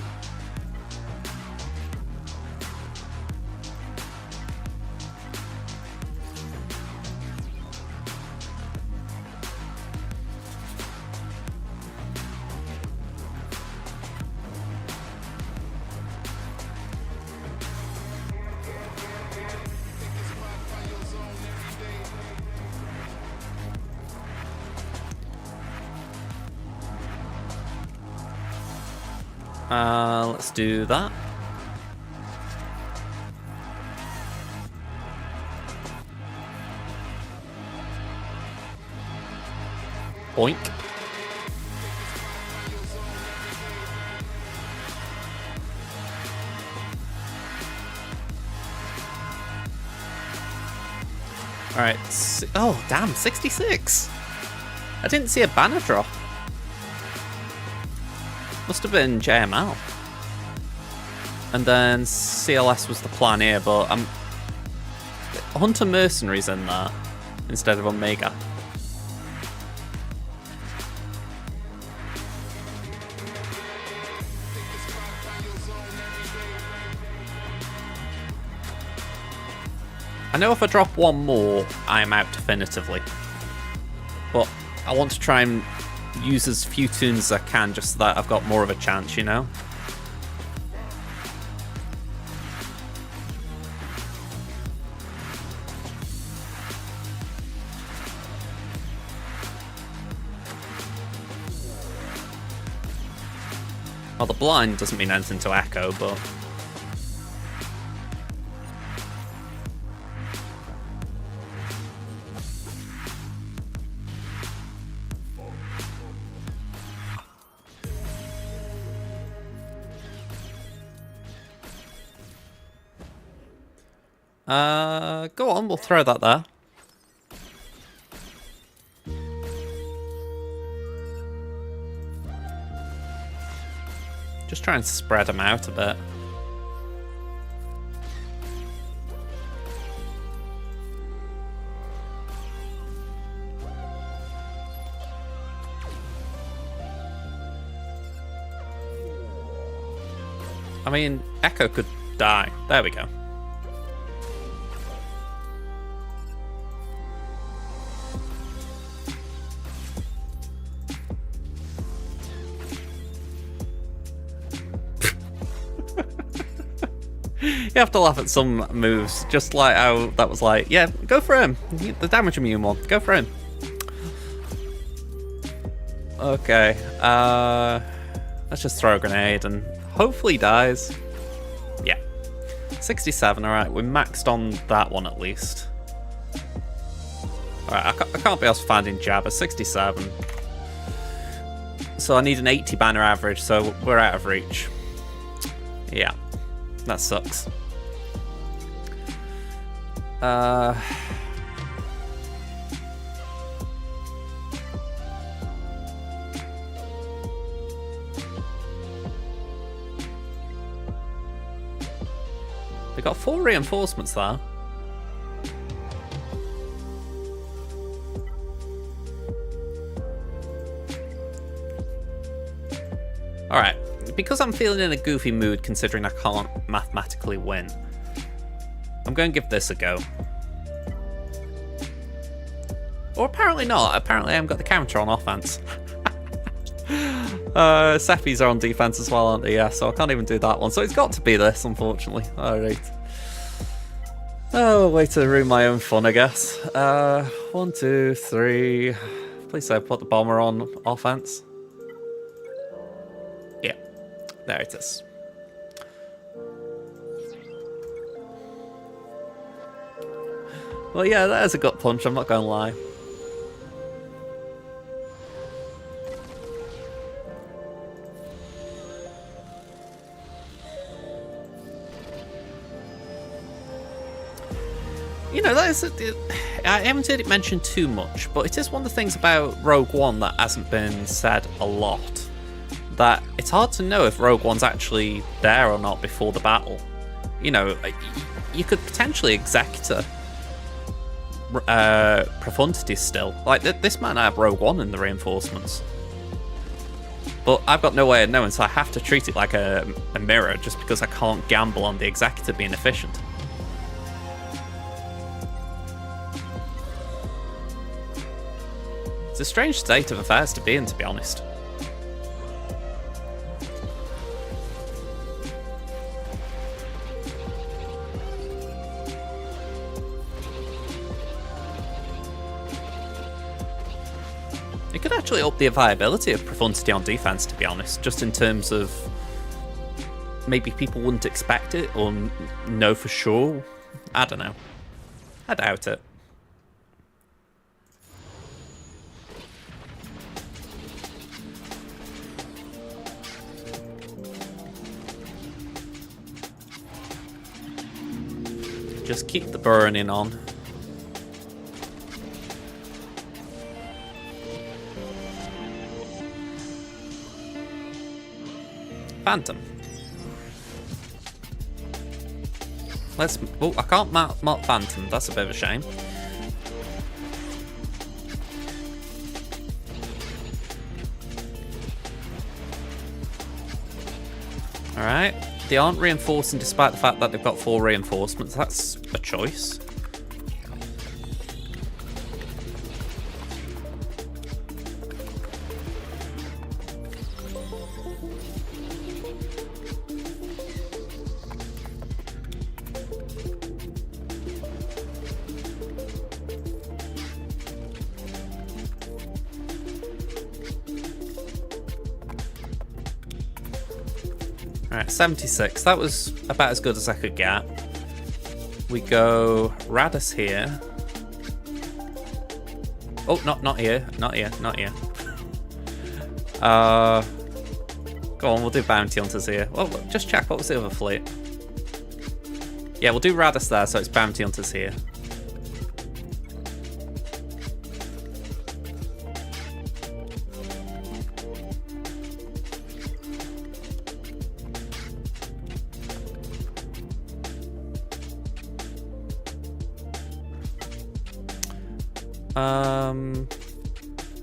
Let's do that. Boink. Alright. Oh, damn, 66. I didn't see a banner drop. Must have been JML. And then CLS was the plan here, but Hunter Mercenaries in there instead of Omega. I know if I drop one more, I am out definitively. But I want to try and use as few tunes as I can just so that I've got more of a chance, you know? Well, the blind doesn't mean anything to Echo, but... go on, we'll throw that there. Just try and spread them out a bit. I mean, Echo could die. There we go. You have to laugh at some moves, just like how that was like, yeah, go for him. The damage immune one, go for him. Okay, let's just throw a grenade and hopefully he dies. Yeah, 67, alright, we're maxed on that one at least. Alright, I can't be else finding Jabba, 67. So I need an 80 banner average, so we're out of reach. Yeah, that sucks. They got 4 reinforcements there. Alright, because I'm feeling in a goofy mood considering I can't mathematically win, I'm going to give this a go. Or apparently not. Apparently I haven't got the counter on offense. Seppies are on defense as well, aren't they? Yeah, so I can't even do that one. So it's got to be this, unfortunately. Alright. Oh, way to ruin my own fun, I guess. 1, 2, 3. Please say I put the bomber on offense. Yeah, there it is. Well, yeah, that is a gut punch, I'm not going to lie. You know, that is, I haven't heard it mentioned too much, but it is one of the things about Rogue One that hasn't been said a lot. That it's hard to know if Rogue One's actually there or not before the battle. You know, you could potentially executor Profundity still. Like, this might not have Rogue One in the reinforcements. But I've got no way of knowing, so I have to treat it like a mirror just because I can't gamble on the executor being efficient. It's a strange state of affairs to be in, to be honest. It could actually up the viability of Profundity on defense, to be honest, just in terms of maybe people wouldn't expect it or know for sure. I don't know. I doubt it. Just keep the burning on. Phantom. Let's... Oh, I can't mark Phantom. That's a bit of a shame. Alright. They aren't reinforcing despite the fact that they've got 4 reinforcements. That's a choice. Alright, 76. That was about as good as I could get. We go Radis here. Oh, not here. Not here. Not here. Go on, we'll do Bounty Hunters here. Well, just check, what was the other fleet? Yeah, we'll do Radis there, so it's Bounty Hunters here.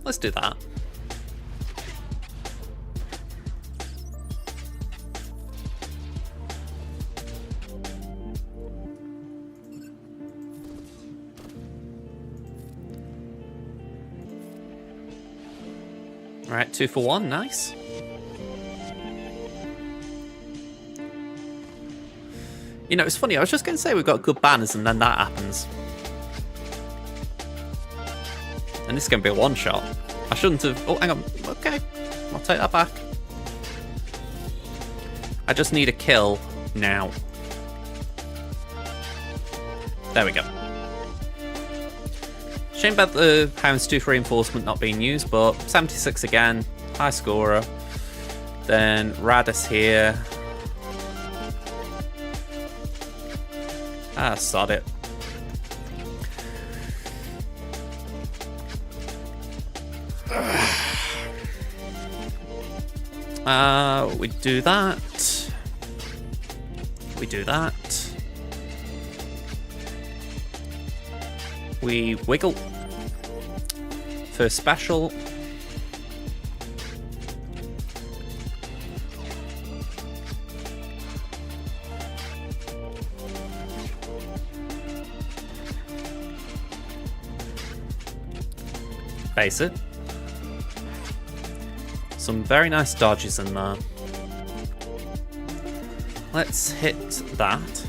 Let's do that. All right, 2 for 1, nice. You know, it's funny, I was just going to say we've got good banners and then that happens. And this is going to be a one-shot. I shouldn't have... Oh, hang on. Okay. I'll take that back. I just need a kill now. There we go. Shame about the Houndstooth reinforcement not being used, but 76 again. High scorer. Then Radis here. Ah, sod it. We do that. We do that. We wiggle. First special. pace it. Some very nice dodges in there. Let's hit that.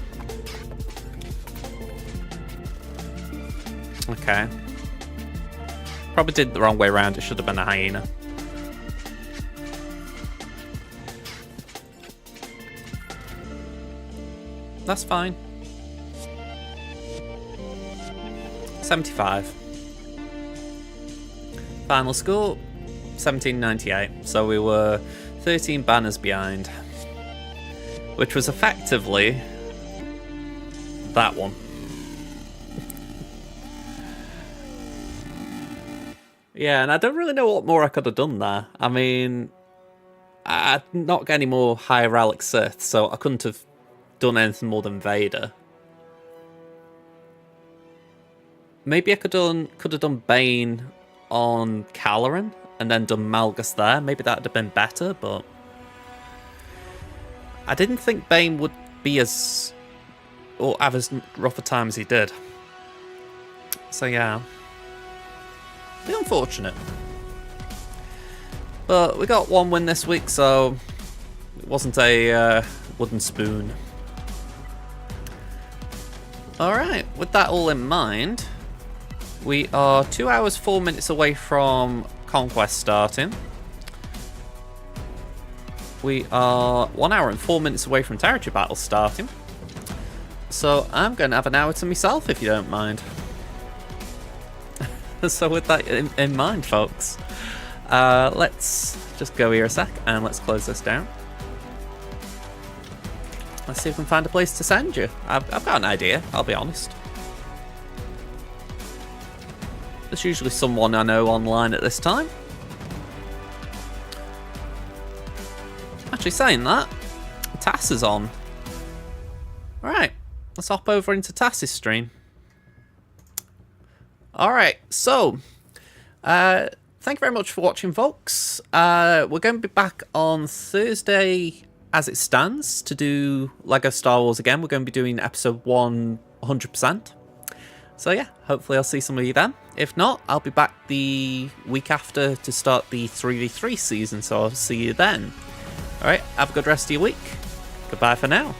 Okay. Probably did it the wrong way around. It should have been a hyena. That's fine. 75. Final score, 1798. So we were 13 banners behind. Which was effectively that one. Yeah, and I don't really know what more I could have done there. I mean, I'd not got any more higher relic Sith, so I couldn't have done anything more than Vader. Maybe I could have done Bane on Caloran and then done Malgus there. Maybe that would have been better, but I didn't think Bane would be as or have as rough a time as he did. So yeah, a bit unfortunate. But we got one win this week, so it wasn't a wooden spoon. Alright, with that all in mind, we are 2 hours 4 minutes away from Conquest starting. We are 1 hour and 4 minutes away from Territory Battle starting. So I'm going to have an hour to myself, if you don't mind. So with that in mind, folks, let's just go here a sec and let's close this down. Let's see if we can find a place to send you. I've got an idea, I'll be honest. There's usually someone I know online at this time. Actually, saying that, Tass is on. Alright, let's hop over into Tass's stream. Alright, so, thank you very much for watching, folks. We're going to be back on Thursday as it stands to do LEGO Star Wars again. We're going to be doing episode 1 100%. So yeah, hopefully I'll see some of you then. If not, I'll be back the week after to start the 3v3 season, so I'll see you then. Alright, have a good rest of your week. Goodbye for now.